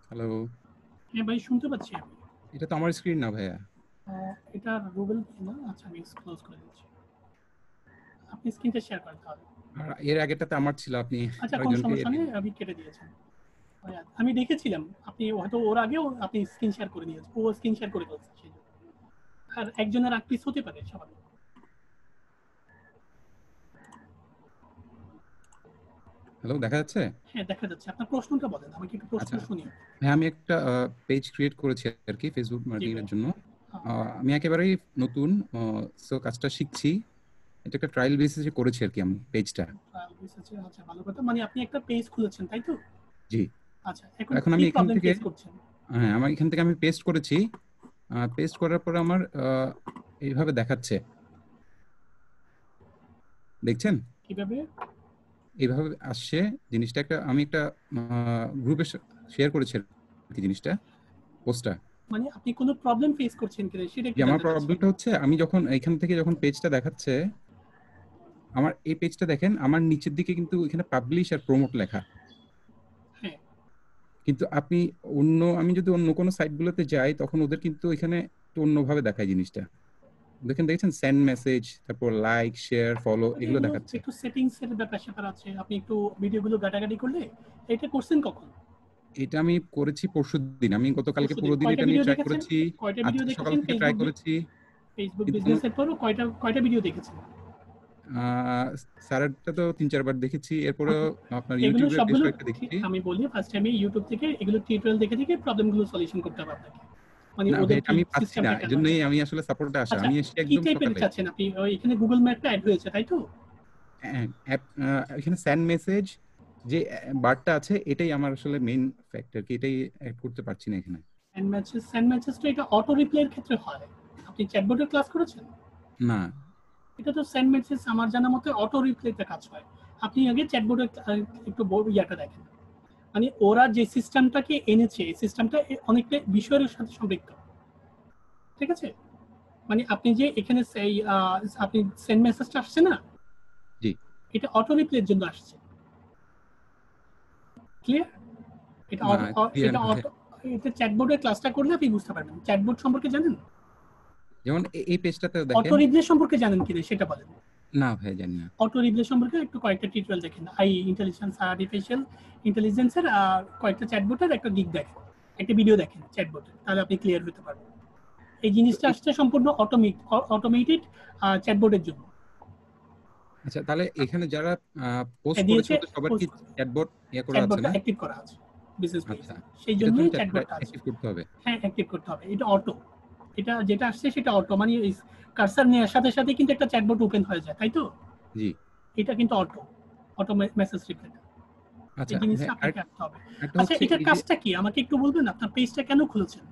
হ্যালো। হ্যাঁ ভাই, শুনতে পাচ্ছি আমি। এটা তো আমার স্ক্রিন না ভাইয়া। এটা রুবেল না? আচ্ছা, আমি ক্লোজ করে দিচ্ছি, আপনি স্ক্রিনটা শেয়ার করেন তাহলে। আর এর আগেরটাতে আমার ছিল, আপনি আচ্ছা, কোনো আরেকজনকে সমস্যা নেই, আমি কেটে দিয়েছেন। আমি দেখেছিলাম আপনি হয়তো ওর আগেও আপনি স্ক্রিন শেয়ার করে নিয়েছেন, ও স্ক্রিন শেয়ার করে ফেলছে সেই জন্য। আর একজনের আগ পিস হতে পারে স্বাভাবিক। হ্যালো, দেখা যাচ্ছে? হ্যাঁ, দেখা যাচ্ছে। আপনার প্রশ্নটা বলেন, আমাকে একটু প্রশ্ন আচ্ছা, শুনি। হ্যাঁ আমি একটা পেজ ক্রিয়েট করেছি আর কি ফেসবুক মার্কেটিং এর জন্য। আমি একেবারেই নতুন, সো কাজটা শিখছি। এটা একটা ট্রায়াল বেসিসে করেছি আর কি আমি পেজটা। ট্রায়াল বেসিসে, আচ্ছা ভালো কথা। মানে আপনি একটা পেজ খুলেছেন, তাই তো? জি। আচ্ছা, এখন এখন কি আমি এখান প্রবলেম থেকে, ফেস করছেন? হ্যাঁ আমার এখান থেকে আমি পেস্ট করেছি। পেস্ট করার পরে আমার এইভাবে দেখাচ্ছে, দেখছেন? কিভাবে? এইভাবে আসছে জিনিসটা। আমি একটা গ্রুপে শেয়ার করেছি আর কি জিনিসটা, পোস্টটা। মানে আপনি কোনো প্রবলেম ফেস করছেন কিনা সেটা যে একটু আমার জানতে চাচ্ছি। প্রবলেমটা হচ্ছে, আমি যখন এখান থেকে যখন পেজটা দেখাচ্ছে, আমার এই পেজটা দেখেন, আমার নিচের দিকে কিন্তু এখানে পাবলিশ আর প্রমোট লেখা। হ্যাঁ। কিন্তু আমি যদি অন্য কোনো সাইটগুলোতে যাই, তখন ওদের কিন্তু এখানে একটু অন্যভাবে দেখায় জিনিসটা। দেখেছেন সেন্ড মেসেজ, তারপর লাইক, শেয়ার, ফলো, এগুলো এগুলো দেখাচ্ছে। একটু সেটিংস এর ব্যাপার আছে, আপনি একটু ভিডিওগুলো ঘাটাঘাটি করলে। এটা করছেন কখন? এটা আমি করেছি পরশুদিন। আমি গতকালকে পুরো দিন কয়টা এটা নিয়ে ভিডিও ট্রাই দেখেছেন? করেছি। কয়টা ভিডিও আজকে সকাল দেখেছেন থেকে ট্রাই করেছি। ফেসবুক কিন্তু বিজনেসের পরও কয়টা ভিডিও দেখেছেন? স্যারেরটা তো 3-4 বার দেখেছি। এরপরেও আপনার এগুলো ইউটিউবে বেশ সবগুলো কয়েকটা দেখেছি। আমি বলি, ফার্স্ট টাইমে ইউটিউব থেকে এগুলো টিউটোরিয়াল দেখে প্রবলেমগুলো সলিউশন করতে হবে আপনাকে। মানে না ভাই, ওদের এটা কি আমি পাচ্ছি না, সিস্টেমটা কেমন। এজন্যই আমি আসলে সাপোর্টে আসা। আচ্ছা, আমি এসেছি কি একদম টাইপের সকালে। চাচ্ছেন আপনি? এখানে গুগল ম্যাপটা অ্যাড হয়েছে, তাই তো? এখানে সেন্ড মেসেজ যে বারটা আছে, এটাই আমার আসলে মেইন ফ্যাক্টর কি, এটাই অ্যাড করতে পারছি না এখানে। সেন্ড মেসেজ তো এটা অটো রিপ্লাইয়ের ক্ষেত্রে হয়। আপনি চ্যাটবটের ক্লাস করেছেন? না। এটা তো সেন্ড মেসেজ আমার জানা মতে অটো রিপ্লাইতে কাজ হয়। আপনি আগে চ্যাটবোর্ডে একটু ইয়াটা দেখেন, মানে ওরা যে সিস্টেমটাকে এনেছে এই সিস্টেমটা অনেকটা বিষয়ের সাথে সম্পৃক্ত, ঠিক আছে? মানে আপনি যে এখানে আপনি সেন্ড মেসেজটা আসছে না, জি এটা অটো রিপ্লাইয়ের জন্য আসছে, ক্লিয়ার? এটা না ক্লিয়ার এটা না অটো, এটা চ্যাটবোর্ডের ক্লাসটা করলে আপনি বুঝতে পারবেন। চ্যাটবোর্ড সম্পর্কে জানেন? যেমন এই পেজটাতে অটো দেখেন। রিপ্লাই সম্পর্কে জানেন কিনা সেটা বলেন। না ভাই জানি না। অটো রিপ্লাই সম্পর্কে একটু কয়েকটা টিউটোরিয়াল দেখেন, আর্টিফিশিয়াল ইন্টেলিজেন্সের কয়েকটা চ্যাটবোটের একটা দিক দেখেন, একটা ভিডিও দেখেন চ্যাটবোটের, তাহলে আপনি ক্লিয়ার হতে পারবেন। এই জিনিসটা আসছে সম্পূর্ণ অটোমেটেড চ্যাটবোটের জন্য। আচ্ছা তাহলে এখানে যারা পোস্ট দিয়েছে করেছে ওদের সবার কি চ্যাটবট করা আছে চ্যাটবোটটা না? অ্যাক্টিভ করা আছে বিজনেস পেজে, আচ্ছা সেই এটা জন্যই তুমি চ্যাটবোটটা আছে। অ্যাক্টিভ করতে হবে। হ্যাঁ অ্যাক্টিভ করতে হবে, এটা অটো। এটা যেটা আসছে সেটা অটো, মানে কার্সার নেওয়ার সাথে সাথে কিন্তু একটা চ্যাটবোট ওপেন হয়ে যায়, তাই তো? জি এটা কিন্তু অটো মেসেজ রিপ্লাই। আচ্ছা এই জিনিসটা হ্যাঁ, আপনাকে রাখতে হবে। একটা আচ্ছা হচ্ছে এটার এই যে কাজটা কি আমাকে একটু বলবেন? আপনার পেজটা কেন খুলেছেন?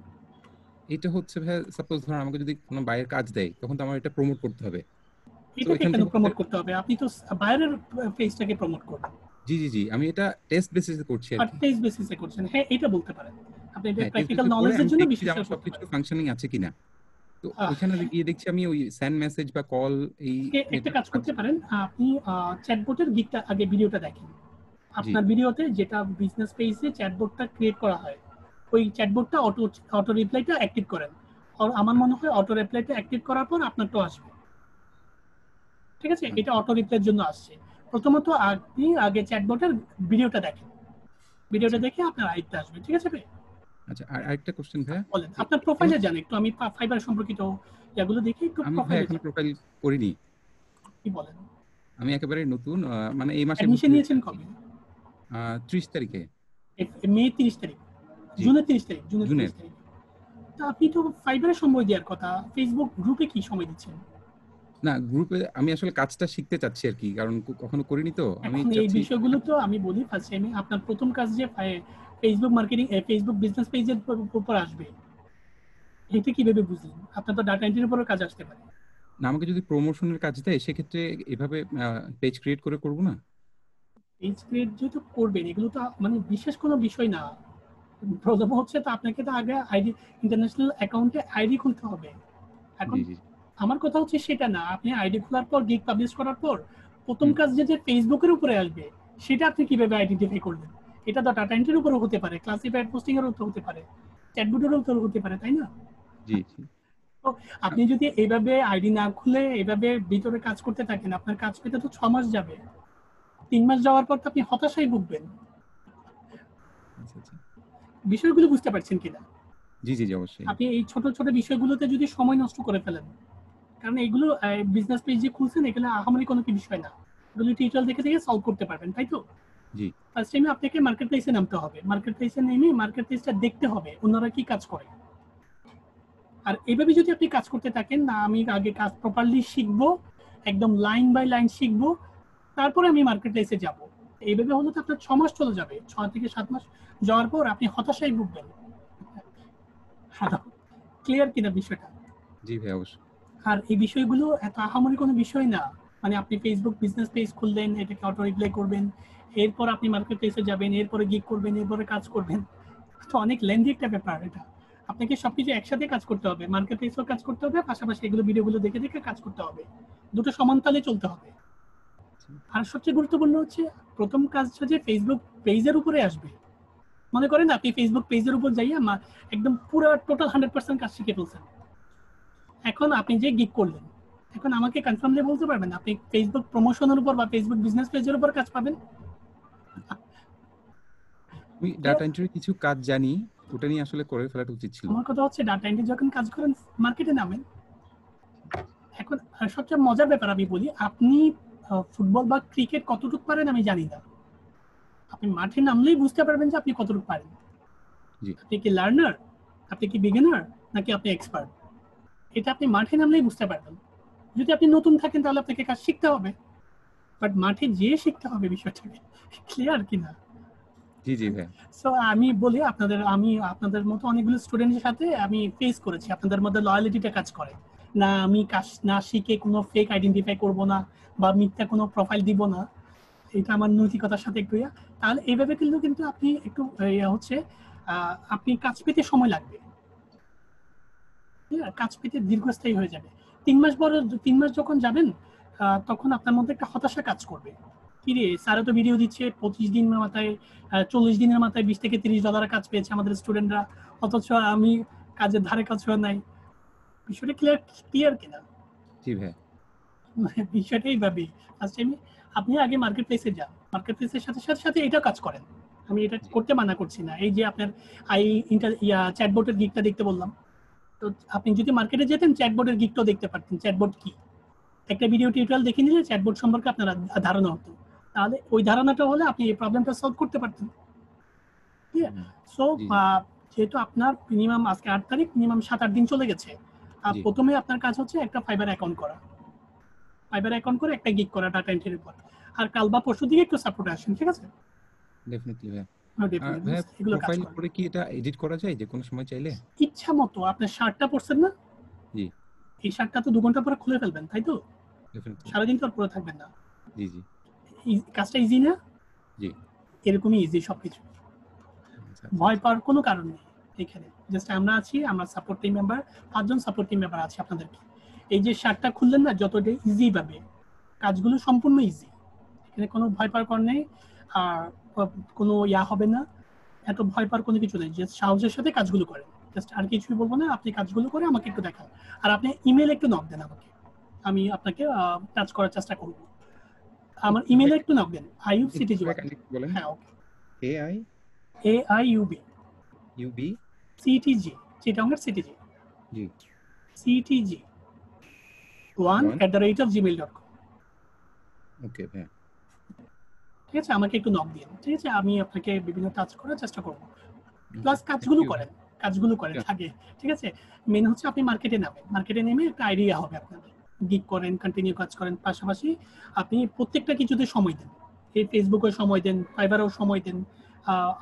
এটা হচ্ছে ভাই সাপোজ ধরুন আমাকে যদি কোনো বাইরের কাজ দেয় তখন তো আমার এটা প্রমোট করতে হবে। তো এটাকে এখান কেন থেকে প্রমোট করতে হবে? আপনি তো বাইরের পেজটাকে প্রমোট করবেন। জি জি জি আমি এটা টেস্ট বেসিসে করছি আর আর কি। পেজ বেসিসে করছেন, হ্যাঁ এটা বলতে পারেন। আপনি এটা হ্যাঁ টেস্ট প্র্যাকটিক্যাল বেসিসে করে নলেজের আমি জন্য দেখছি বিশেষ যে করে আমার করতে সবকিছু পারেন। ফাংশনিং আছে কিনা। তো ওখানে গিয়ে দেখছি আমি ওই সেন্ড মেসেজ বা কল এই একটা কাজ করতে পারেন, আপনি চ্যাটবোটের দিকটা আগে ভিডিওটা দেখেন। জি আপনার ভিডিওতে যেটা বিজনেস পেজে চ্যাটবোটটা ক্রিয়েট করা হয়, ওই চ্যাটবোটটা অটো রিপ্লাইটা অ্যাক্টিভ করেন। আর আমার মনে হয় অটো রিপ্লাইটা অ্যাক্টিভ করার পর আপনারটাও আসবে, ঠিক আছে? এটা অটো রিপ্লাইয়ের জন্য আসছে। প্রথমত আপনি আগে চ্যাটবোটের ভিডিওটা দেখেন, ভিডিওটা দেখে আপনার আইডিটা আসবে, ঠিক আছে ভাই? আচ্ছা আর আরেকটা কোশ্চেন ভাই, বলেন আপনার প্রোফাইলে যান একটু, আমি ফাইবার সম্পর্কিত এগুলো দেখি একটু আমি ভাই প্রোফাইলে এখনো যান। প্রোফাইল করিনি। কি বলেন? আমি একেবারে নতুন মানে এই মাসে অ্যাডমিশন নিয়েছেন কবে? 30 তারিখে। মে 30 তারিখ, জি জুনের 30 তারিখ, জুনের জুনের। 30 তারিখ। তা আপনি তো ফাইবারে সময় দেওয়ার কথা, ফেসবুক গ্রুপে কি সময় দিচ্ছেন? না গ্রুপে আমি আসলে কাজটা শিখতে চাচ্ছি আর কি, কারণ কখনো করিনি তো আমি এখন এই চাচ্ছি। বিষয়গুলো তো আমি বলি ফার্স্ট টাইমে আপনার প্রথম কাজ যে ফেসবুক মার্কেটিং, ফেসবুক বিজনেস পেজের উপর আসবে, এটা কিভাবে বুঝলেন? আপনার তো ডাটা এন্ট্রির উপরও কাজ আসতে পারে। না আমাকে যদি প্রমোশনের কাজ দেয় সেক্ষেত্রে এভাবে পেজ ক্রিয়েট করে করব না? পেজ ক্রিয়েট যেহেতু করবেন, এগুলো তো মানে বিশেষ কোনো বিষয় না। প্রথম হচ্ছে তো আপনাকে তো আগে আইডি, ইন্টারন্যাশনাল অ্যাকাউন্টে আইডি খুলতে হবে। এখন জি জি আমার কথা হচ্ছে সেটা না, আপনি আইডি খোলার পর গিগ পাবলিশ করার পর প্রথম কাজ যে ফেসবুকের উপরে আসবে সেটা আপনি কিভাবে আইডেন্টিফাই করবেন? এটা তো ডাটা এন্ট্রির উপরে হতে পারে, ক্লাসিফাইড পোস্টিং এর উপর হতে পারে, চ্যাটবটের উপর হতে পারে, তাই না? জি জি তো আপনি যদি এইভাবে আইডি না খুলে এইভাবে ভিতরে কাজ করতে থাকেন, আপনার কাজ পেতে তো 6 মাস যাবে। 3 মাস যাওয়ার পর তো আপনি হতাশায় ভুগবেন। আচ্ছা আচ্ছা বিষয়গুলো বুঝতে পারছেন কিনা? জি জি জি অবশ্যই। আপনি এই ছোট ছোট বিষয়গুলোতে যদি সময় নষ্ট করে ফেলেন, কারণ এগুলো বিজনেস পেজ যে খুলছেন এগুলো আহামরি কোনো কি বিষয় না, এগুলো টিউটোরিয়াল দেখে দেখে সলভ করতে পারবেন, তাই তো? জি ফার্স্ট টাইমে আপনাকে মার্কেট প্লেসে নামতে হবে, মার্কেট প্লেসে নেমে মার্কেট প্লেসটা দেখতে হবে অন্যরা কি কাজ করে। আর এইভাবে যদি আপনি কাজ করতে থাকেন না, আমি আগে কাজ প্রপারলি শিখবো, একদম লাইন বাই লাইন শিখবো, তারপরে আমি মার্কেট প্লেসে যাব। এইভাবে হলে তো আপনার 6 মাস চলে যাবে, 6 থেকে 7 মাস যাওয়ার পর আপনি হতাশায় ভুগবেন। ক্লিয়ার কিনা বিষয়টা? জি ভাই অবশ্যই। আর এই বিষয়গুলো এত আহামরি কোনো বিষয় না, মানে আপনি ফেসবুক বিজনেস পেজ খুললেন, এটাকে অটো রিপ্লাই করবেন, এরপর আপনি মার্কেট প্লেসে যাবেন, এরপরে গিগ করবেন, এরপরে কাজ করবেন, তো অনেক লেন্দি একটা ব্যাপার এটা। আপনাকে সবকিছু একসাথে কাজ করতে হবে, মার্কেট প্লেসেও কাজ করতে হবে, পাশাপাশি এগুলো ভিডিওগুলো দেখে দেখে কাজ করতে হবে, দুটো সমানতালে চলতে হবে। আর সবচেয়ে গুরুত্বপূর্ণ হচ্ছে প্রথম কাজ যে ফেসবুক পেজের উপরে আসবে। মনে করেন আপনি ফেসবুক পেজের উপর যাইয়া একদম পুরো টোটাল 100% কাজ শিখে ফেলছেন। এখন আপনি যে গিগ করলেন, এখন আমাকে কনফার্মলি বলতে পারবেন আপনি ফেসবুক প্রমোশনের উপর বা ফেসবুক বিজনেস পেজের উপর কাজ পাবেন? আমি ডাটা এন্ট্রির কিছু কাজ জানি, ওটা নিয়ে আসলে করে ফেলাটা উচিত ছিল। আমার কথা হচ্ছে ডাটা এন্ট্রি যখন কাজ করেন মার্কেটে নামেন। এখন সবচেয়ে মজার ব্যাপার আমি বলি, আপনি ফুটবল বা ক্রিকেট কতটুকু পারেন আমি জানি না, আপনি মাঠে নামলেই বুঝতে পারবেন যে আপনি কতটুকু পারেন। আপনি কি লার্নার, আপনি কি বিগিনার, নাকি আপনি এক্সপার্ট, এটা আপনি মাঠে নামলেই বুঝতে পারবেন। যদি আপনি নতুন থাকেন তাহলে আপনাকে কাজ শিখতে হবে, বাট মাঠে যেয়ে শিখতে হবে বিষয়টাকে। ক্লিয়ার কিনা? জি জি ভাই। সো আমি বলি আমি আপনাদের মতো অনেকগুলো স্টুডেন্টের সাথে আমি ফেস করেছি, আপনাদের মধ্যে লয়ালিটিটা কাজ করে, না আমি কাজ না শিখে কোনো ফেক আইডেন্টিফাই করব না বা মিথ্যা কোনো প্রোফাইল দিব না, এটা আমার নৈতিকতার সাথে একটু তাহলে এইভাবে কিন্তু আপনি একটু হচ্ছে আপনি কাজ পেতে সময় লাগবে, কাজ পেতে দীর্ঘস্থায়ী হয়ে যাবে। 3 মাস যখন যাবেন তখন আপনার মধ্যে একটা হতাশা কাজ করবে, কি রে স্যারও তো ভিডিও দিচ্ছে 25 দিনের মাথায় 40 দিনের মাথায় $20 থেকে $30 কাজ পেয়েছে আমাদের স্টুডেন্টরা, অথচ আমি কাজের ধারে কাছেও নাই। বিষয়টা ক্লিয়ার কিনা? জি ভাই, বিষয়টা এইভাবে আপনি আগে মার্কেট প্লেসে যান, মার্কেট প্লেসের সাথে সাথে এটাও কাজ করেন, আমি এটা করতে মানা করছি না। এই যে আপনার চ্যাটবটের গিগটা দেখতে বললাম, তো আপনি যদি মার্কেটে যেতেন চ্যাটবটের গিগটাও দেখতে পারতেন, চ্যাটবট কি, একটা ভিডিও টিউটোরিয়াল দেখে নিলে চ্যাটবট সম্পর্কে আপনার ধারণা হতো, তাহলে ওই ধারণাটা হলে আপনি এই প্রবলেমটা সলভ করতে পারতেন। ঠিক আছে, সো যেহেতু আপনার মিনিমাম আজকে 8 তারিখ, মিনিমাম 7-8 দিন চলে গেছে, আর প্রথমে আপনার কাজ হচ্ছে একটা ফাইবার অ্যাকাউন্ট করা, ফাইবার অ্যাকাউন্ট করে একটা গিগ করা ডাটা এন্ট্রির উপর, আর কাল বা পরশু দিকে একটু সাপোর্ট আসেন, ঠিক আছে? ডেফিনেটলি ভাই। ভাই প্রোফাইল করে কি এটা এডিট করা যায় যে কোনো সময় চাইলে? ইচ্ছা মতো। আপনার শার্টটা পরছেন না? জি। এই শার্টটা তো 2 ঘন্টা পরে খুলে ফেলবেন, তাই তো? ডেফিনেটলি। সারাদিন তো পরে থাকবেন না। জি জি। কাজটা ইজি না? জি। এরকমই ইজি সবকিছু। ভয় পাওয়ার কোনো কারণ নেই এখানে। জাস্ট আমরা আছি, আমরা সাপোর্ট টিম মেম্বার, 5 জন সাপোর্ট টিম মেম্বার আছে আপনাদেরকে। এই যে শার্টটা খুললেন না, যতটা ইজি ভাবে কাজগুলো সম্পূর্ণ ইজি, এখানে কোনো ভয় পাওয়ার কারণ নেই, আর কোনো হবে না, এত ভয় পাওয়ার কোনো কিছু নেই। জাস্ট সাহসের সাথে কাজগুলো করেন, জাস্ট আর কিছুই বলবো না। আপনি কাজগুলো করে আমাকে একটু দেখান, আর আপনি ইমেল একটু নক দেন আমাকে, আমি আপনাকে টাচ করার চেষ্টা করব। আমার ইমেলে একটু নক দেন, আইউব সিটিজি বলেন। হ্যাঁ, ওকে। AIUB CTG চিটাগংয়ের CTG জি CTG 1@gmail.com। ওকে ভাই, ঠিক আছে, আমাকে একটু নক দিন, ঠিক আছে? আমি আপনাকে বিভিন্ন কাজ করার চেষ্টা করব, প্লাস কাজগুলো করেন আগে, ঠিক আছে? মেন হচ্ছে আপনি মার্কেটে নামেন, মার্কেটে নেমে একটা আইডিয়া হবে আপনার, গিগ করেন, কন্টিনিউ কাজ করেন, পাশাপাশি আপনি প্রত্যেকটা কিছুতে সময় দেন, এই ফেসবুকে সময় দেন, ফাইবারেও সময় দেন,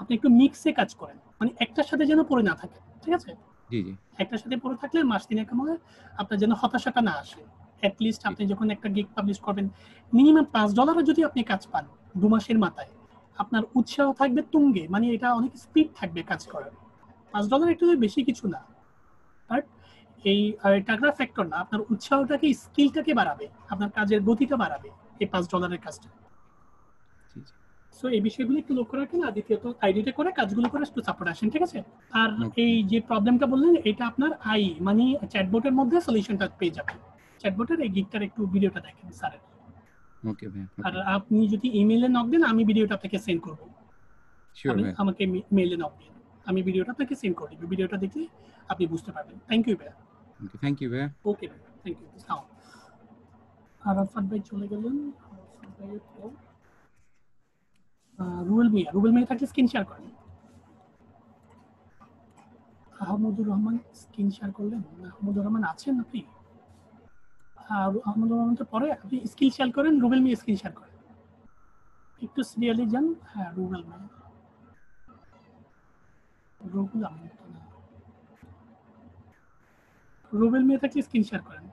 আপনি একটু মিক্সে কাজ করেন, মানে একটার সাথে যেন পড়ে না থাকে, ঠিক আছে? জি জি। একটার সাথে পড়ে থাকলে মাস তিনেক মধ্যে আপনার যেন হতাশাটা না আসে। অ্যাট লিস্ট আপনি যখন একটা গিগ পাবলিশ করবেন, মিনিমাম $5 যদি আপনি কাজ পান 2 মাসের মাথায়, আপনার উৎসাহ থাকবে তুঙ্গে, মানে এটা অনেক স্পিড থাকবে কাজ করার। $5 একটু বেশি কিছু না, বাট এই টাকার ফ্যাক্টর না, আপনার উৎসাহটাকে, স্কিলটাকে বাড়াবে, আপনার কাজের গতিটা বাড়াবে এই $5 কাজটা। সো এই বিষয়গুলো একটু লক্ষ্য রাখেন, আর দ্বিতীয়ত আইডিটা করে কাজগুলো করে একটু সাপোর্ট আসেন, ঠিক আছে? আর এই যে প্রবলেমটা বললেন, এটা আপনার মানে চ্যাটবটের মধ্যে সলিউশনটা পেয়ে যাবেন। চ্যাটবটের এই গিগটার একটু ভিডিওটা দেখেন স্যারের। ওকে ভাই। আর আপনি যদি ইমেইলে নক দেন, আমি ভিডিওটা আপনাকে সেন্ড করব। শিওর ভাই। আমাকে মেইলে নক দিন, আমি ভিডিওটা আপনাকে সেন্ড করে দিব, ভিডিওটা দেখলে আপনি বুঝতে পারবেন। থ্যাংক ইউ ভাই। ওকে, থ্যাংক ইউ ভাই। ওকে ভাই, থ্যাংক ইউ। আরাফাত ভাই চলে গেলেন। রুবেল মিয়া থাকলে স্ক্রিন শেয়ার করেন। আহমদুর রহমান স্ক্রিন শেয়ার করলেন? আহমদুর রহমান আছেন আপনি? আহমদুর রহমান তো পরে, আপনি স্ক্রিন শেয়ার করেন, রুবেল মিয়া স্ক্রিন শেয়ার করেন, একটু সিরিয়ালি যান। হ্যাঁ, রুবেল মিয়া, রুবেল মিয়া থাকলে স্ক্রিন শেয়ার করেন।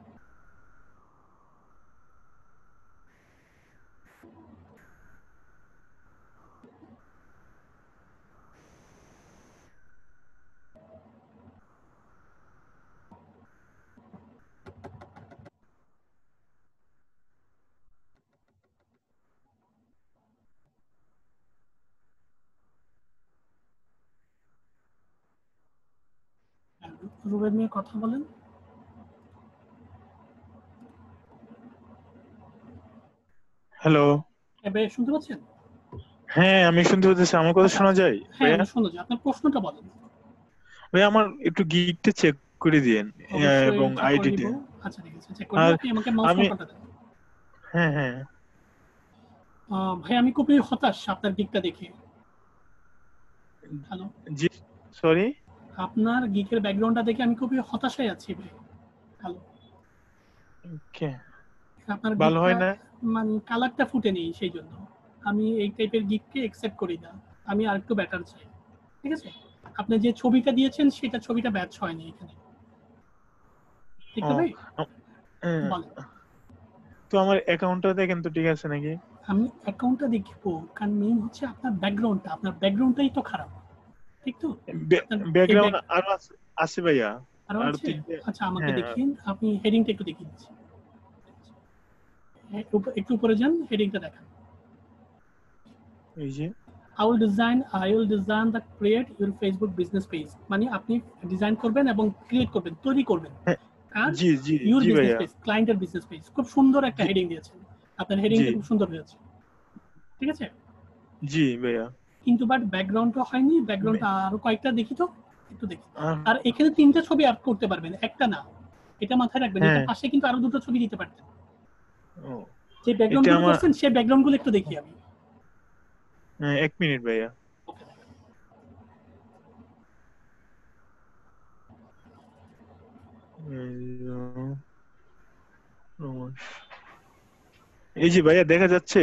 রুবেল মিয়া কথা বলেন। হ্যালো, এবারে শুনতে পাচ্ছেন? হ্যাঁ আমি শুনতে পাচ্ছি। আমার কথা শোনা যায়? হ্যাঁ, শোনা যায়। আপনার প্রশ্নটা বলেন। ভাই আমার একটু গিগটা চেক করে দিয়েন এবং আইডিটা। আচ্ছা, ঠিক আছে, চেক করে দিন। আপনি আমাকে মাউস পয়েন্টারটা দেন। হ্যাঁ হ্যাঁ। ভাই আমি খুবই হতাশ আপনার গিগটা দেখে। হ্যালো, জি সরি, আপনার গিগের ব্যাকগ্রাউন্ডটা দেখে আমি খুবই হতাশায় আছি ভাই। হ্যালো, ওকে, আপনার ভালো হয় না, মানে কালারটা ফুটে নেই, সেই জন্য আমি এই টাইপের গিগকে অ্যাকসেপ্ট করি না। আমি আরেকটু বেটার চাই, ঠিক আছে? আপনি যে ছবিটা দিয়েছেন সেটা ছবিটা ব্যাচ হয়নি এখানে। ঠিক ও তো ভাই? হ্যাঁ, বলেন। তো আমার অ্যাকাউন্টটা দেখেন তো ঠিক আছে নাকি? আমি অ্যাকাউন্টটা দেখবো, কারণ মেইন হচ্ছে আপনার ব্যাকগ্রাউন্ডটাই তো খারাপ, ঠিক তো? আপনার এই ব্যাকগ্রাউন্ড আরো আছে আছে ভাইয়া, আরো আর আছে? তিনটে। আচ্ছা আমাকে হ্যাঁ দেখিয়ে, আপনি হেডিংটা একটু দেখিয়ে দিচ্ছি। একটু উপরে যান, হেডিংটা দেখান। এই যে I will design the create your Facebook business page, মানে আপনি ডিজাইন করবেন এবং ক্রিয়েট করবেন, তৈরি করবেন হ্যাঁ, কার জি জি ইউর জি বিজনেস ভাইয়া, পেজ, ক্লায়েন্টের বিজনেস পেজ। খুব সুন্দর একটা জি হেডিং দিয়েছেন, আপনার জি হেডিংটা খুব সুন্দর হয়েছে, ঠিক আছে? জি ভাইয়া। কিন্তু বাট ব্যাকগ্রাউন্ডটা হয়নি, ব্যাকগ্রাউন্ডটা আরো কয়েকটা দেখি তো, একটু দেখি। আহ, আর এখানে 3টা ছবি আপ করতে পারবেন, একটা না, এটা মাথায় রাখবেন। এটা হ্যাঁ পাশে কিন্তু আরো 2টো ছবি দিতে পারতেন। ও যে ব্যাকগ্রাউন্ড এটা গুলো আমার করছেন সেই ব্যাকগ্রাউন্ড গুলো একটু দেখি আমি। 1 মিনিট ভাইয়া। ওকে, এই যে ভাইয়া দেখা যাচ্ছে?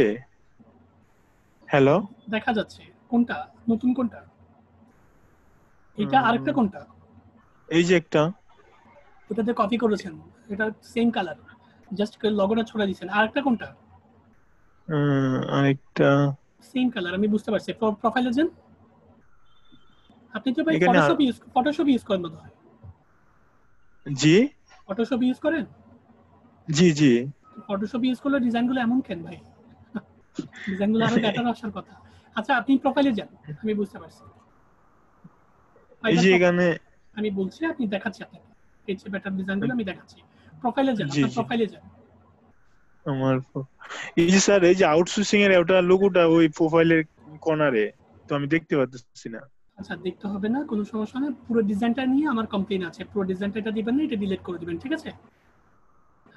হ্যালো, দেখা যাচ্ছে। কোনটা নতুন, কোনটা এটা, আরেকটা কোনটা? এই যে একটা, ওটাতে কপি করেছেন, এটা সেম কালার, জাস্ট লগোটা ছড়া দিয়েছেন। আরেকটা কোনটা? আরেকটা সেম কালার, আমি বুঝতে পারছি। প্রোফাইলে যান। আপনি তো ভাই এখানে ফটোশপ ইউজ করেন বোধ হয়। জি ফটোশপ ইউজ করেন? জি জি ফটোশপ ইউজ করলে ডিজাইনগুলো এমন কেন ভাই? ডিজাইনগুলো আরো বেটার আসার কথা। আচ্ছা আপনি প্রোফাইলে যান, আমি বুঝতে পারছি। এই যে এখানে, আমি বলছি, আপনি দেখাচ্ছি আপনাকে এই যে বেটার ডিজাইনগুলো আমি দেখাচ্ছি। প্রোফাইলে যান, জি আপনার জি প্রোফাইলে যান। আমার এই যে স্যার, এই যে আউটসোর্সিং এর ওটা লোগোটা ওই প্রোফাইলের কর্নারে, তো আমি দেখতে পাচ্ছি না। আচ্ছা দেখতে হবে না, কোনো সমস্যা নেই। পুরো ডিজাইনটা নিয়ে আমার কমপ্লেইন আছে, পুরো ডিজাইনটা এটা দিবেন না, এটা ডিলিট করে দিবেন, ঠিক আছে?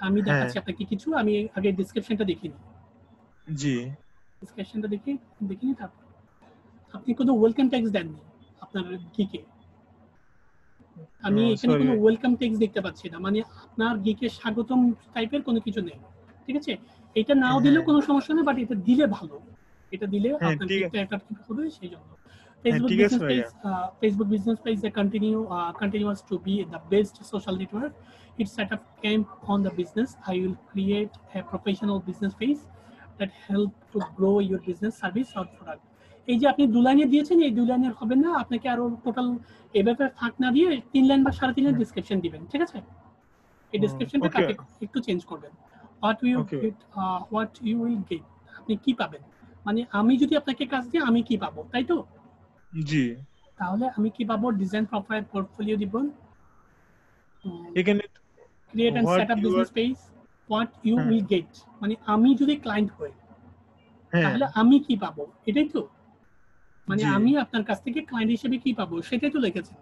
আমি হ্যাঁ দেখাচ্ছি আপনাকে কিছু, আমি আগে ডেসক্রিপশনটা দেখিনি। জি ডেসক্রিপশনটা দেখিনি। তারপর আপনি কোনো ওয়েলকাম টেক্সট দেননি আপনার গিকে। আমি এখানে সরি। কোনো ওয়েলকাম টেক্সট দেখতে পাচ্ছি না, মানে আপনার গিকে স্বাগতম টাইপের কোনো কিছু নেই, ঠিক আছে? এটা নাও দিলেও হ্যাঁ কোনো সমস্যা নেই, বাট এটা দিলে ভালো। এটা দিলে হ্যাঁ আপনার ঠিক গিকটা অ্যাট্রাক্টিভ হবে, সেই জন্য। হ্যাঁ ঠিক আছে ভাইয়া। Facebook business page that continues to be the best social network. Its setup came on the business. I will create a professional business page that help to grow your business service or product. এই যে আপনি 2 লাইনে দিয়েছেন, এই 2 লাইনের হবে না, আপনাকে আরো টোটাল এভাবে ফাঁক না দিয়ে 3 লাইন বা 3.5 লাইন ডেসক্রিপশন দিবেন, ঠিক আছে? এই ডেসক্রিপশনটা ওকে একটু চেঞ্জ করবেন। ওকে What you will get, আপনি কি পাবেন, মানে আমি যদি আপনাকে কাজ দিই আমি কি পাবো, তাই তো? জি। তাহলে আমি কি পাবো? ডিজাইন প্রোফাইল পোর্টফোলিও দিব, এখানে create and what set up you are, business page, what you হ্যাঁ উইল গেট, মানে আমি যদি ক্লায়েন্ট হই হ্যাঁ তাহলে আমি কি পাবো, এটাই তো? মানে জি আমি আপনার কাছ থেকে ক্লায়েন্ট হিসেবে কি পাবো সেটাই তো লিখেছেন।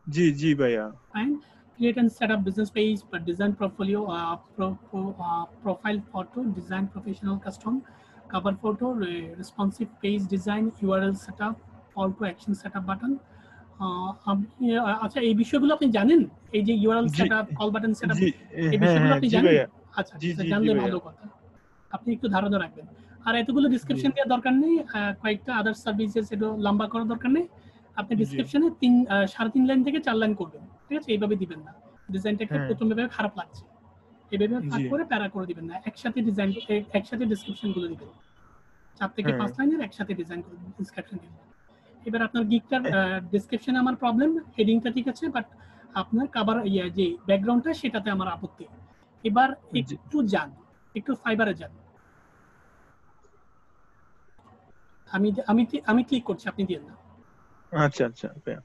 জি জি ভাইয়া। And create and set up business page, but design portfolio, profile photo, design professional custom, cover photo, responsive page design, URL setup, call to action setup button. আচ্ছা এই বিষয়গুলো আপনি জানেন? এই যে URL জি সেটআপ, কল বাটন সেটআপ, জি এই হ্যাঁ বিষয়গুলো হ্যাঁ আপনি জি জানেন? ভাইয়া। আচ্ছা জি জি জি জানলে ভাইয়া। ভালো কথা। আপনি একটু ধারণা রাখবেন। আর এতগুলো জি ডেসক্রিপশন দেওয়ার দরকার নেই, কয়েকটা আদার সার্ভিসেস একটু লম্বা করার দরকার নেই। আপনি জি ডেসক্রিপশনে 3.5 লাইন থেকে 4 লাইন করবেন, ঠিক আছে? এইভাবে দিবেন না, ডিজাইনটাকে হ্যাঁ প্রথমে ভেবে খারাপ লাগছে, এভাবে ভাগ জি করে প্যারা করে দিবেন না, একসাথে ডিজাইন, একসাথে ডেসক্রিপশন গুলো দিবেন। 4 থেকে হ্যাঁ 5 লাইনের একসাথে ডিজাইন করে ডেসক্রিপশন দিবেন। এবার আপনার গিকটার ডেসক্রিপশনে আমার প্রবলেম, হেডিংটা ঠিক আছে, বাট আপনার কভার যে ব্যাকগ্রাউন্ডটা সেটাতে আমার আপত্তি। এবার জি একটু যান, একটু ফাইবারে যান। আমি ক্লিক করছি, আপনি দিয়েন না। আচ্ছা আচ্ছা ভাইয়া।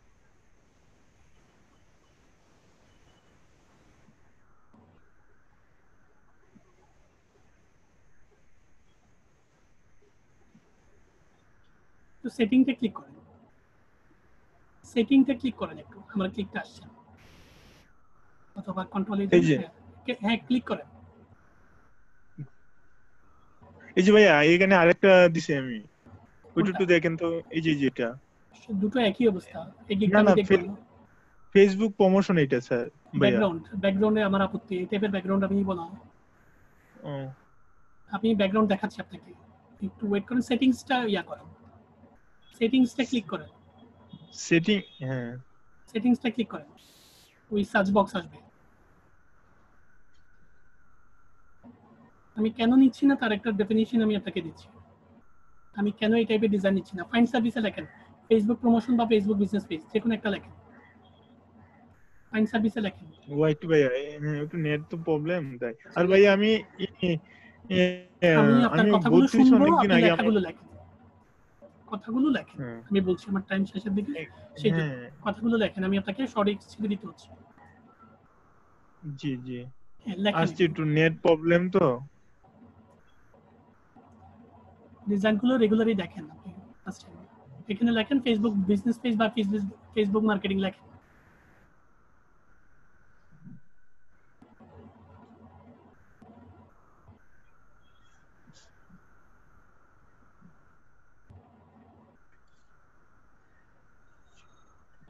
তো সেটিংটা ক্লিক করেন, সেটিংটা ক্লিক করেন, একটু আমার ক্লিকটা আসছে না। অথবা কন্ট্রোল এই যে হ্যাঁ ক্লিক করেন। এই যে ভাইয়া, এখানে আরেকটা দিছি আমি, ওইটা কোনটা? একটু দেখেন তো। এই যে যেটা, দুটো একই অবস্থা, এই গিকটা না আমি না দেখব না। ফেসবুক প্রমোশন এটা স্যার ভাইয়া। ব্যাকগ্রাউন্ডে আমার আপত্তি, এই টাইপের ব্যাকগ্রাউন্ড আমি নিব না। ও আপনি ব্যাকগ্রাউন্ড দেখাচ্ছি আপনাকে, একটু ওয়েট করেন। সেটিংসটা করেন, সেটিংসটা ক্লিক করেন, সেটিং, হ্যাঁ সেটিংসটা ক্লিক করেন, ওই সার্চ বক্স আসবে, আমি কেন নিচ্ছি না তার একটা ডেফিনিশন আমি আপনাকে দিচ্ছি। আমি কেন এই টাইপের ডিজাইন নিচ্ছি না। ফাইন্ড সার্ভিসে লেখেন ফেসবুক প্রমোশন বা ফেসবুক বিজনেস পেজ, যে কোনো একটা লেখেন, ফাইন্ড সার্ভিসে লেখেন। ওয়াইট ভাইয়া একটু নেট তো প্রবলেম তাই। আর ভাইয়া আমি আমি আপনার আমি কথাগুলো 32 শুনবো, অনেকদিন আপনি আগে লেখাগুলো লেখেন, কথাগুলো লেখেন। হ্যাঁ আমি বলছি আমার টাইম শেষের দিকে, সেই জন্য হ্যাঁ কথাগুলো লেখেন। আমি আপনাকে শর্ট ছেড়ে দিতে হচ্ছে। জি জি হ্যাঁ, লেখেন। আসছে একটু নেট প্রবলেম তো। ডিজাইনগুলো রেগুলারই দেখেন আপনি। এখানে লেখেন ফেসবুক বিজনেস পেজ বা ফেসবুক মার্কেটিং লেখেন।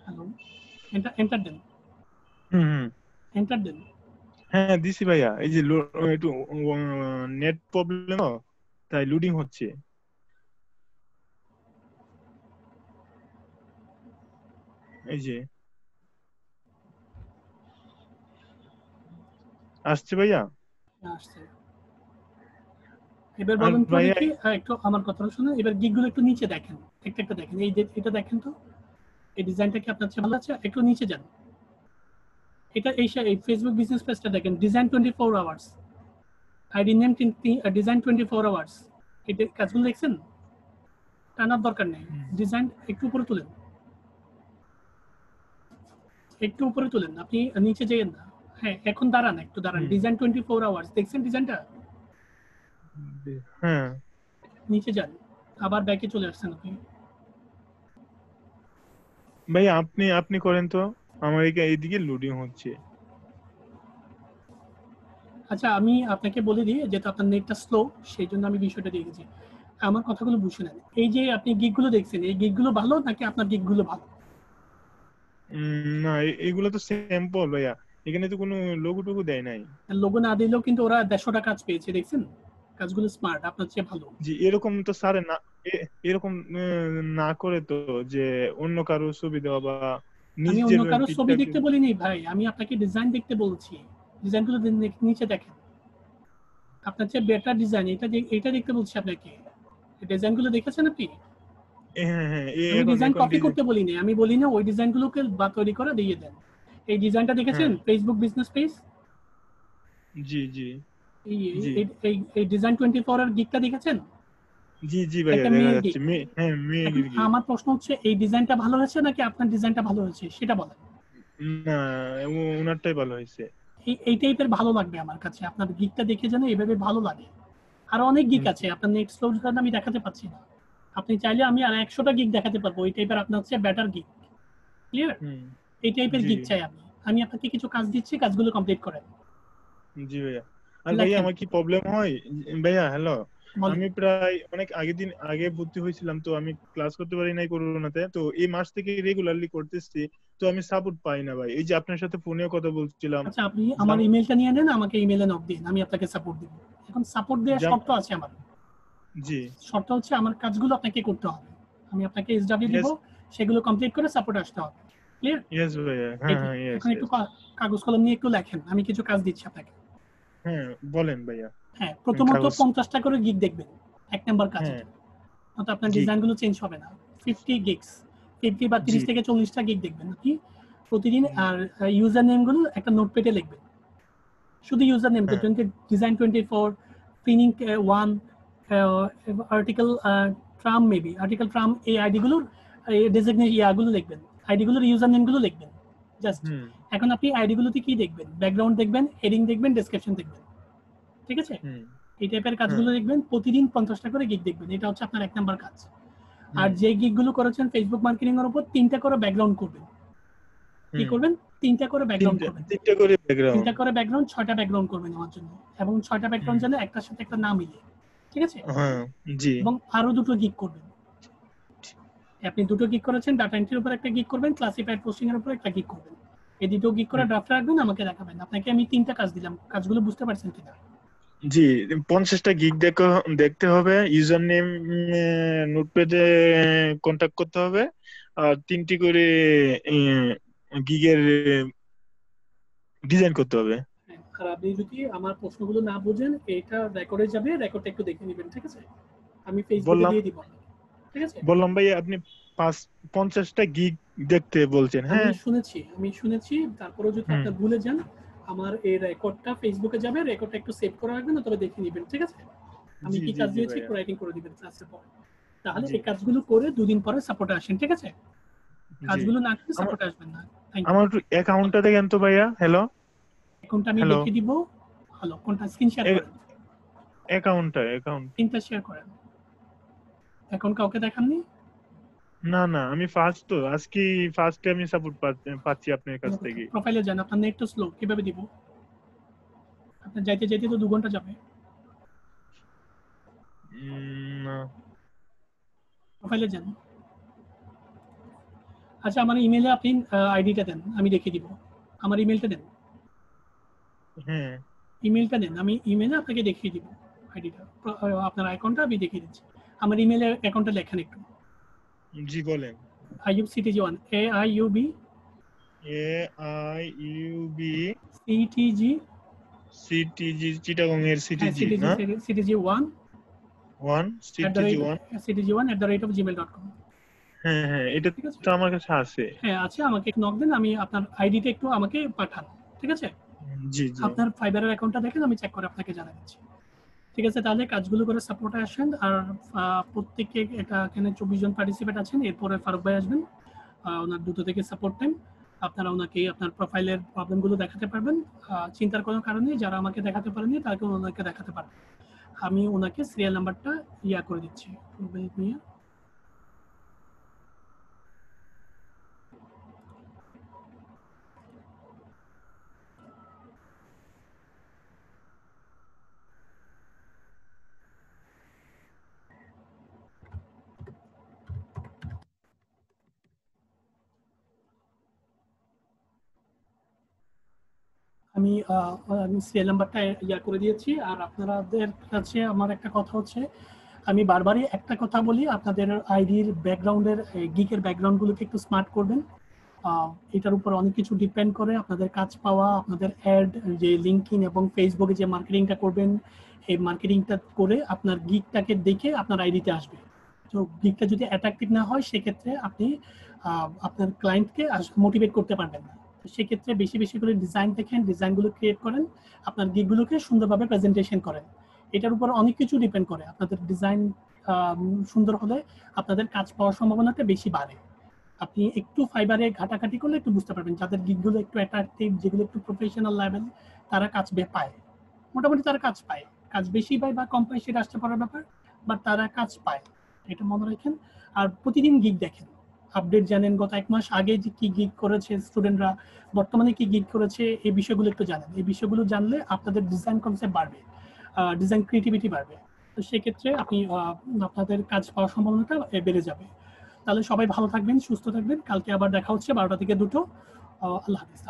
হ্যালো, এন্টার দেন, হুম এন্টার দেন। হ্যাঁ দিছি ভাইয়া, এই যে একটু নেট প্রবলেম তাই লোডিং হচ্ছে। এই যে আসছে ভাইয়া। আসছে। এবার আর বলেন তো ভাইয়া দেখি, একটু আমার কথাটা শুনুন। এবার গিগগুলো একটু নিচে দেখেন, একটা একটা দেখেন। এই যে এটা দেখেন তো, এই ডিজাইনটা কি আপনার চেয়ে ভালো আছে? একটু নিচে যান। এটা এই ফেসবুক বিজনেস পেজটা দেখেন, design 24 hours, ID name design 24 hours. এটা কাজগুলো দেখছেন? টানার দরকার নেই, ডিজাইন একটু উপরে তুলেন, একটু উপরে তুলেন, আপনি নিচে যেয়েন না। হ্যাঁ, এখন দাঁড়ান, একটু দাঁড়ান। ডিজাইন 24 আওয়ার্স দেখছেন ডিজাইনটা? হ্যাঁ নিচে যান, আবার ব্যাকে চলে আসছেন আপনি। ভাইয়া আপনি করেন তো, আমার এইদিকে লোডিং হচ্ছে। আচ্ছা, আমি আপনাকে বলে দিই, যেহেতু আপনার নেটটা স্লো, সেই জন্য আমি বিষয়টা দিয়ে গেছি। আমার কথাগুলো বুঝে নেন। এই যে আপনি গিগগুলো দেখছেন, এই গিগগুলো ভালো নাকি আপনার গিগগুলো ভালো? না এগুলো তো স্যাম্পল ভাইয়া, এখানে তো কোনো লোগো টোগো দেয় নাই। লোগো না দিলেও কিন্তু ওরা 150টা কাজ পেয়েছে, দেখছেন? কাজগুলো স্মার্ট, আপনার চেয়ে ভালো। জি এরকম তো স্যার না, এরকম না করে তো যে অন্য কারো ছবি দেওয়া বা আমি নিজের অন্য কারো ছবি পিকচার। দেখতে বলিনি ভাই, আমি আপনাকে ডিজাইন দেখতে বলছি। ডিজাইনগুলো নিচে দেখেন, আপনার চেয়ে বেটার ডিজাইন এটা দেখতে বলছি আপনাকে। ডিজাইনগুলো দেখেছেন আপনি? হ্যাঁ হ্যাঁ আমি এখন ডিজাইন এখন কপি করতে বলিনি, আমি বলি না ওই ডিজাইনগুলোকে বা তৈরি করে দিয়ে দেন। এই ডিজাইনটা দেখেছেন হ্যাঁ ফেসবুক বিজনেস পেজ? জি জি এই জি এই এই ডিজাইন 24 এর গিগটা দেখেছেন? জি জি ভাইয়া একটা দেখা মেয়ের যাচ্ছে গিগ। হ্যাঁ এখন মেয়ের গিগ। আমার প্রশ্ন হচ্ছে, এই ডিজাইনটা ভালো হয়েছে নাকি আপনার ডিজাইনটা ভালো হয়েছে সেটা বলেন। না ওনারটাই ভালো হয়েছে। এই টাইপের ভালো লাগবে আমার কাছে, আপনার গিগটা দেখে যেন এইভাবে ভালো লাগে। আর অনেক গিগ আছে, আপনার নেট স্লো আমি দেখাতে পাচ্ছি না। আপনি চাইলে আমি আর 100টা গিগ দেখাতে পারবো, এই টাইপের আপনার হচ্ছে বেটার গিগ। ক্লিয়ার? এই টাইপের জি গিগ চাই আমি আপনাকে কিছু কাজ দিচ্ছি, কাজগুলো কমপ্লিট করেন। জি ভাইয়া। আর ভাইয়া আমার কি প্রবলেম হয় ভাইয়া, হ্যালো, আমি প্রায় অনেক দিন আগে ভর্তি হয়েছিলাম, তো আমি ক্লাস করতে পারি নাই করোনাতে, তো এই মাস থেকে রেগুলারলি করতেছি, তো আমি সাপোর্ট পাই না ভাই। এই যে আপনার সাথে ফোনেও কথা বলছিলাম। আচ্ছা, আপনি আমার ইমেলটা নিয়ে নেন, আমাকে ইমেলে নক দিন, আমি আপনাকে সাপোর্ট দিব। এখন সাপোর্ট দেওয়ার শর্ত আছে আমার। জি শর্ত হচ্ছে আমার কাজগুলো আপনাকে করতে হবে, আমি আপনাকে এসডব্লিউ দিব, সেগুলো কমপ্লিট করে সাপোর্ট আসতে হবে। ক্লিয়ার? ইয়েস ভাইয়া। হ্যাঁ হ্যাঁ ইয়েস। এখন একটু কাগজ কলম নিয়ে একটু লেখেন, আমি কিছু কাজ দিচ্ছি আপনাকে। হ্যাঁ বলেন ভাইয়া। হ্যাঁ, প্রথমত 50টা করে গিগ দেখবেন, এক নাম্বার কাজ। তো আপনার ডিজাইনগুলো চেঞ্জ হবে না। 50 গিগস, 50 বা 30 থেকে 40টা গিগ দেখবেন আপনি প্রতিদিন। আর ইউজার নেমগুলো একটা নোটপ্যাডে লিখবেন, শুধু user name, design 24, ফিনিং 1, article tram, maybe article tram, এই আইডিগুলোর ডেজিগনেট ইয়াগুলো লিখবেন, আইডিগুলোর ইউজার নেমগুলো লিখবেন জাস্ট। এখন আপনি আইডিগুলোতে কি দেখবেন? ব্যাকগ্রাউন্ড দেখবেন, হেডিং দেখবেন, ডেসক্রিপশন দেখবেন। ঠিক আছে? এই টাইপের কাজগুলো দেখবেন, প্রতিদিন 50টা করে গিগ দেখবেন, এটা হচ্ছে আপনার এক নাম্বার কাজ। আর যে গিগগুলো করেছেন ফেসবুক মার্কেটিং এর উপর, 3টা করে ব্যাকগ্রাউন্ড করবেন। কি করবেন? 3টা করে ব্যাকগ্রাউন্ড করবেন। 3টা করে ব্যাকগ্রাউন্ড, 6টা ব্যাকগ্রাউন্ড করবেন আমার জন্য, এবং 6টা ব্যাকগ্রাউন্ড যেন একটার সাথে একটা না মিলে। ঠিক আছে? হ্যাঁ জি। এবং আরো দুটো গিগ করবেন। আপনি দুটো গিগ করেছেন, ডাটা এন্ট্রির উপর একটা গিগ করবেন, ক্লাসিফাইড পোস্টিং এর উপর একটা গিগ করবেন। এই দুটো গিগ করে ড্রাফট রাখবেন, আমাকে দেখাবেন। আপনাকে আমি 3টা কাজ দিলাম, কাজগুলো বুঝতে পারছেন কিনা? জি 50টা গিগ দেখতে হবে, ইউজার নেম নোটপ্যাডে কন্টাক্ট করতে হবে, আর 3টি করে গিগের ডিজাইন করতে হবে। আর আপনি যদি আমার প্রশ্নগুলো না বুঝেন, এটা রেকর্ডে যাবে, রেকর্ডটা একটু দেখে নেবেন, ঠিক আছে? আমি ফেসবুকে বললাম দিয়ে দিব, ঠিক আছে? বললাম ভাই আপনি 50টা গিগ দেখতে বলছেন, হ্যাঁ আমি শুনেছি। তারপরে যদি আপনি ভুলে যান, আমার এই রেকর্ডটা ফেসবুকে যাবে, রেকর্ডটা একটু সেভ করে রাখবেন, তবে দেখে নেবেন, ঠিক আছে? আমি কি কাজ দিয়েছি একটু রাইটিং করে দিবেন ক্লাসের পর। তাহলে এই কাজগুলো করে 2 দিন পরে সাপোর্টে আসেন, ঠিক আছে? কাজগুলো না করে সাপোর্টে আসবেন না। আমার একটু অ্যাকাউন্টটা দেখেন তো ভাইয়া। হ্যালো, অ্যাকাউন্টটা আমি দেখিয়ে দিব। হ্যালো, কোনটা স্ক্রিন শেয়ার করেন? অ্যাকাউন্ট স্ক্রিনটা শেয়ার করেন। অ্যাকাউন্ট কাউকে দেখাননি? না আমি ফার্স্টে আমি সাপোর্ট পাচ্ছি আপনার কাছ থেকে। প্রোফাইলে যান, আপনার নেট তো স্লো, কিভাবে দিব? আপনার যাইতে যাইতে তো 2 ঘন্টা যাবে। না, প্রোফাইলে যান। আচ্ছা, আমার ইমেইলে আপনি আইডিটা দেন, আমি দেখিয়ে দিব। আমার ইমেইলটা দেন। হ্যাঁ, ইমেইলটা দেন, আমি ইমেইলে আপনাকে দেখিয়ে দিব আইডিটা। আপনার আইকনটা আমি দেখিয়ে দিচ্ছি। আমার ইমেইলে অ্যাকাউন্টটা লেখেন একটু। জি বলেন। Ayub CTG1 AIUB CTG Chittagong এর সিটিজি না CTG1 @gmail.com। হ্যাঁ এটা তো আমার কাছে আছে। হ্যাঁ আছে, আমাকে নক দেন, আমি আপনার আইডিটা একটু আমাকে পাঠান, ঠিক আছে? জি আপনার ফাইবারের অ্যাকাউন্টটা দেখেন, আমি চেক করে আপনাকে জানাই দিচ্ছি, ঠিক আছে? তাহলে কাজগুলো করে সাপোর্টে আসেন। আর প্রত্যেককে এখানে 24 জন পার্টিসিপেট আছেন। এরপরে ফারুক ভাই আসবেন, ওনার 2 থেকে সাপোর্ট টাইম। আপনারা ওনাকে আপনার প্রোফাইলের প্রবলেমগুলো দেখাতে পারবেন। চিন্তার কোনো কারণ নেই, যারা আমাকে দেখাতে পারেনি তাকে ওনাকে দেখাতে পারবেন। আমি ওনাকে সিরিয়াল নাম্বারটা করে দিচ্ছি। আমি সিরিয়াল নাম্বারটা করে দিয়েছি। আর আপনাদের কাছে আমার একটা কথা হচ্ছে, আমি বারবারই একটা কথা বলি, আপনাদের আইডির ব্যাকগ্রাউন্ডের গিকের ব্যাকগ্রাউন্ডগুলোকে একটু স্মার্ট করবেন। এটার উপর অনেক কিছু ডিপেন্ড করে আপনাদের কাজ পাওয়া, আপনাদের অ্যাড, যে লিঙ্কইন এবং ফেসবুকে যে মার্কেটিংটা করবেন, এই মার্কেটিংটা করে আপনার গিকটাকে দেখে আপনার আইডিতে আসবে। তো গিকটা যদি অ্যাট্রাকটিভ না হয়, সেক্ষেত্রে আপনি আপনার ক্লায়েন্টকে মোটিভেট করতে পারবেন না। সেক্ষেত্রে বেশি বেশি করে ডিজাইন দেখেন, ডিজাইনগুলো ক্রিয়েট করেন, আপনার গিকগুলোকে সুন্দরভাবে প্রেজেন্টেশন করেন। এটার উপর অনেক কিছু ডিপেন্ড করে। আপনাদের ডিজাইন সুন্দর হলে আপনাদের কাজ পাওয়ার সম্ভাবনাটা বেশি বাড়ে। আপনি একটু ফাইবারে ঘাটাঘাটি করলে একটু বুঝতে পারবেন, যাদের গিকগুলো একটু অ্যাট্রাকটিভ, যেগুলো একটু প্রফেশনাল লেভেল, তারা কাজ পায়, মোটামুটি তারা কাজ পায়। কাজ বেশি পায় বা কম পায় সেটা আসতে পারার ব্যাপার, বাট তারা কাজ পায়, এটা মনে রাখেন। আর প্রতিদিন গিক দেখেন, আপডেট জানেন, গত 1 মাস আগে যে কি গিগ করেছে স্টুডেন্টরা, বর্তমানে কি গিগ করেছে, এই বিষয়গুলো একটু জানেন। এই বিষয়গুলো জানলে আপনাদের ডিজাইন কনসেপ্ট বাড়বে, ডিজাইন ক্রিয়েটিভিটি বাড়বে। তো সেক্ষেত্রে আপনি আপনাদের কাজ পাওয়ার সম্ভাবনাটা বেড়ে যাবে। তাহলে সবাই ভালো থাকবেন, সুস্থ থাকবেন। কালকে আবার দেখা হচ্ছে 12টা থেকে 2টো। আল্লাহ হাফেজ।